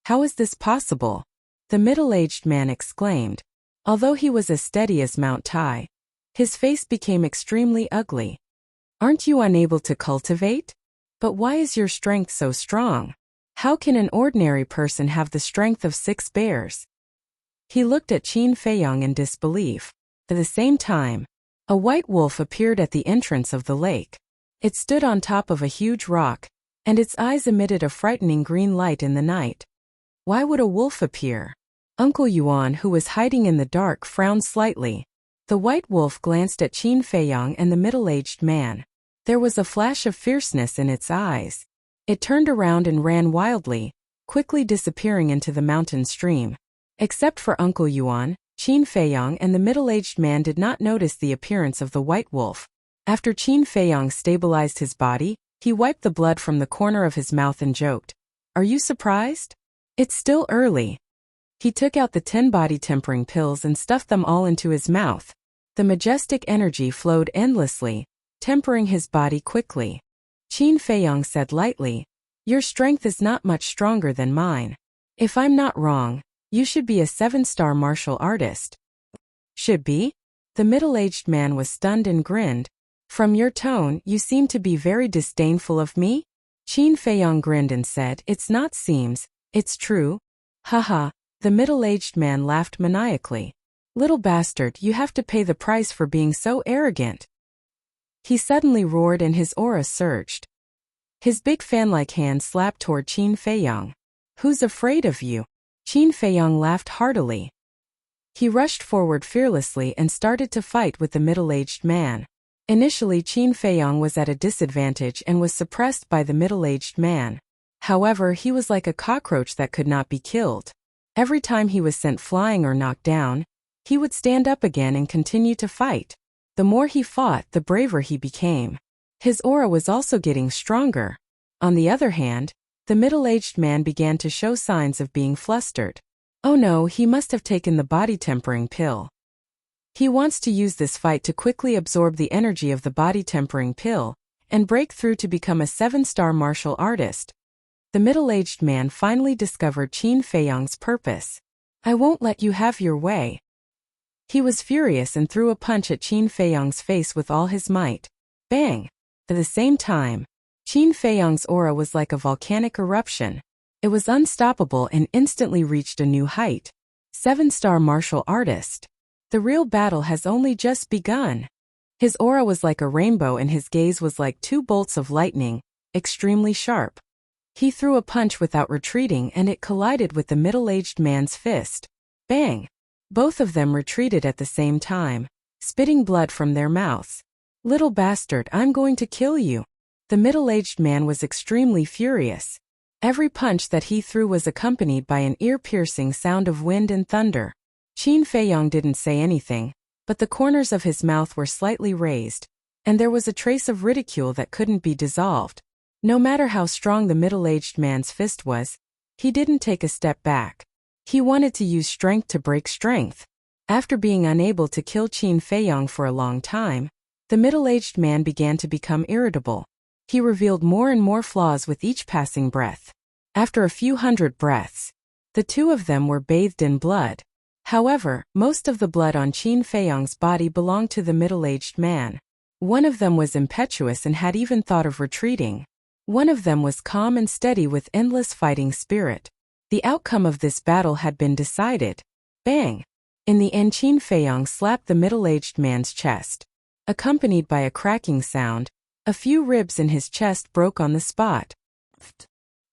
How is this possible? The middle-aged man exclaimed. Although he was as steady as Mount Tai, his face became extremely ugly. Aren't you unable to cultivate? But why is your strength so strong? How can an ordinary person have the strength of 6 bears? He looked at Qin Feiyang in disbelief. At the same time, a white wolf appeared at the entrance of the lake. It stood on top of a huge rock, and its eyes emitted a frightening green light in the night. Why would a wolf appear? Uncle Yuan, who was hiding in the dark, frowned slightly. The white wolf glanced at Qin Feiyang and the middle-aged man. There was a flash of fierceness in its eyes. It turned around and ran wildly, quickly disappearing into the mountain stream. Except for Uncle Yuan, Qin Feiyang and the middle-aged man did not notice the appearance of the white wolf. After Qin Feiyang stabilized his body, he wiped the blood from the corner of his mouth and joked. Are you surprised? It's still early. He took out the 10 body-tempering pills and stuffed them all into his mouth. The majestic energy flowed endlessly, tempering his body quickly. Qin Feiyang said lightly, your strength is not much stronger than mine. If I'm not wrong, you should be a 7-star martial artist. Should be? The middle-aged man was stunned and grinned. From your tone, you seem to be very disdainful of me? Qin Feiyang grinned and said, it's not seems, it's true. Haha. The middle-aged man laughed maniacally. Little bastard, you have to pay the price for being so arrogant. He suddenly roared and his aura surged. His big fan-like hand slapped toward Qin Feiyang. Who's afraid of you? Qin Feiyang laughed heartily. He rushed forward fearlessly and started to fight with the middle-aged man. Initially, Qin Feiyang was at a disadvantage and was suppressed by the middle-aged man. However, he was like a cockroach that could not be killed. Every time he was sent flying or knocked down, he would stand up again and continue to fight. The more he fought, the braver he became. His aura was also getting stronger. On the other hand, the middle-aged man began to show signs of being flustered. Oh no, he must have taken the body-tempering pill. He wants to use this fight to quickly absorb the energy of the body-tempering pill and break through to become a 7-star martial artist. The middle-aged man finally discovered Qin Feiyang's purpose. I won't let you have your way. He was furious and threw a punch at Qin Feiyang's face with all his might. Bang! At the same time, Qin Feiyang's aura was like a volcanic eruption. It was unstoppable and instantly reached a new height. 7-star martial artist. The real battle has only just begun. His aura was like a rainbow and his gaze was like 2 bolts of lightning, extremely sharp. He threw a punch without retreating and it collided with the middle-aged man's fist. Bang! Both of them retreated at the same time, spitting blood from their mouths. Little bastard, I'm going to kill you. The middle-aged man was extremely furious. Every punch that he threw was accompanied by an ear-piercing sound of wind and thunder. Qin Feiyang didn't say anything, but the corners of his mouth were slightly raised, and there was a trace of ridicule that couldn't be dissolved. No matter how strong the middle-aged man's fist was, he didn't take a step back. He wanted to use strength to break strength. After being unable to kill Qin Feiyang for a long time, the middle-aged man began to become irritable. He revealed more and more flaws with each passing breath. After a few hundred breaths, the two of them were bathed in blood. However, most of the blood on Qin Feiyang's body belonged to the middle-aged man. One of them was impetuous and had even thought of retreating. One of them was calm and steady with endless fighting spirit. The outcome of this battle had been decided. Bang! In the end, Qin Feiyong slapped the middle-aged man's chest. Accompanied by a cracking sound, a few ribs in his chest broke on the spot.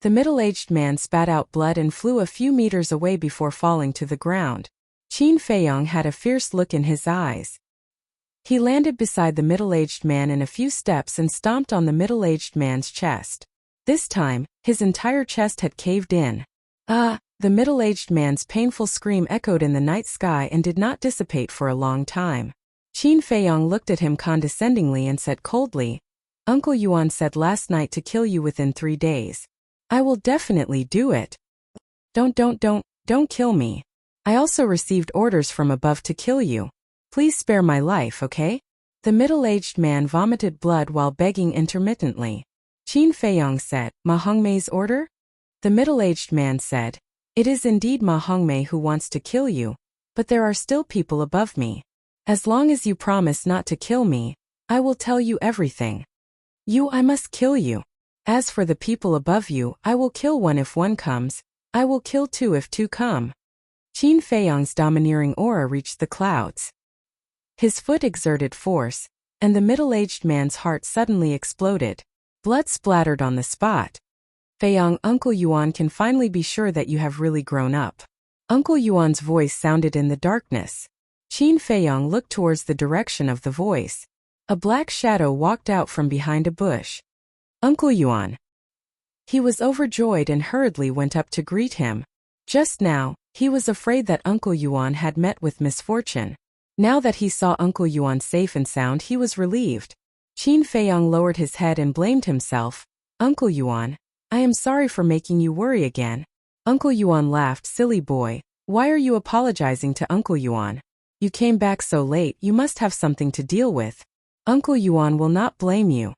The middle-aged man spat out blood and flew a few meters away before falling to the ground. Qin Feiyong had a fierce look in his eyes. He landed beside the middle-aged man in a few steps and stomped on the middle-aged man's chest. This time, his entire chest had caved in. Ah! The middle-aged man's painful scream echoed in the night sky and did not dissipate for a long time. Qin Feiyong looked at him condescendingly and said coldly, "Uncle Yuan said last night to kill you within 3 days. I will definitely do it. Don't kill me. I also received orders from above to kill you. Please spare my life, okay?" The middle-aged man vomited blood while begging intermittently. Qin Feiyong said, "Ma Hongmei's order?" The middle-aged man said, "It is indeed Ma Hongmei who wants to kill you, but there are still people above me. As long as you promise not to kill me, I will tell you everything. I must kill you. As for the people above you, I will kill one if one comes, I will kill two if two come." Qin Feiyong's domineering aura reached the clouds. His foot exerted force, and the middle-aged man's heart suddenly exploded. Blood splattered on the spot. "Feiyong, Uncle Yuan can finally be sure that you have really grown up." Uncle Yuan's voice sounded in the darkness. Qin Feiyong looked towards the direction of the voice. A black shadow walked out from behind a bush. "Uncle Yuan." He was overjoyed and hurriedly went up to greet him. Just now, he was afraid that Uncle Yuan had met with misfortune. Now that he saw Uncle Yuan safe and sound, he was relieved. Qin Feiyong lowered his head and blamed himself. "Uncle Yuan, I am sorry for making you worry again." Uncle Yuan laughed. "Silly boy, why are you apologizing to Uncle Yuan? You came back so late, you must have something to deal with. Uncle Yuan will not blame you."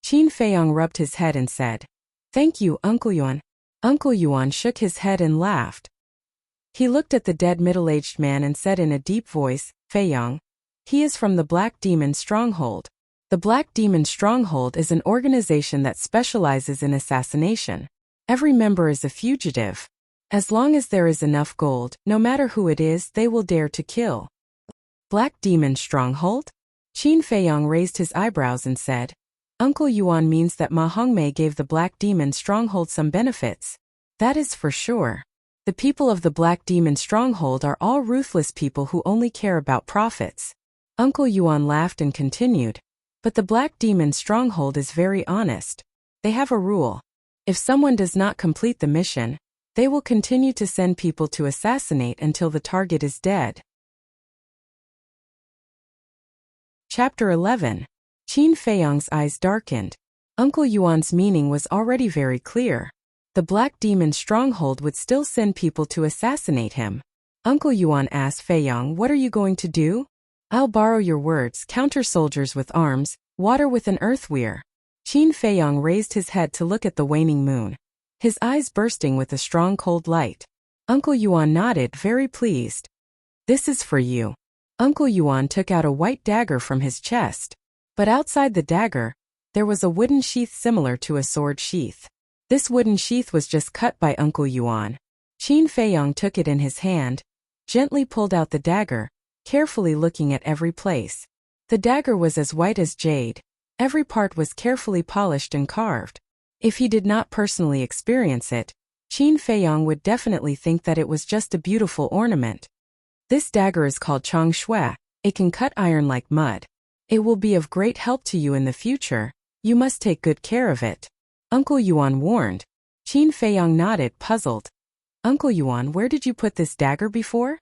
Qin Feiyong rubbed his head and said, "Thank you, Uncle Yuan." Uncle Yuan shook his head and laughed. He looked at the dead middle-aged man and said in a deep voice, "Feiyong, he is from the Black Demon Stronghold. The Black Demon Stronghold is an organization that specializes in assassination. Every member is a fugitive. As long as there is enough gold, no matter who it is, they will dare to kill." "Black Demon Stronghold?" Qin Feiyong raised his eyebrows and said, "Uncle Yuan means that Ma Hongmei gave the Black Demon Stronghold some benefits. That is for sure. The people of the Black Demon Stronghold are all ruthless people who only care about profits." Uncle Yuan laughed and continued, "But the Black Demon Stronghold is very honest. They have a rule. If someone does not complete the mission, they will continue to send people to assassinate until the target is dead." Chapter 11. Qin Feiyong's eyes darkened. Uncle Yuan's meaning was already very clear. The Black Demon Stronghold would still send people to assassinate him. Uncle Yuan asked Feiyong, "What are you going to do?" "I'll borrow your words, counter soldiers with arms, water with an earthweir." Qin Feiyong raised his head to look at the waning moon, his eyes bursting with a strong cold light. Uncle Yuan nodded, very pleased. "This is for you." Uncle Yuan took out a white dagger from his chest. But outside the dagger, there was a wooden sheath similar to a sword sheath. This wooden sheath was just cut by Uncle Yuan. Qin Feiyong took it in his hand, gently pulled out the dagger, carefully looking at every place. The dagger was as white as jade. Every part was carefully polished and carved. If he did not personally experience it, Qin Feiyong would definitely think that it was just a beautiful ornament. "This dagger is called Chang Shui. It can cut iron like mud. It will be of great help to you in the future. You must take good care of it," Uncle Yuan warned. Qin Feiyong nodded, puzzled. "Uncle Yuan, where did you put this dagger before?"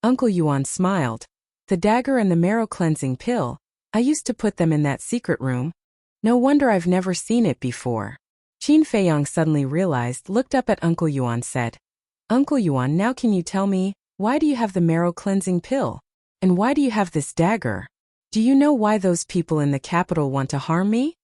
Uncle Yuan smiled. "The dagger and the marrow cleansing pill. I used to put them in that secret room. No wonder I've never seen it before." Qin Feiyong suddenly realized, looked up at Uncle Yuan, said, "Uncle Yuan, now can you tell me, why do you have the marrow cleansing pill? And why do you have this dagger? Do you know why those people in the capital want to harm me?"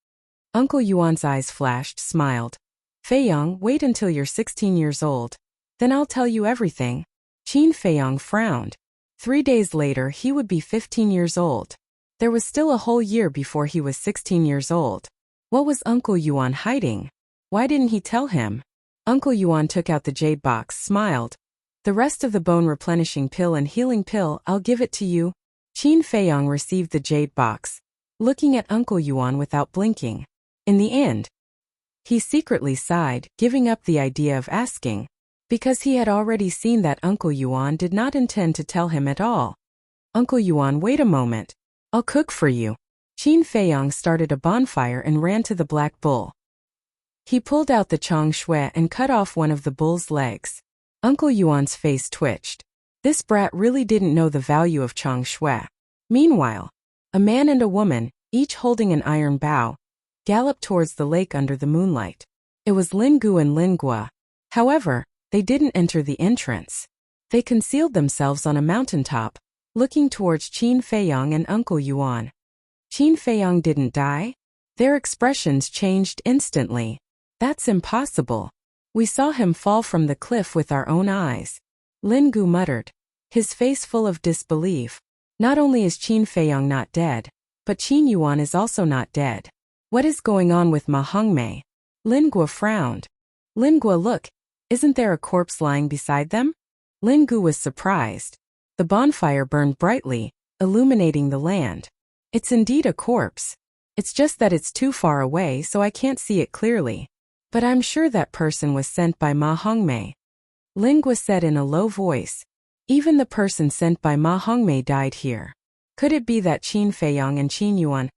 Uncle Yuan's eyes flashed, smiled. "Feiyong, wait until you're 16 years old. Then I'll tell you everything." Qin Feiyong frowned. 3 days later, he would be 15 years old. There was still a whole year before he was 16 years old. What was Uncle Yuan hiding? Why didn't he tell him? Uncle Yuan took out the jade box, smiled. The rest of the bone replenishing pill and healing pill, I'll give it to you. Qin Feiyong received the jade box, looking at Uncle Yuan without blinking. In the end, he secretly sighed, giving up the idea of asking, because he had already seen that Uncle Yuan did not intend to tell him at all. Uncle Yuan, wait a moment. I'll cook for you. Qin Feiyong started a bonfire and ran to the black bull. He pulled out the chong shui and cut off one of the bull's legs. Uncle Yuan's face twitched. This brat really didn't know the value of chong shui. Meanwhile, a man and a woman, each holding an iron bow, galloped towards the lake under the moonlight. It was Lin Gu and Lin Gua. However, they didn't enter the entrance. They concealed themselves on a mountaintop, looking towards Qin Feiyong and Uncle Yuan. Qin Feiyong didn't die? Their expressions changed instantly. That's impossible. We saw him fall from the cliff with our own eyes. Lin Gu muttered, his face full of disbelief. Not only is Qin Feiyong not dead, but Qin Yuan is also not dead. What is going on with Ma Hongmei? Lin Gua frowned. Lin Gua, look, isn't there a corpse lying beside them? Lin Gu was surprised. The bonfire burned brightly, illuminating the land. It's indeed a corpse. It's just that it's too far away so I can't see it clearly. But I'm sure that person was sent by Ma Hongmei. Lin Gua said in a low voice. Even the person sent by Ma Hongmei died here. Could it be that Qin Feiyong and Qin Yuan?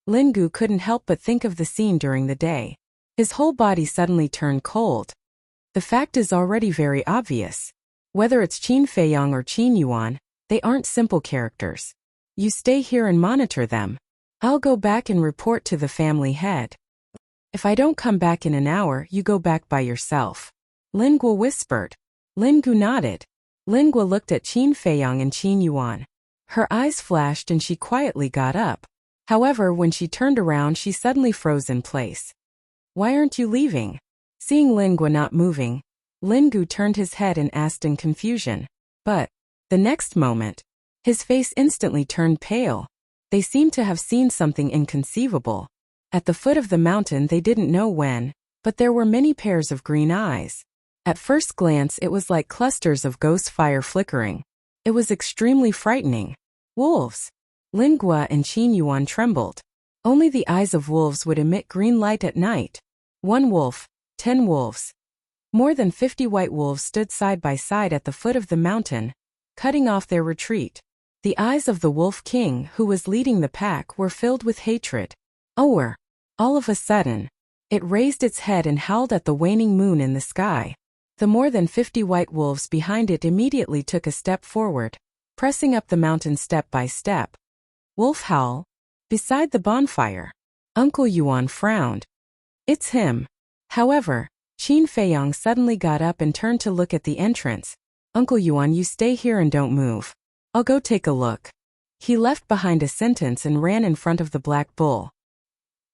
Lin Gu couldn't help but think of the scene during the day. His whole body suddenly turned cold. The fact is already very obvious. Whether it's Qin Feiyong or Qin Yuan, they aren't simple characters. You stay here and monitor them. I'll go back and report to the family head. If I don't come back in an hour, you go back by yourself. Lin Gua whispered. Lin Gu nodded. Lin Gua looked at Qin Feiyong and Qin Yuan. Her eyes flashed and she quietly got up. However, when she turned around, she suddenly froze in place. Why aren't you leaving? Seeing Lin Gua not moving, Lin Gu turned his head and asked in confusion. But, the next moment, his face instantly turned pale. They seemed to have seen something inconceivable. At the foot of the mountain, they didn't know when, but there were many pairs of green eyes. At first glance, it was like clusters of ghost fire flickering. It was extremely frightening. Wolves. Lin Gua and Qin Yuan trembled. Only the eyes of wolves would emit green light at night. 1 wolf, 10 wolves. More than 50 white wolves stood side by side at the foot of the mountain, cutting off their retreat. The eyes of the Wolf King, who was leading the pack, were filled with hatred. All of a sudden, it raised its head and howled at the waning moon in the sky. The more than 50 white wolves behind it immediately took a step forward, pressing up the mountain step by step. Wolf howl. Beside the bonfire. Uncle Yuan frowned. It's him. However, Qin Feiyong suddenly got up and turned to look at the entrance. Uncle Yuan, you stay here and don't move. I'll go take a look. He left behind a sentence and ran in front of the black bull.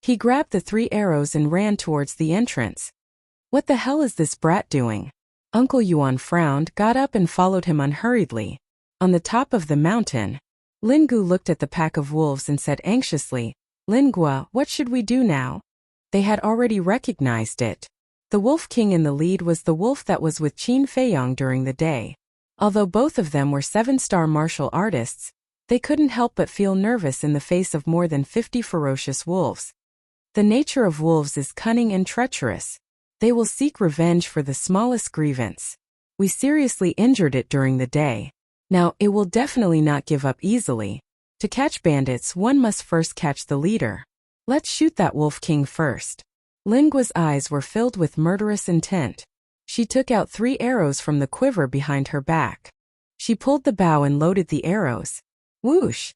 He grabbed the 3 arrows and ran towards the entrance. What the hell is this brat doing? Uncle Yuan frowned, got up and followed him unhurriedly. On the top of the mountain, Lin Gu looked at the pack of wolves and said anxiously, Lin Gua, what should we do now? They had already recognized it. The Wolf King in the lead was the wolf that was with Qin Feiyong during the day. Although both of them were 7-star martial artists, they couldn't help but feel nervous in the face of more than 50 ferocious wolves. The nature of wolves is cunning and treacherous. They will seek revenge for the smallest grievance. We seriously injured it during the day. Now, it will definitely not give up easily. To catch bandits, one must first catch the leader. Let's shoot that Wolf King first. Lin Gua's eyes were filled with murderous intent. She took out 3 arrows from the quiver behind her back. She pulled the bow and loaded the arrows. Whoosh!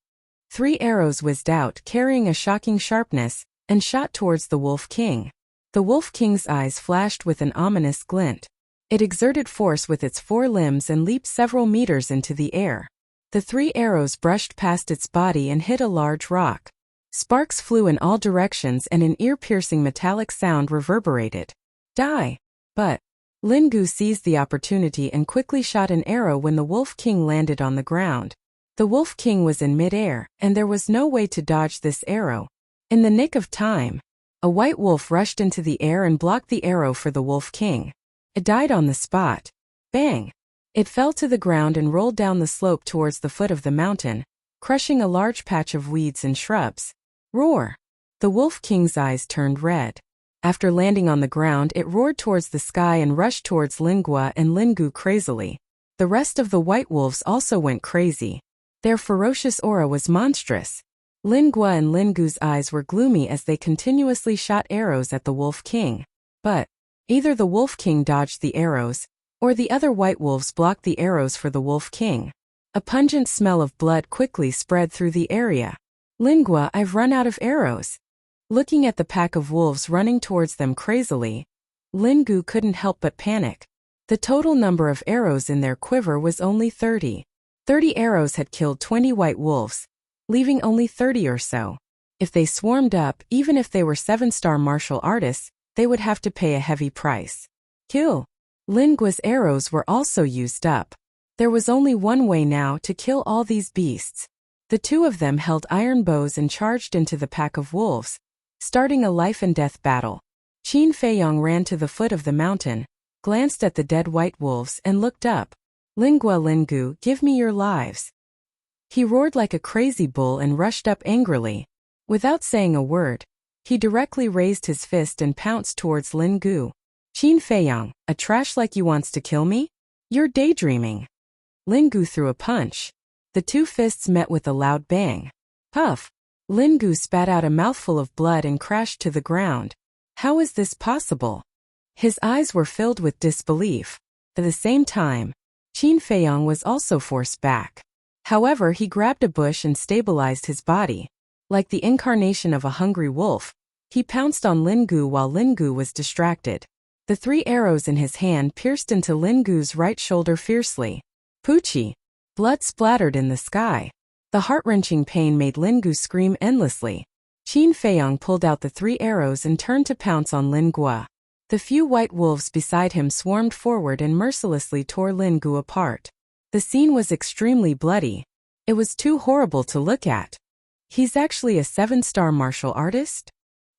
3 arrows whizzed out, carrying a shocking sharpness, and shot towards the Wolf King. The Wolf King's eyes flashed with an ominous glint. It exerted force with its 4 limbs and leaped several meters into the air. The 3 arrows brushed past its body and hit a large rock. Sparks flew in all directions and an ear-piercing metallic sound reverberated. Die! But Lin Gu seized the opportunity and quickly shot an arrow when the Wolf King landed on the ground. The Wolf King was in mid-air, and there was no way to dodge this arrow. In the nick of time, A white wolf rushed into the air and blocked the arrow for the Wolf King. It died on the spot. Bang! It fell to the ground and rolled down the slope towards the foot of the mountain, crushing a large patch of weeds and shrubs. Roar! The Wolf King's eyes turned red. After landing on the ground, it roared towards the sky and rushed towards Lingua and Lingu crazily. The rest of the white wolves also went crazy. Their ferocious aura was monstrous. Lingua and Lingu's eyes were gloomy as they continuously shot arrows at the Wolf King. But either the Wolf King dodged the arrows, or the other white wolves blocked the arrows for the Wolf King. A pungent smell of blood quickly spread through the area. Lingua, I've run out of arrows. Looking at the pack of wolves running towards them crazily, Lingu couldn't help but panic. The total number of arrows in their quiver was only 30. 30 arrows had killed 20 white wolves, leaving only 30 or so. If they swarmed up, even if they were 7-star martial artists, they would have to pay a heavy price. Kill! Lingua's arrows were also used up. There was only one way now to kill all these beasts. The two of them held iron bows and charged into the pack of wolves, starting a life-and-death battle. Qin Feiyong ran to the foot of the mountain, glanced at the dead white wolves and looked up. Lingua, Lingu, give me your lives. He roared like a crazy bull and rushed up angrily. Without saying a word, he directly raised his fist and pounced towards Lingu. Qin Feiyong, a trash like you wants to kill me? You're daydreaming. Lingu threw a punch. The two fists met with a loud bang. Puff! Lingu spat out a mouthful of blood and crashed to the ground. How is this possible? His eyes were filled with disbelief. At the same time, Qin Feiyong was also forced back. However, he grabbed a bush and stabilized his body. Like the incarnation of a hungry wolf, he pounced on Lingu while Lingu was distracted. The 3 arrows in his hand pierced into Lingu's right shoulder fiercely. Poochie! Blood splattered in the sky. The heart-wrenching pain made Lingu scream endlessly. Qin Feiyong pulled out the 3 arrows and turned to pounce on Lingua. The few white wolves beside him swarmed forward and mercilessly tore Lingu apart. The scene was extremely bloody. It was too horrible to look at. He's actually a 7-star martial artist?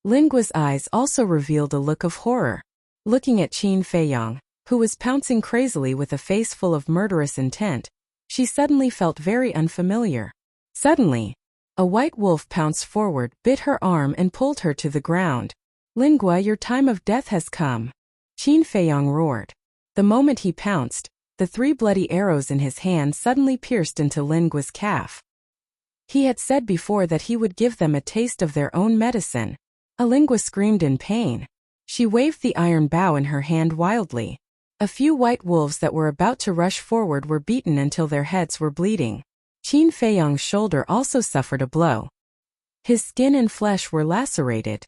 Lingua's eyes also revealed a look of horror. Looking at Qin Feiyong, who was pouncing crazily with a face full of murderous intent, she suddenly felt very unfamiliar. Suddenly, a white wolf pounced forward, bit her arm and pulled her to the ground. Lingua, your time of death has come. Qin Feiyong roared. The moment he pounced, the 3 bloody arrows in his hand suddenly pierced into Lingua's calf. He had said before that he would give them a taste of their own medicine. Lingua screamed in pain. She waved the iron bow in her hand wildly. A few white wolves that were about to rush forward were beaten until their heads were bleeding. Qin Feiyong's shoulder also suffered a blow. His skin and flesh were lacerated.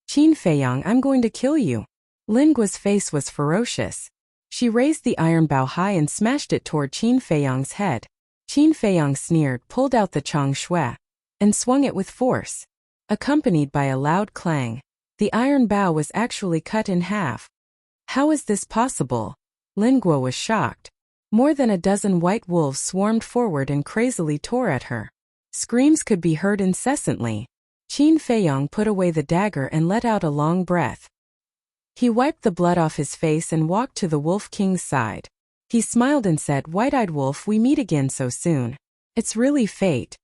Qin Feiyong, I'm going to kill you. Lingua's face was ferocious. She raised the iron bow high and smashed it toward Qin Feiyong's head. Qin Feiyong sneered, pulled out the Chang Shui, and swung it with force. Accompanied by a loud clang, the iron bow was actually cut in half. How is this possible? Lingua was shocked. More than a dozen white wolves swarmed forward and crazily tore at her. Screams could be heard incessantly. Qin Feiyong put away the dagger and let out a long breath. He wiped the blood off his face and walked to the Wolf King's side. He smiled and said, White-eyed wolf, we meet again so soon. It's really fate.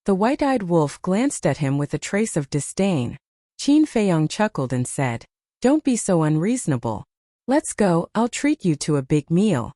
The white-eyed wolf glanced at him with a trace of disdain. Qin Feiyong chuckled and said, Don't be so unreasonable. Let's go, I'll treat you to a big meal.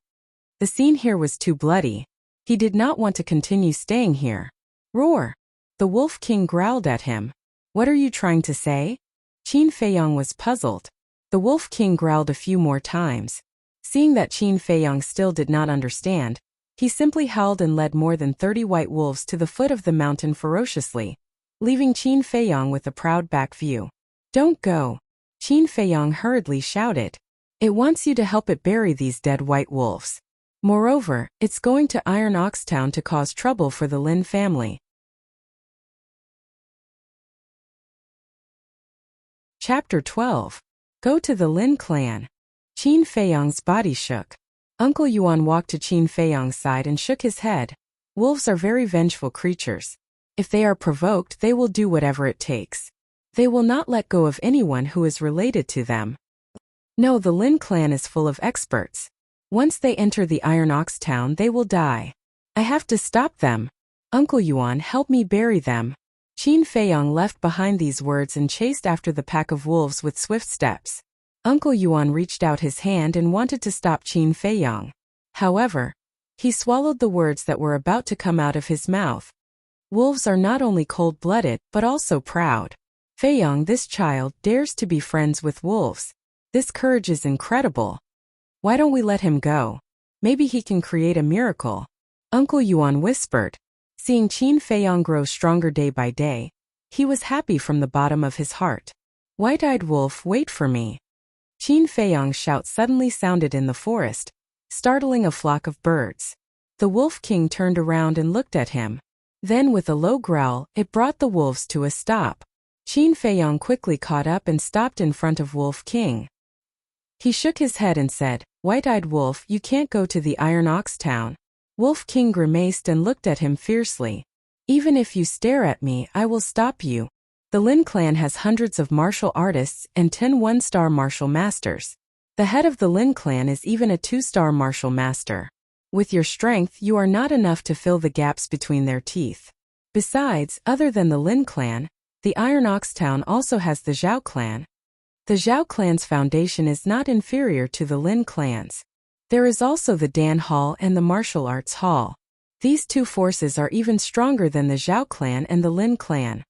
The scene here was too bloody. He did not want to continue staying here. Roar! The Wolf King growled at him. What are you trying to say? Qin Feiyong was puzzled. The Wolf King growled a few more times. Seeing that Qin Feiyong still did not understand, he simply howled and led more than 30 white wolves to the foot of the mountain ferociously, leaving Qin Feiyong with a proud back view. Don't go! Qin Feiyong hurriedly shouted. It wants you to help it bury these dead white wolves. Moreover, it's going to Iron Ox Town to cause trouble for the Lin family. Chapter 12. Go to the Lin clan. Qin Feiyong's body shook. Uncle Yuan walked to Qin Feiyong's side and shook his head. Wolves are very vengeful creatures. If they are provoked, they will do whatever it takes. They will not let go of anyone who is related to them. No, the Lin clan is full of experts. Once they enter the Iron Ox town, they will die. I have to stop them. Uncle Yuan, help me bury them. Qin Feiyong left behind these words and chased after the pack of wolves with swift steps. Uncle Yuan reached out his hand and wanted to stop Qin Feiyong. However, he swallowed the words that were about to come out of his mouth. Wolves are not only cold-blooded, but also proud. Feiyong, this child, dares to be friends with wolves. This courage is incredible. Why don't we let him go? Maybe he can create a miracle. Uncle Yuan whispered. Seeing Qin Feiyong grow stronger day by day, he was happy from the bottom of his heart. White-eyed wolf, wait for me. Qin Feiyong's shout suddenly sounded in the forest, startling a flock of birds. The Wolf King turned around and looked at him. Then with a low growl, it brought the wolves to a stop. Qin Feiyong quickly caught up and stopped in front of Wolf King. He shook his head and said, White-eyed wolf, you can't go to the Iron Ox town. Wolf King grimaced and looked at him fiercely. Even if you stare at me, I will stop you. The Lin clan has hundreds of martial artists and 10 one-star martial masters. The head of the Lin clan is even a 2-star martial master. With your strength, you are not enough to fill the gaps between their teeth. Besides, other than the Lin clan, the Iron Ox town also has the Zhao clan. The Zhao clan's foundation is not inferior to the Lin clan's. There is also the Dan Hall and the Martial Arts Hall. These two forces are even stronger than the Zhao clan and the Lin clan.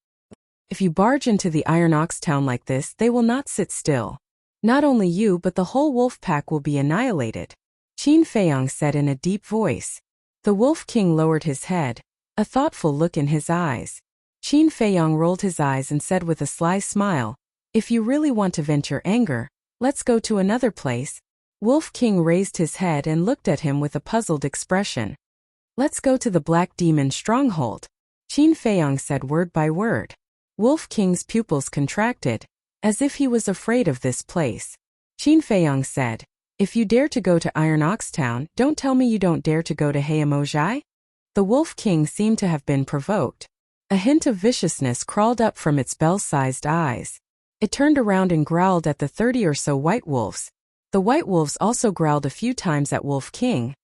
If you barge into the Iron Ox town like this, they will not sit still. Not only you but the whole wolf pack will be annihilated. Qin Feiyong said in a deep voice. The Wolf King lowered his head, a thoughtful look in his eyes. Qin Feiyong rolled his eyes and said with a sly smile, If you really want to vent your anger, let's go to another place. Wolf King raised his head and looked at him with a puzzled expression. Let's go to the Black Demon stronghold. Qin Feiyong said word by word. Wolf King's pupils contracted, as if he was afraid of this place. Qin Feiyong said, If you dare to go to Iron Ox town, don't tell me you don't dare to go to Heimojai? The Wolf King seemed to have been provoked. A hint of viciousness crawled up from its bell-sized eyes. It turned around and growled at the 30 or so white wolves. The white wolves also growled a few times at Wolf King,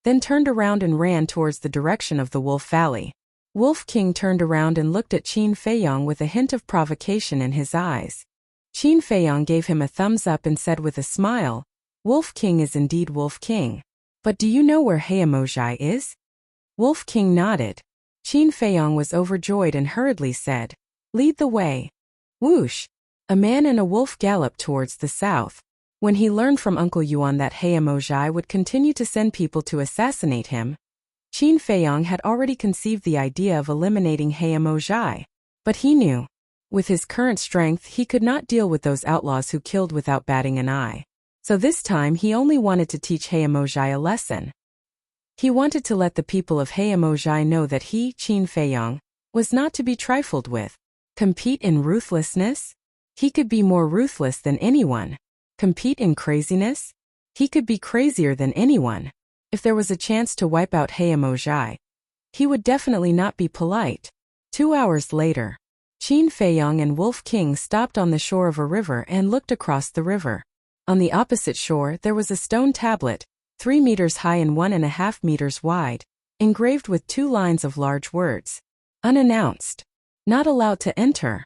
then turned around and ran towards the direction of the Wolf Valley. Wolf King turned around and looked at Qin Feiyong with a hint of provocation in his eyes. Qin Feiyong gave him a thumbs up and said with a smile, Wolf King is indeed Wolf King. But do you know where Heimojai is? Wolf King nodded. Qin Feiyong was overjoyed and hurriedly said, Lead the way. Whoosh! A man and a wolf galloped towards the south. When he learned from Uncle Yuan that Heimojai would continue to send people to assassinate him, Qin Feiyong had already conceived the idea of eliminating Heimojai. But he knew, with his current strength, he could not deal with those outlaws who killed without batting an eye. So this time he only wanted to teach Heimojai a lesson. He wanted to let the people of Heimojai know that he, Qin Feiyong, was not to be trifled with. Compete in ruthlessness? He could be more ruthless than anyone. Compete in craziness? He could be crazier than anyone. If there was a chance to wipe out Heimojai, he would definitely not be polite. 2 hours later, Qin Feiyong and Wolf King stopped on the shore of a river and looked across the river. On the opposite shore there was a stone tablet, 3 meters high and 1.5 meters wide, engraved with 2 lines of large words. Unannounced. Not allowed to enter.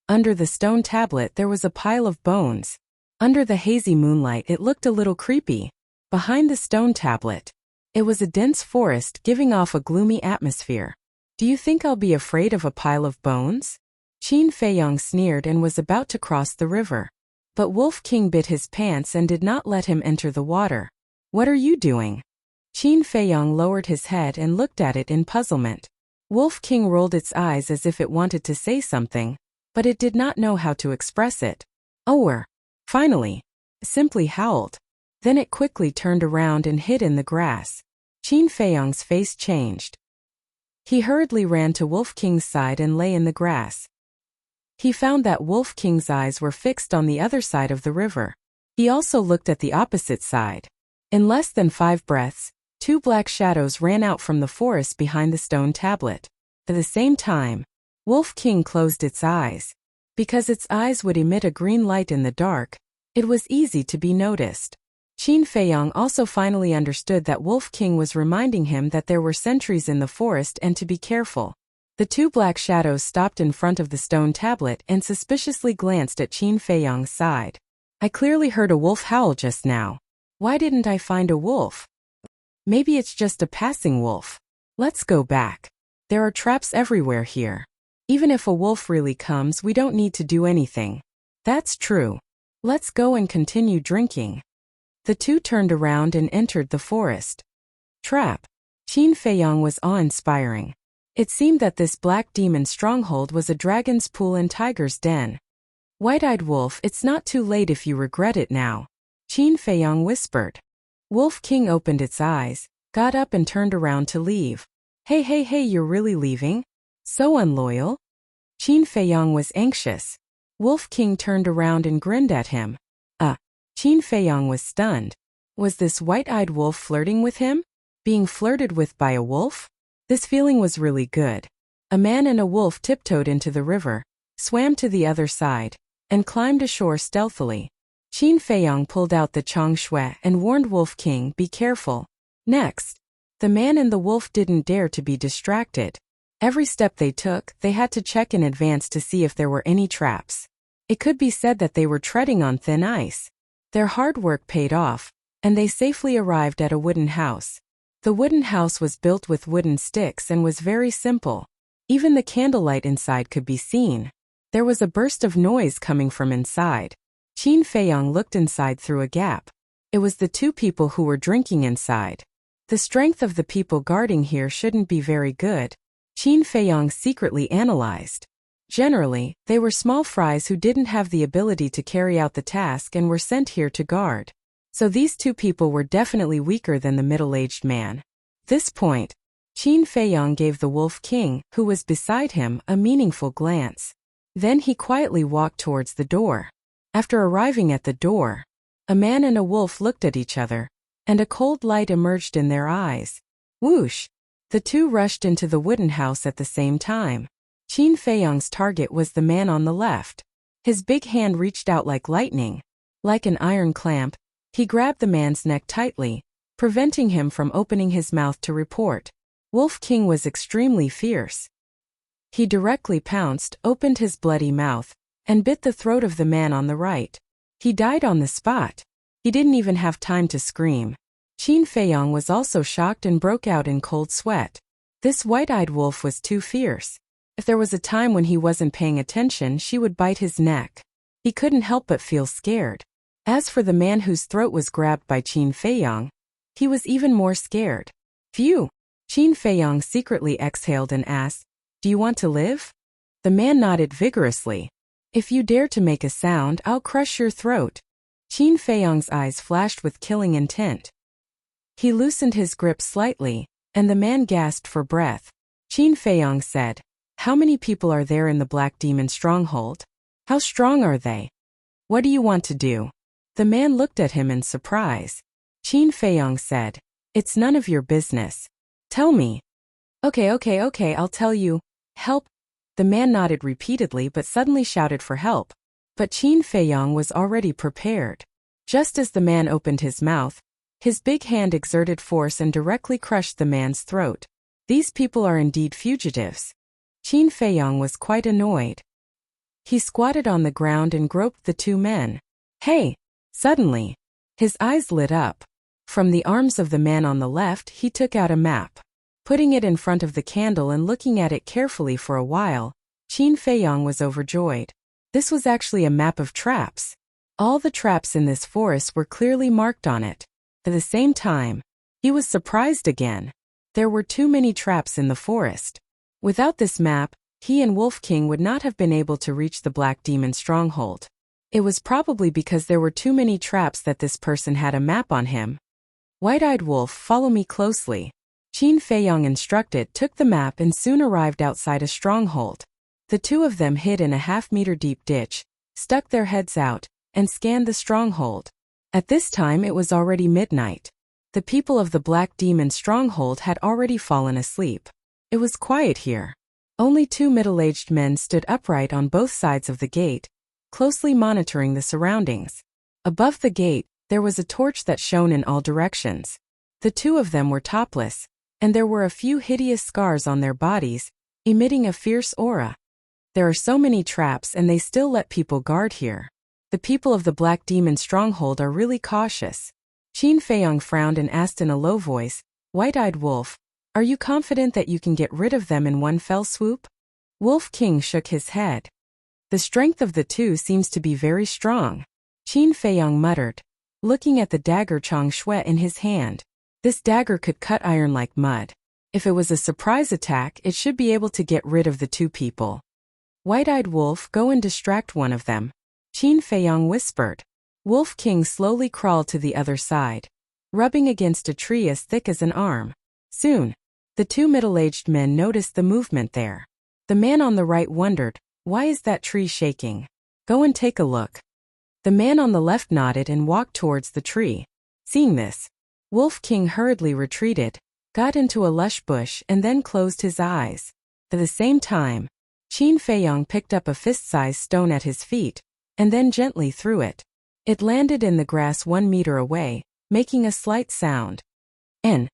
Under the stone tablet there was a pile of bones. Under the hazy moonlight it looked a little creepy. Behind the stone tablet, it was a dense forest giving off a gloomy atmosphere. Do you think I'll be afraid of a pile of bones? Qin Feiyong sneered and was about to cross the river. But Wolf King bit his pants and did not let him enter the water. What are you doing? Qin Feiyong lowered his head and looked at it in puzzlement. Wolf King rolled its eyes as if it wanted to say something, but it did not know how to express it. Finally, simply howled. Then it quickly turned around and hid in the grass. Qin Feiyong's face changed. He hurriedly ran to Wolf King's side and lay in the grass. He found that Wolf King's eyes were fixed on the other side of the river. He also looked at the opposite side. In less than 5 breaths, 2 black shadows ran out from the forest behind the stone tablet. At the same time, Wolf King closed its eyes. Because its eyes would emit a green light in the dark, it was easy to be noticed. Qin Feiyong also finally understood that Wolf King was reminding him that there were sentries in the forest and to be careful. The two black shadows stopped in front of the stone tablet and suspiciously glanced at Qin Feiyong's side. I clearly heard a wolf howl just now. Why didn't I find a wolf? Maybe it's just a passing wolf. Let's go back. There are traps everywhere here. Even if a wolf really comes, we don't need to do anything. That's true. Let's go and continue drinking. The two turned around and entered the forest. Trap. Qin Feiyong was awe-inspiring. It seemed that this black demon stronghold was a dragon's pool and tiger's den. White-eyed wolf, it's not too late if you regret it now, Qin Feiyong whispered. Wolf King opened its eyes, got up and turned around to leave. Hey, you're really leaving? So unloyal? Qin Feiyong was anxious. Wolf King turned around and grinned at him. Qin Feiyong was stunned. Was this white-eyed wolf flirting with him? Being flirted with by a wolf? This feeling was really good. A man and a wolf tiptoed into the river, swam to the other side, and climbed ashore stealthily. Qin Feiyong pulled out the Chong Shui and warned Wolf King, be careful. Next, the man and the wolf didn't dare to be distracted. Every step they took, they had to check in advance to see if there were any traps. It could be said that they were treading on thin ice. Their hard work paid off, and they safely arrived at a wooden house. The wooden house was built with wooden sticks and was very simple. Even the candlelight inside could be seen. There was a burst of noise coming from inside. Qin Feiyong looked inside through a gap. It was the two people who were drinking inside. The strength of the people guarding here shouldn't be very good, Qin Feiyong secretly analyzed. Generally, they were small fries who didn't have the ability to carry out the task and were sent here to guard. So these two people were definitely weaker than the middle-aged man. This point, Qin Feiyong gave the Wolf King, who was beside him, a meaningful glance. Then he quietly walked towards the door. After arriving at the door, a man and a wolf looked at each other, and a cold light emerged in their eyes. Whoosh! The two rushed into the wooden house at the same time. Qin Feiyong's target was the man on the left. His big hand reached out like lightning. Like an iron clamp, he grabbed the man's neck tightly, preventing him from opening his mouth to report. Wolf King was extremely fierce. He directly pounced, opened his bloody mouth, and bit the throat of the man on the right. He died on the spot. He didn't even have time to scream. Qin Feiyong was also shocked and broke out in cold sweat. This white-eyed wolf was too fierce. If there was a time when he wasn't paying attention, she would bite his neck. He couldn't help but feel scared. As for the man whose throat was grabbed by Qin Feiyong, he was even more scared. Phew! Qin Feiyong secretly exhaled and asked, "Do you want to live?" The man nodded vigorously. "If you dare to make a sound, I'll crush your throat." Qin Feiyong's eyes flashed with killing intent. He loosened his grip slightly, and the man gasped for breath. Qin Feiyong said, "How many people are there in the Black Demon stronghold? How strong are they? What do you want to do?" The man looked at him in surprise. Qin Feiyong said, "It's none of your business. Tell me." Okay, I'll tell you. Help." The man nodded repeatedly but suddenly shouted for help. But Qin Feiyong was already prepared. Just as the man opened his mouth, his big hand exerted force and directly crushed the man's throat. These people are indeed fugitives. Qin Feiyong was quite annoyed. He squatted on the ground and groped the two men. "Hey!" Suddenly, his eyes lit up. From the arms of the man on the left, he took out a map. Putting it in front of the candle and looking at it carefully for a while, Qin Feiyong was overjoyed. This was actually a map of traps. All the traps in this forest were clearly marked on it. At the same time, he was surprised again. There were too many traps in the forest. Without this map, he and Wolf King would not have been able to reach the Black Demon stronghold. It was probably because there were too many traps that this person had a map on him. "White-eyed wolf, follow me closely," Qin Feiyong instructed, took the map and soon arrived outside a stronghold. The two of them hid in a half-meter deep ditch, stuck their heads out, and scanned the stronghold. At this time it was already midnight. The people of the Black Demon stronghold had already fallen asleep. It was quiet here. Only two middle-aged men stood upright on both sides of the gate, closely monitoring the surroundings. Above the gate, there was a torch that shone in all directions. The two of them were topless, and there were a few hideous scars on their bodies, emitting a fierce aura. There are so many traps and they still let people guard here. The people of the Black Demon stronghold are really cautious. Qin Feiyong frowned and asked in a low voice, "White-eyed wolf, are you confident that you can get rid of them in one fell swoop?" Wolf King shook his head. "The strength of the two seems to be very strong," Qin Feiyong muttered, looking at the dagger Chang Shui in his hand. This dagger could cut iron like mud. If it was a surprise attack, it should be able to get rid of the two people. "White-eyed wolf, go and distract one of them," Qin Feiyong whispered. Wolf King slowly crawled to the other side, rubbing against a tree as thick as an arm. Soon, the two middle-aged men noticed the movement there. The man on the right wondered, "Why is that tree shaking? Go and take a look." The man on the left nodded and walked towards the tree. Seeing this, Wolf King hurriedly retreated, got into a lush bush and then closed his eyes. At the same time, Qin Feiyong picked up a fist-sized stone at his feet, and then gently threw it. It landed in the grass 1 meter away, making a slight sound. N.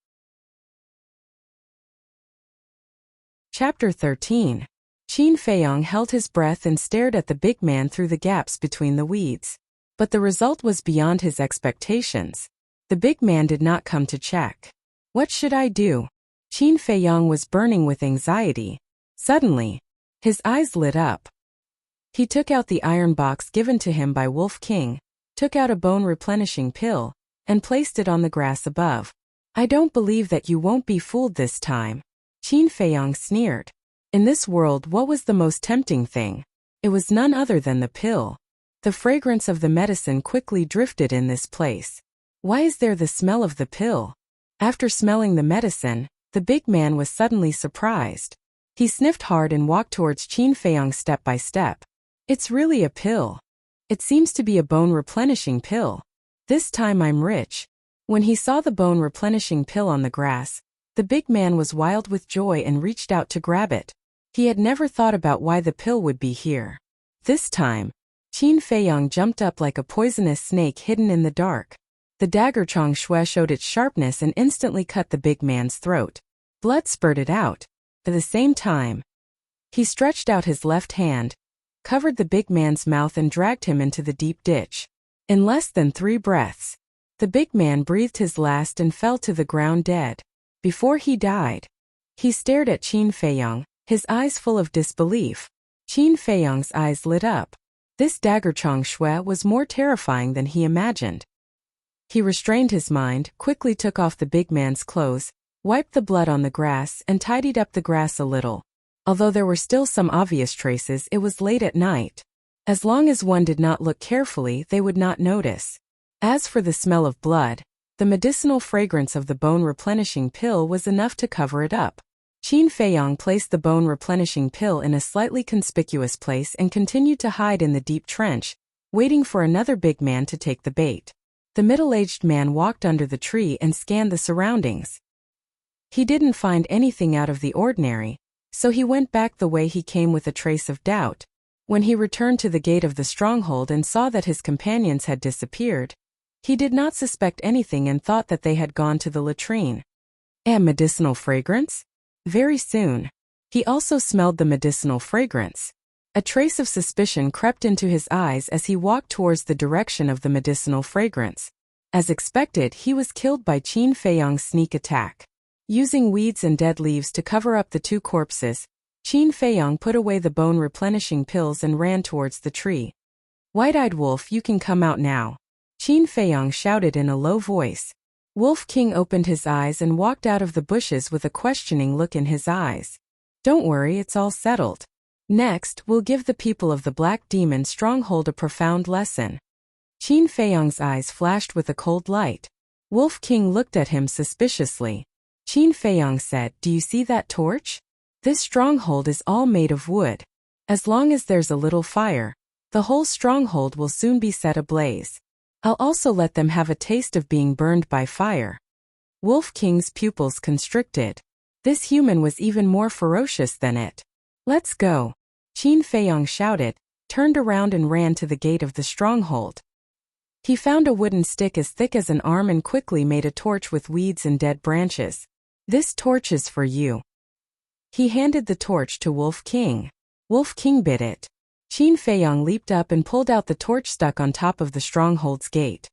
Chapter 13. Qin Feiyong held his breath and stared at the big man through the gaps between the weeds. But the result was beyond his expectations. The big man did not come to check. What should I do? Qin Feiyong was burning with anxiety. Suddenly, his eyes lit up. He took out the iron box given to him by Wolf King, took out a bone-replenishing pill, and placed it on the grass above. "I don't believe that you won't be fooled this time," Qin Feiyong sneered. In this world, what was the most tempting thing? It was none other than the pill. The fragrance of the medicine quickly drifted in this place. Why is there the smell of the pill? After smelling the medicine, the big man was suddenly surprised. He sniffed hard and walked towards Qin Feiyong step by step. "It's really a pill. It seems to be a bone-replenishing pill. This time I'm rich." When he saw the bone-replenishing pill on the grass, the big man was wild with joy and reached out to grab it. He had never thought about why the pill would be here. This time, Qin Feiyong jumped up like a poisonous snake hidden in the dark. The dagger Chang Shui showed its sharpness and instantly cut the big man's throat. Blood spurted out. At the same time, he stretched out his left hand, covered the big man's mouth and dragged him into the deep ditch. In less than 3 breaths, the big man breathed his last and fell to the ground dead. Before he died, he stared at Qin Feiyong, his eyes full of disbelief. Qin Feiyong's eyes lit up. This dagger Chang Shui was more terrifying than he imagined. He restrained his mind, quickly took off the big man's clothes, wiped the blood on the grass and tidied up the grass a little. Although there were still some obvious traces, it was late at night. As long as one did not look carefully, they would not notice. As for the smell of blood, the medicinal fragrance of the bone-replenishing pill was enough to cover it up. Qin Feiyong placed the bone-replenishing pill in a slightly conspicuous place and continued to hide in the deep trench, waiting for another big man to take the bait. The middle-aged man walked under the tree and scanned the surroundings. He didn't find anything out of the ordinary, so he went back the way he came with a trace of doubt. When he returned to the gate of the stronghold and saw that his companions had disappeared, he did not suspect anything and thought that they had gone to the latrine. And medicinal fragrance? Very soon, he also smelled the medicinal fragrance. A trace of suspicion crept into his eyes as he walked towards the direction of the medicinal fragrance. As expected, he was killed by Qin Feiyong's sneak attack. Using weeds and dead leaves to cover up the 2 corpses, Qin Feiyong put away the bone-replenishing pills and ran towards the tree. "White-eyed wolf, you can come out now," Qin Feiyong shouted in a low voice. Wolf King opened his eyes and walked out of the bushes with a questioning look in his eyes. "Don't worry, it's all settled. Next, we'll give the people of the Black Demon stronghold a profound lesson." Qin Feiyong's eyes flashed with a cold light. Wolf King looked at him suspiciously. Qin Feiyong said, "Do you see that torch? This stronghold is all made of wood. As long as there's a little fire, the whole stronghold will soon be set ablaze. I'll also let them have a taste of being burned by fire." Wolf King's pupils constricted. This human was even more ferocious than it. Let's go. Qin Feiyong shouted, turned around and ran to the gate of the stronghold. He found a wooden stick as thick as an arm and quickly made a torch with weeds and dead branches. This torch is for you. He handed the torch to Wolf King. Wolf King bit it. Qin Feiyong leaped up and pulled out the torch stuck on top of the stronghold's gate.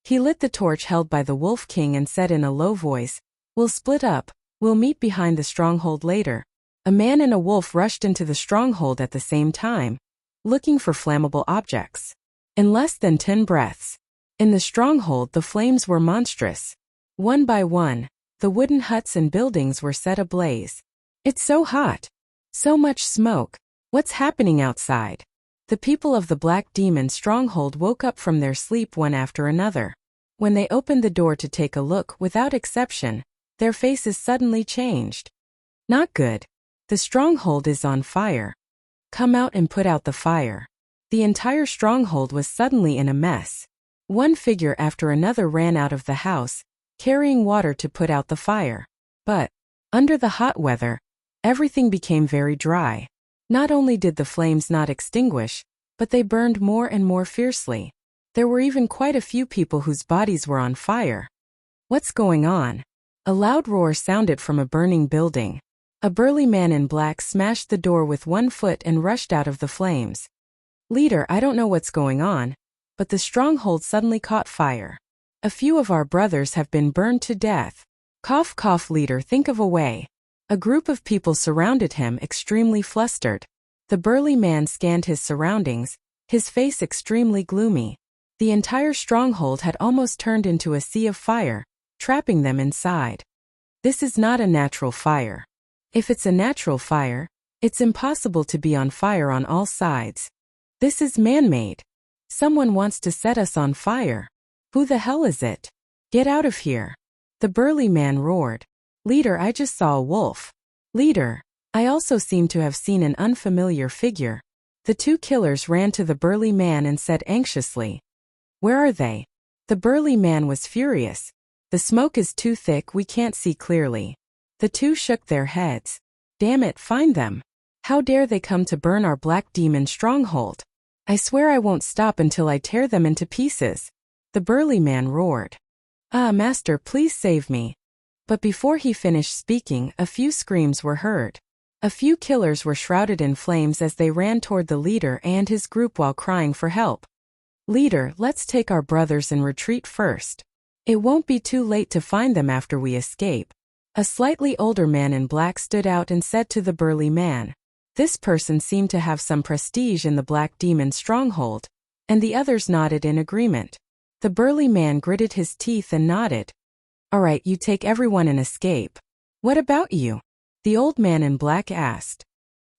He lit the torch held by the Wolf King and said in a low voice, "We'll split up. We'll meet behind the stronghold later." A man and a wolf rushed into the stronghold at the same time, looking for flammable objects. In less than 10 breaths, in the stronghold the flames were monstrous. One by one, the wooden huts and buildings were set ablaze. It's so hot. So much smoke. What's happening outside? The people of the Black Demon stronghold woke up from their sleep one after another. When they opened the door to take a look, without exception, their faces suddenly changed. Not good. The stronghold is on fire. Come out and put out the fire. The entire stronghold was suddenly in a mess. One figure after another ran out of the house, carrying water to put out the fire. But, under the hot weather, everything became very dry. Not only did the flames not extinguish, but they burned more and more fiercely. There were even quite a few people whose bodies were on fire. What's going on? A loud roar sounded from a burning building. A burly man in black smashed the door with one foot and rushed out of the flames. "Leader, I don't know what's going on, but the stronghold suddenly caught fire. A few of our brothers have been burned to death." Cough cough, leader, think of a way. A group of people surrounded him, extremely flustered. The burly man scanned his surroundings, his face extremely gloomy. The entire stronghold had almost turned into a sea of fire, trapping them inside. This is not a natural fire. If it's a natural fire, it's impossible to be on fire on all sides. This is man-made. Someone wants to set us on fire. Who the hell is it? Get out of here. The burly man roared. "Leader, I just saw a wolf." "Leader, I also seem to have seen an unfamiliar figure." The two killers ran to the burly man and said anxiously, "Where are they?" The burly man was furious. "The smoke is too thick, we can't see clearly." The two shook their heads. "Damn it, find them. How dare they come to burn our Black Demon stronghold? I swear I won't stop until I tear them into pieces." The burly man roared. "Ah, master, please save me." But before he finished speaking, a few screams were heard. A few killers were shrouded in flames as they ran toward the leader and his group while crying for help. "Leader, let's take our brothers and retreat first. It won't be too late to find them after we escape." A slightly older man in black stood out and said to the burly man. This person seemed to have some prestige in the Black Demon stronghold, and the others nodded in agreement. The burly man gritted his teeth and nodded. "All right, you take everyone and escape. What about you?" the old man in black asked.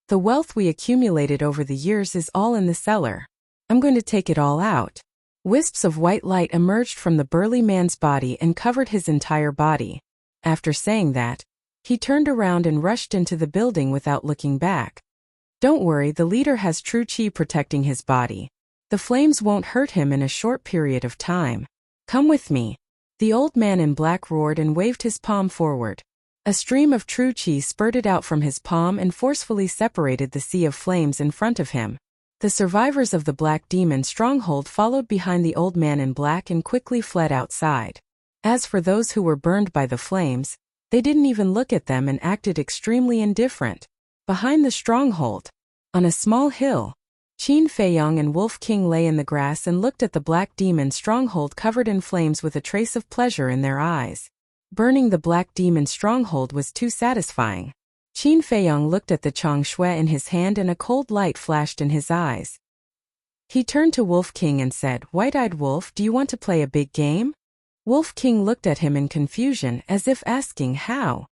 "The wealth we accumulated over the years is all in the cellar. I'm going to take it all out." Wisps of white light emerged from the burly man's body and covered his entire body. After saying that, he turned around and rushed into the building without looking back. "Don't worry, the leader has true chi protecting his body. The flames won't hurt him in a short period of time. Come with me." The old man in black roared and waved his palm forward. A stream of true chi spurted out from his palm and forcefully separated the sea of flames in front of him. The survivors of the Black Demon stronghold followed behind the old man in black and quickly fled outside. As for those who were burned by the flames, they didn't even look at them and acted extremely indifferent. Behind the stronghold, on a small hill, Qin Feiyong and Wolf King lay in the grass and looked at the Black Demon stronghold covered in flames with a trace of pleasure in their eyes. Burning the Black Demon stronghold was too satisfying. Qin Feiyong looked at the changshui in his hand and a cold light flashed in his eyes. He turned to Wolf King and said, "White-eyed wolf, do you want to play a big game?" Wolf King looked at him in confusion as if asking how.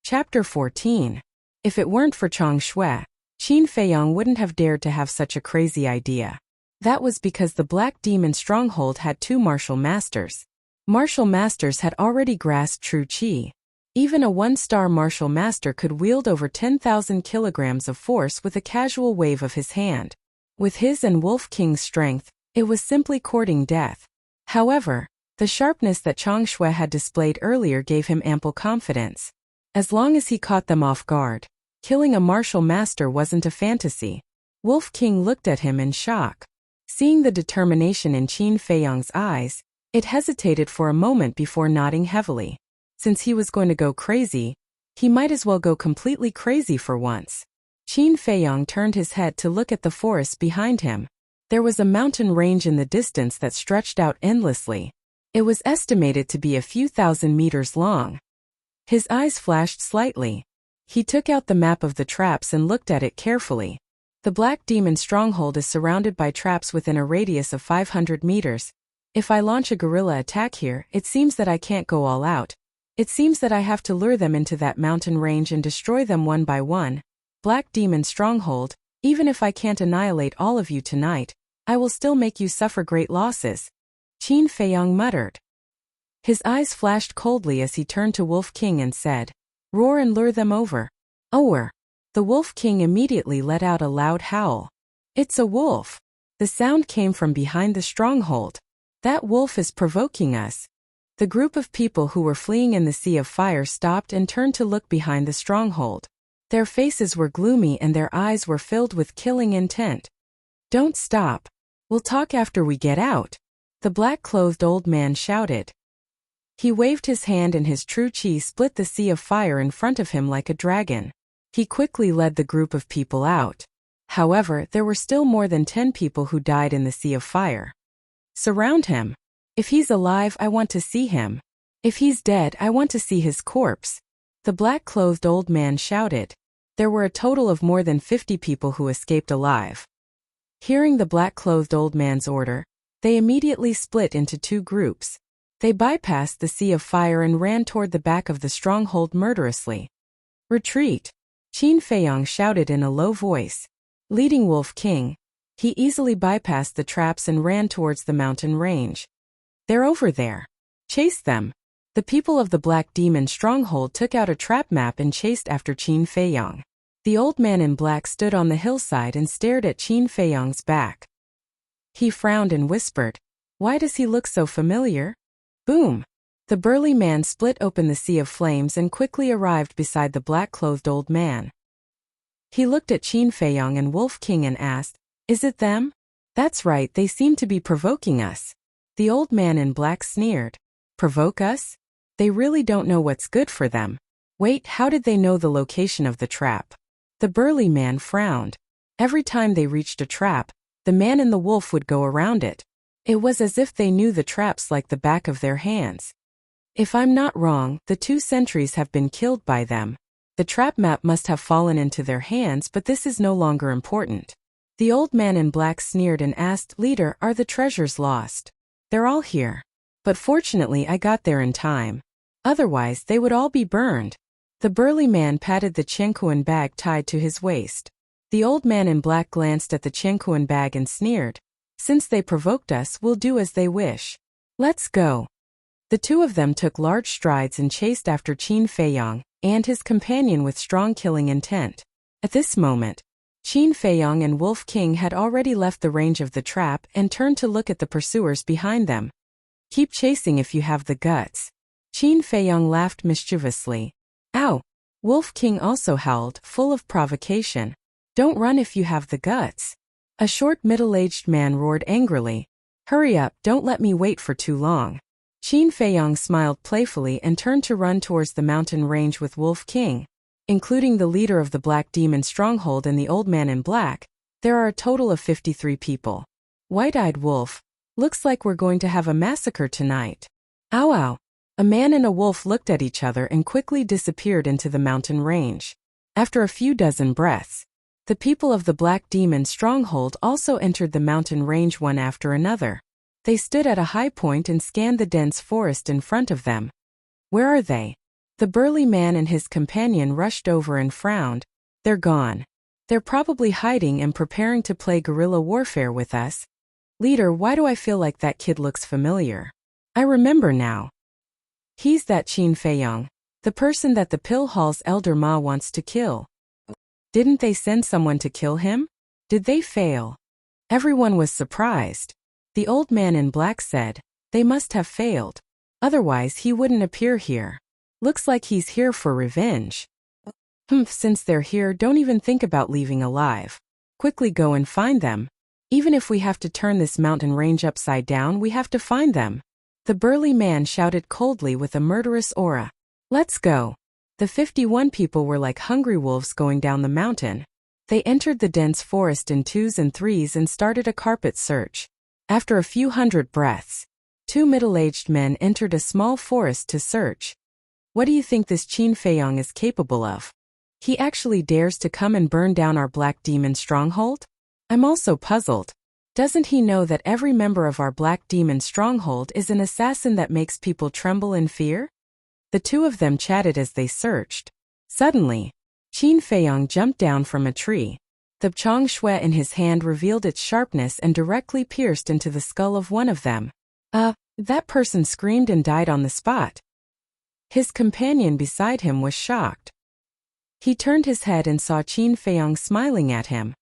Chapter 14. If it weren't for changshui, Qin Feiyong wouldn't have dared to have such a crazy idea. That was because the Black Demon stronghold had two martial masters. Martial masters had already grasped true chi. Even a one-star martial master could wield over 10,000 kilograms of force with a casual wave of his hand. With his and Wolf King's strength, it was simply courting death. However, the sharpness that changshui had displayed earlier gave him ample confidence. As long as he caught them off guard. Killing a martial master wasn't a fantasy. Wolf King looked at him in shock. Seeing the determination in Qin Feiyang's eyes, it hesitated for a moment before nodding heavily. Since he was going to go crazy, he might as well go completely crazy for once. Qin Feiyang turned his head to look at the forest behind him. There was a mountain range in the distance that stretched out endlessly. It was estimated to be a few thousand meters long. His eyes flashed slightly. He took out the map of the traps and looked at it carefully. The Black Demon stronghold is surrounded by traps within a radius of 500 meters. If I launch a guerrilla attack here, it seems that I can't go all out. It seems that I have to lure them into that mountain range and destroy them one by one. Black Demon stronghold, even if I can't annihilate all of you tonight, I will still make you suffer great losses. Qin Feiyang muttered. His eyes flashed coldly as he turned to Wolf King and said, "Roar and lure them over." "Ower." The Wolf King immediately let out a loud howl. "It's a wolf." The sound came from behind the stronghold. "That wolf is provoking us." The group of people who were fleeing in the sea of fire stopped and turned to look behind the stronghold. Their faces were gloomy and their eyes were filled with killing intent. "Don't stop. We'll talk after we get out," the black-clothed old man shouted. He waved his hand and his true chi split the sea of fire in front of him like a dragon. He quickly led the group of people out. However, there were still more than 10 people who died in the sea of fire. "Surround him. If he's alive, I want to see him. If he's dead, I want to see his corpse," the black-clothed old man shouted. There were a total of more than 50 people who escaped alive. Hearing the black-clothed old man's order, they immediately split into 2 groups. They bypassed the sea of fire and ran toward the back of the stronghold murderously. "Retreat!" Qin Feiyang shouted in a low voice. Leading Wolf King, he easily bypassed the traps and ran towards the mountain range. "They're over there. Chase them." The people of the Black Demon stronghold took out a trap map and chased after Qin Feiyang. The old man in black stood on the hillside and stared at Qin Feiyang's back. He frowned and whispered, "Why does he look so familiar?" Boom! The burly man split open the sea of flames and quickly arrived beside the black-clothed old man. He looked at Qin Feiyang and Wolf King and asked, "Is it them?" "That's right, they seem to be provoking us." The old man in black sneered. "Provoke us? They really don't know what's good for them." "Wait, how did they know the location of the trap?" The burly man frowned. Every time they reached a trap, the man and the wolf would go around it. It was as if they knew the traps like the back of their hands. "If I'm not wrong, the 2 sentries have been killed by them. The trap map must have fallen into their hands, but this is no longer important." The old man in black sneered and asked, "Leader, are the treasures lost?" "They're all here. But fortunately I got there in time. Otherwise they would all be burned." The burly man patted the Qianquan bag tied to his waist. The old man in black glanced at the Qianquan bag and sneered, "Since they provoked us, we'll do as they wish. Let's go." The 2 of them took large strides and chased after Qin Feiyang and his companion with strong killing intent. At this moment, Qin Feiyang and Wolf King had already left the range of the trap and turned to look at the pursuers behind them. "Keep chasing if you have the guts." Qin Feiyang laughed mischievously. "Ow!" Wolf King also howled, full of provocation. "Don't run if you have the guts." A short middle-aged man roared angrily. "Hurry up, don't let me wait for too long." Qin Feiyang smiled playfully and turned to run towards the mountain range with Wolf King. Including the leader of the Black Demon stronghold and the old man in black, there are a total of 53 people. White-eyed wolf, looks like we're going to have a massacre tonight. Ow ow. A man and a wolf looked at each other and quickly disappeared into the mountain range. After a few dozen breaths, the people of the Black Demon stronghold also entered the mountain range one after another. They stood at a high point and scanned the dense forest in front of them. "Where are they?" The burly man and his companion rushed over and frowned. "They're gone. They're probably hiding and preparing to play guerrilla warfare with us." "Leader, why do I feel like that kid looks familiar? I remember now. He's that Qin Feiyang, the person that the Pill Hall's elder Ma wants to kill." "Didn't they send someone to kill him? Did they fail?" Everyone was surprised. The old man in black said, "They must have failed. Otherwise he wouldn't appear here." Looks like he's here for revenge. Since they're here, don't even think about leaving alive. Quickly go and find them. Even if we have to turn this mountain range upside down, we have to find them. The burly man shouted coldly with a murderous aura. Let's go. The 51 people were like hungry wolves going down the mountain. They entered the dense forest in twos and threes and started a carpet search. After a few hundred breaths, 2 middle-aged men entered a small forest to search. What do you think this Qin Feiyong is capable of? He actually dares to come and burn down our black demon stronghold? I'm also puzzled. Doesn't he know that every member of our black demon stronghold is an assassin that makes people tremble in fear? The two of them chatted as they searched. Suddenly, Qin Feiyong jumped down from a tree. The chong shui in his hand revealed its sharpness and directly pierced into the skull of one of them. That person screamed and died on the spot. His companion beside him was shocked. He turned his head and saw Qin Feiyong smiling at him.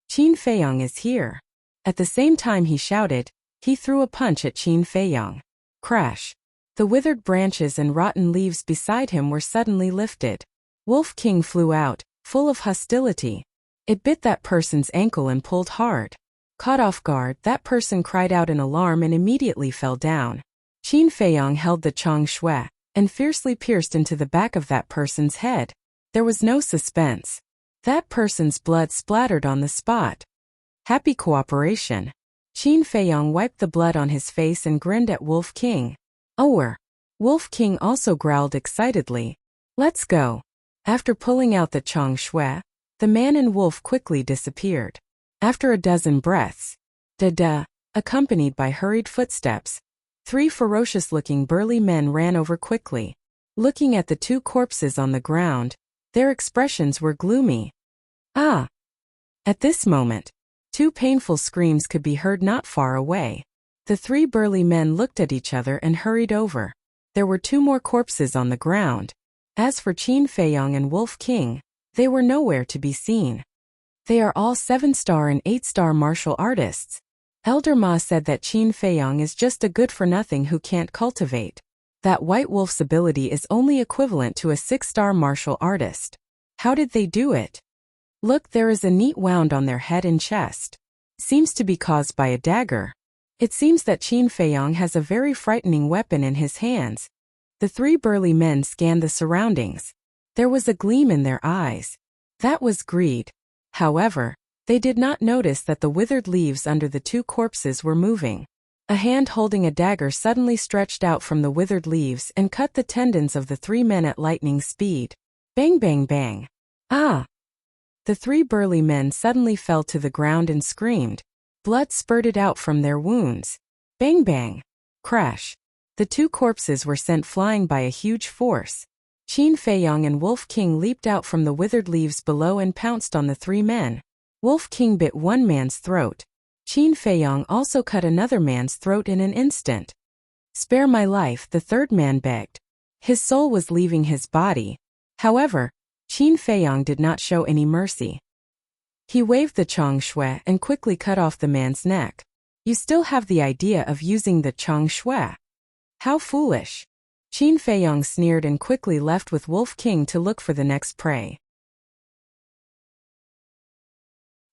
Qin Feiyong is here. At the same time he shouted, he threw a punch at Qin Feiyong. Crash. The withered branches and rotten leaves beside him were suddenly lifted. Wolf King flew out, full of hostility. It bit that person's ankle and pulled hard. Caught off guard, that person cried out in alarm and immediately fell down. Qin Feiyong held the chong shui and fiercely pierced into the back of that person's head. There was no suspense. That person's blood splattered on the spot. Happy cooperation. Qin Feiyong wiped the blood on his face and grinned at Wolf King. Wolf King also growled excitedly. Let's go. After pulling out the chong shui, the man and wolf quickly disappeared. After a dozen breaths, accompanied by hurried footsteps, 3 ferocious-looking burly men ran over quickly. Looking at the 2 corpses on the ground, their expressions were gloomy. At this moment, 2 painful screams could be heard not far away. The 3 burly men looked at each other and hurried over. There were 2 more corpses on the ground. As for Qin Feiyong and Wolf King, they were nowhere to be seen. They are all 7-star and 8-star martial artists. Elder Ma said that Qin Feiyong is just a good-for-nothing who can't cultivate. That White Wolf's ability is only equivalent to a 6-star martial artist. How did they do it? Look, there is a neat wound on their head and chest. Seems to be caused by a dagger. It seems that Qin Feiyong has a very frightening weapon in his hands. The 3 burly men scanned the surroundings. There was a gleam in their eyes. That was greed. However, they did not notice that the withered leaves under the 2 corpses were moving. A hand holding a dagger suddenly stretched out from the withered leaves and cut the tendons of the 3 men at lightning speed. Bang bang bang. The 3 burly men suddenly fell to the ground and screamed. Blood spurted out from their wounds. Bang bang. Crash. The 2 corpses were sent flying by a huge force. Qin Feiyong and Wolf King leaped out from the withered leaves below and pounced on the 3 men. Wolf King bit one man's throat. Qin Feiyong also cut another man's throat in an instant. Spare my life, the 3rd man begged. His soul was leaving his body. However, Qin Feiyong did not show any mercy. He waved the chong shui and quickly cut off the man's neck. You still have the idea of using the chong shui. How foolish. Qin Feiyong sneered and quickly left with Wolf King to look for the next prey.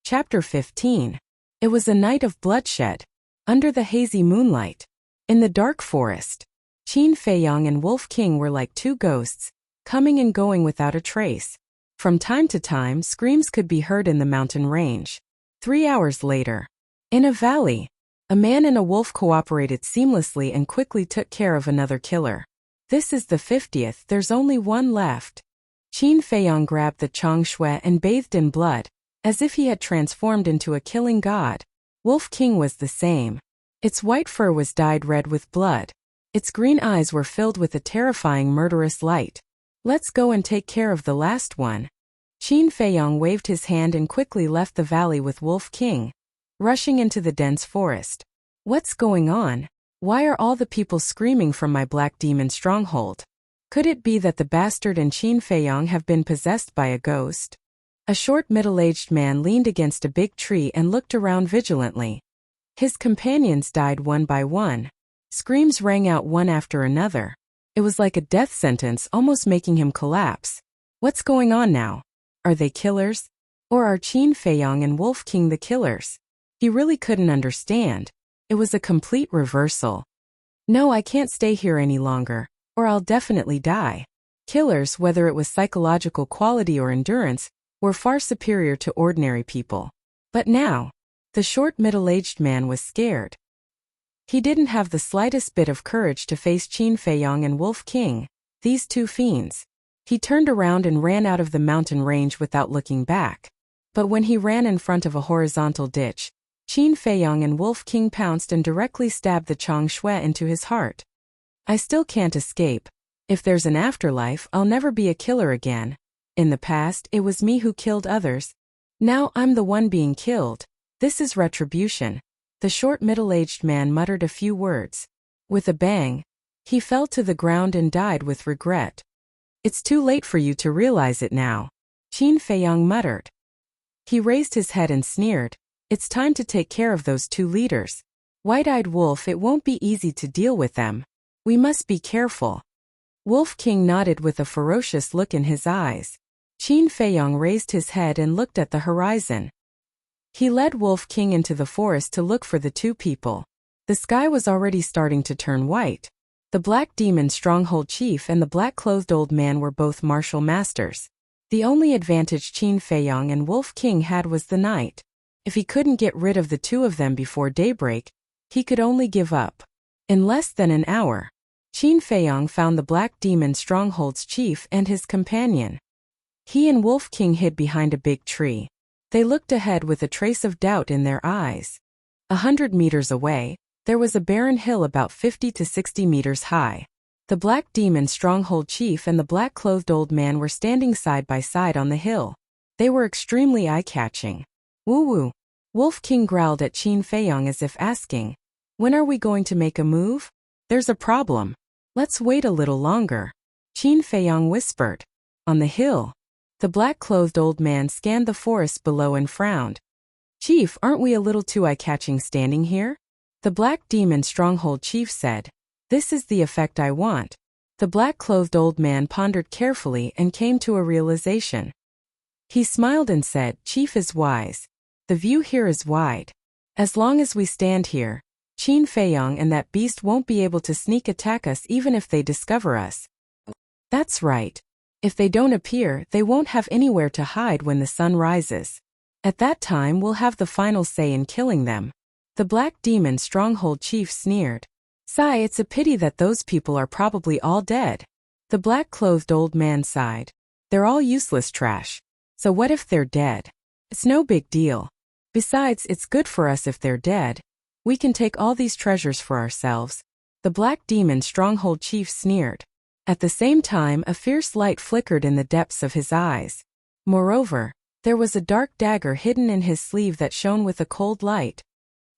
Chapter 15. It was a night of bloodshed. Under the hazy moonlight, in the dark forest, Qin Feiyong and Wolf King were like 2 ghosts, coming and going without a trace. From time to time, screams could be heard in the mountain range. 3 hours later, in a valley, a man and a wolf cooperated seamlessly and quickly took care of another killer. This is the 50th, there's only one left. Qin Feiyong grabbed the chong shui and bathed in blood, as if he had transformed into a killing god. Wolf King was the same. Its white fur was dyed red with blood. Its green eyes were filled with a terrifying murderous light. Let's go and take care of the last one. Qin Feiyong waved his hand and quickly left the valley with Wolf King, rushing into the dense forest. What's going on? Why are all the people screaming from my black demon stronghold? Could it be that the bastard and Qin Feiyong have been possessed by a ghost? A short middle-aged man leaned against a big tree and looked around vigilantly. His companions died one by one. Screams rang out one after another. It was like a death sentence, almost making him collapse. What's going on now? Are they killers? Or are Qin Feiyong and Wolf King the killers? He really couldn't understand. It was a complete reversal. No, I can't stay here any longer, or I'll definitely die. Killers, whether it was psychological quality or endurance, were far superior to ordinary people. But now, the short middle-aged man was scared. He didn't have the slightest bit of courage to face Qin Feiyong and Wolf King, these two fiends. He turned around and ran out of the mountain range without looking back. But when he ran in front of a horizontal ditch, Qin Feiyong and Wolf King pounced and directly stabbed the Chang Shui into his heart. I still can't escape. If there's an afterlife, I'll never be a killer again. In the past, it was me who killed others. Now I'm the one being killed. This is retribution. The short middle-aged man muttered a few words. With a bang, he fell to the ground and died with regret. It's too late for you to realize it now, Qin Feiyong muttered. He raised his head and sneered. It's time to take care of those two leaders. White-eyed wolf, it won't be easy to deal with them. We must be careful. Wolf King nodded with a ferocious look in his eyes. Qin Feiyong raised his head and looked at the horizon. He led Wolf King into the forest to look for the two people. The sky was already starting to turn white. The Black Demon Stronghold Chief and the black-clothed old man were both martial masters. The only advantage Qin Feiyong and Wolf King had was the night. If he couldn't get rid of the two of them before daybreak, he could only give up. In less than an hour, Qin Feiyong found the Black Demon Stronghold's chief and his companion. He and Wolf King hid behind a big tree. They looked ahead with a trace of doubt in their eyes. 100 meters away, there was a barren hill about 50 to 60 meters high. The Black Demon Stronghold Chief and the black-clothed old man were standing side by side on the hill. They were extremely eye-catching. Woo-woo. Wolf King growled at Qin Feiyong as if asking, when are we going to make a move? There's a problem. Let's wait a little longer. Qin Feiyong whispered. On the hill, the black-clothed old man scanned the forest below and frowned. Chief, aren't we a little too eye-catching standing here? The Black Demon Stronghold Chief said. This is the effect I want. The black-clothed old man pondered carefully and came to a realization. He smiled and said, Chief is wise. The view here is wide. As long as we stand here, Qin Feiyong and that beast won't be able to sneak attack us even if they discover us. That's right. If they don't appear, they won't have anywhere to hide when the sun rises. At that time we'll have the final say in killing them. The Black Demon Stronghold Chief sneered. Sigh, it's a pity that those people are probably all dead. The black-clothed old man sighed. They're all useless trash. So what if they're dead? It's no big deal. Besides, it's good for us if they're dead. We can take all these treasures for ourselves. The Black Demon Stronghold Chief sneered. At the same time, a fierce light flickered in the depths of his eyes. Moreover, there was a dark dagger hidden in his sleeve that shone with a cold light.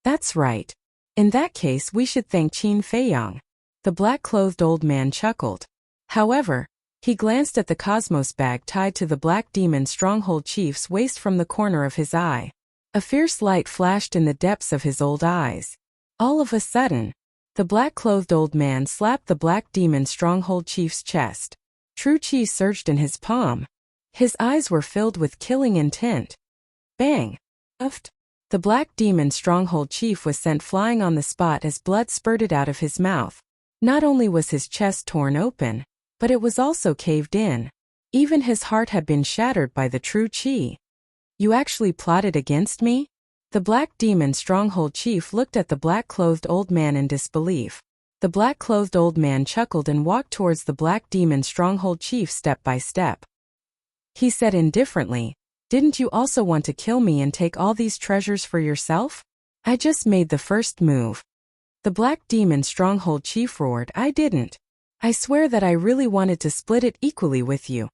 That's right. In that case, we should thank Qin Feiyong. The black-clothed old man chuckled. However, he glanced at the cosmos bag tied to the Black Demon Stronghold Chief's waist from the corner of his eye. A fierce light flashed in the depths of his old eyes. All of a sudden, the black-clothed old man slapped the Black Demon Stronghold Chief's chest. True chi surged in his palm. His eyes were filled with killing intent. Bang! Uft! The Black Demon Stronghold Chief was sent flying on the spot as blood spurted out of his mouth. Not only was his chest torn open, but it was also caved in. Even his heart had been shattered by the true chi. You actually plotted against me? The Black Demon Stronghold Chief looked at the black-clothed old man in disbelief. The black-clothed old man chuckled and walked towards the Black Demon Stronghold Chief step by step. He said indifferently, Didn't you also want to kill me and take all these treasures for yourself? I just made the first move. The Black Demon Stronghold Chief roared, I didn't. I swear that I really wanted to split it equally with you.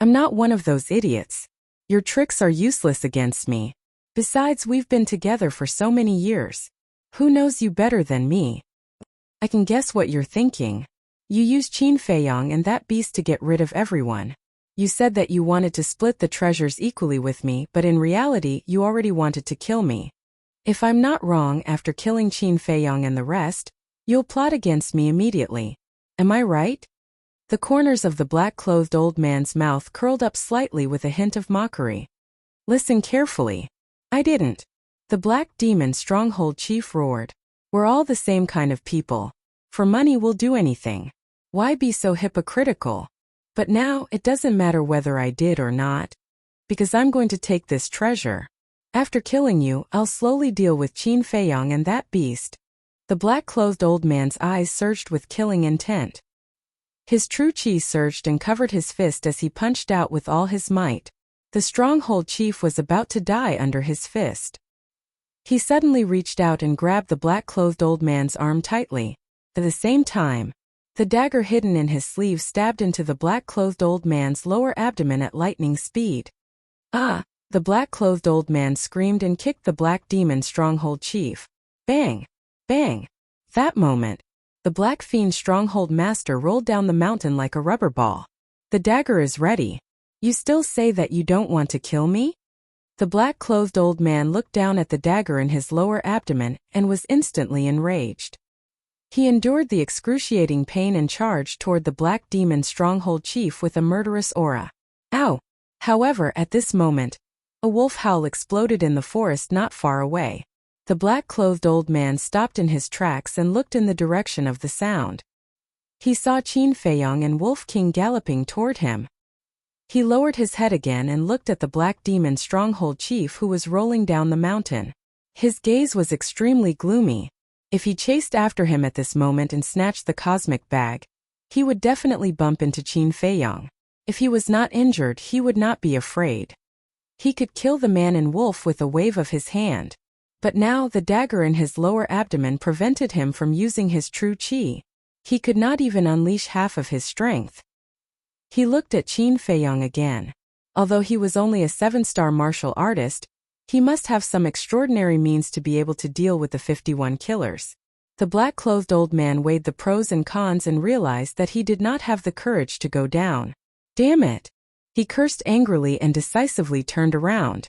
I'm not one of those idiots. Your tricks are useless against me. Besides, we've been together for so many years. Who knows you better than me? I can guess what you're thinking. You used Qin Feiyong and that beast to get rid of everyone. You said that you wanted to split the treasures equally with me, but in reality, you already wanted to kill me. If I'm not wrong, after killing Qin Feiyong and the rest, you'll plot against me immediately. Am I right? The corners of the black-clothed old man's mouth curled up slightly with a hint of mockery. Listen carefully. I didn't. The Black Demon Stronghold chief roared. We're all the same kind of people. For money we'll do anything. Why be so hypocritical? But now it doesn't matter whether I did or not. Because I'm going to take this treasure. After killing you, I'll slowly deal with Qin Feiyang and that beast. The black-clothed old man's eyes surged with killing intent. His true chi surged and covered his fist as he punched out with all his might. The stronghold chief was about to die under his fist. He suddenly reached out and grabbed the black-clothed old man's arm tightly. At the same time, the dagger hidden in his sleeve stabbed into the black-clothed old man's lower abdomen at lightning speed. Ah! The black-clothed old man screamed and kicked the black demon stronghold chief. Bang! Bang! That moment, the Black Fiend Stronghold Master rolled down the mountain like a rubber ball. The dagger is ready. You still say that you don't want to kill me? The black-clothed old man looked down at the dagger in his lower abdomen and was instantly enraged. He endured the excruciating pain and charged toward the Black Demon Stronghold Chief with a murderous aura. Ow! However, at this moment, a wolf howl exploded in the forest not far away. The black-clothed old man stopped in his tracks and looked in the direction of the sound. He saw Qin Feiyang and Wolf King galloping toward him. He lowered his head again and looked at the Black Demon Stronghold Chief who was rolling down the mountain. His gaze was extremely gloomy. If he chased after him at this moment and snatched the cosmic bag, he would definitely bump into Qin Feiyang. If he was not injured, he would not be afraid. He could kill the man in wolf with a wave of his hand. But now the dagger in his lower abdomen prevented him from using his true chi. He could not even unleash half of his strength. He looked at Qin Feiyang again. Although he was only a 7-star martial artist, he must have some extraordinary means to be able to deal with the 51 killers. The black-clothed old man weighed the pros and cons and realized that he did not have the courage to go down. Damn it! He cursed angrily and decisively turned around.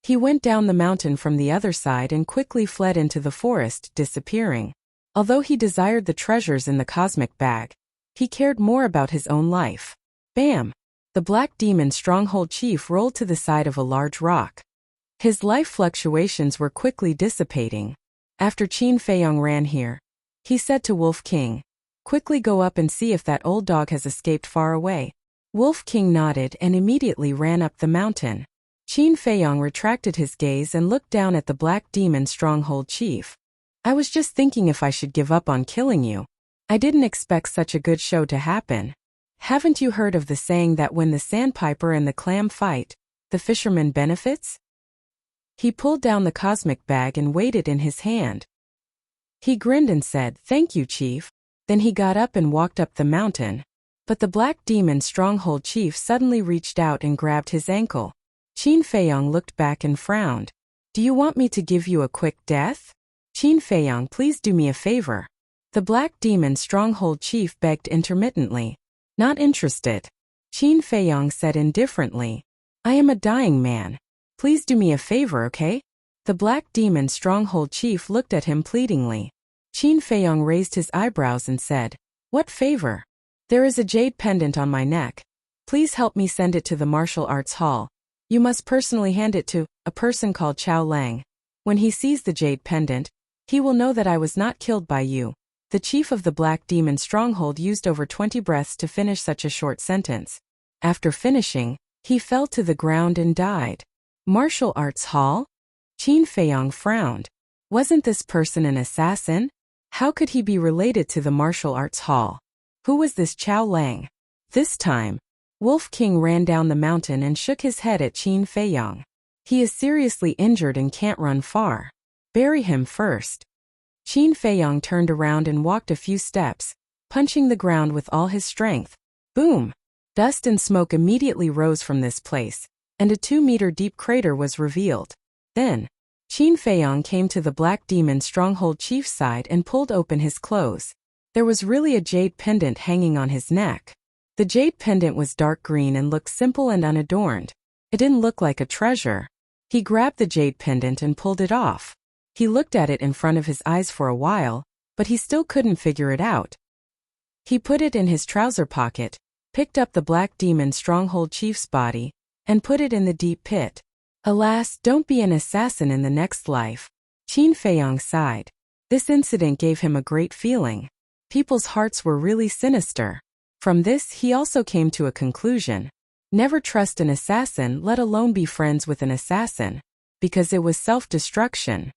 He went down the mountain from the other side and quickly fled into the forest, disappearing. Although he desired the treasures in the cosmic bag, he cared more about his own life. Bam! The Black Demon Stronghold Chief rolled to the side of a large rock. His life fluctuations were quickly dissipating. After Qin Feiyang ran here, he said to Wolf King, "Quickly go up and see if that old dog has escaped far away." Wolf King nodded and immediately ran up the mountain. Qin Feiyang retracted his gaze and looked down at the Black Demon Stronghold Chief. I was just thinking if I should give up on killing you. I didn't expect such a good show to happen. Haven't you heard of the saying that when the sandpiper and the clam fight, the fisherman benefits? He pulled down the cosmic bag and weighed it in his hand. He grinned and said, "Thank you, Chief." Then he got up and walked up the mountain. But the Black Demon Stronghold Chief suddenly reached out and grabbed his ankle. Qin Feiyang looked back and frowned. Do you want me to give you a quick death? Qin Feiyang, please do me a favor. The Black Demon Stronghold Chief begged intermittently. Not interested. Qin Feiyang said indifferently. I am a dying man. Please do me a favor, okay? The Black Demon Stronghold Chief looked at him pleadingly. Qin Feiyang raised his eyebrows and said, What favor? There is a jade pendant on my neck. Please help me send it to the martial arts hall. You must personally hand it to a person called Chao Lang. When he sees the jade pendant, he will know that I was not killed by you. The chief of the Black Demon Stronghold used over 20 breaths to finish such a short sentence. After finishing, he fell to the ground and died. Martial arts hall? Qin Feiyang frowned. Wasn't this person an assassin? How could he be related to the martial arts hall? Who was this Chao Lang? This time, Wolf King ran down the mountain and shook his head at Qin Feiyang. He is seriously injured and can't run far. Bury him first. Qin Feiyang turned around and walked a few steps, punching the ground with all his strength. Boom! Dust and smoke immediately rose from this place, and a 2-meter-deep crater was revealed. Then, Qin Feiyang came to the Black Demon Stronghold Chief's side and pulled open his clothes. There was really a jade pendant hanging on his neck. The jade pendant was dark green and looked simple and unadorned. It didn't look like a treasure. He grabbed the jade pendant and pulled it off. He looked at it in front of his eyes for a while, but he still couldn't figure it out. He put it in his trouser pocket, picked up the Black Demon Stronghold Chief's body, and put it in the deep pit. Alas, don't be an assassin in the next life. Qin Feiyong sighed. This incident gave him a great feeling. People's hearts were really sinister. From this, he also came to a conclusion. Never trust an assassin, let alone be friends with an assassin, because it was self-destruction.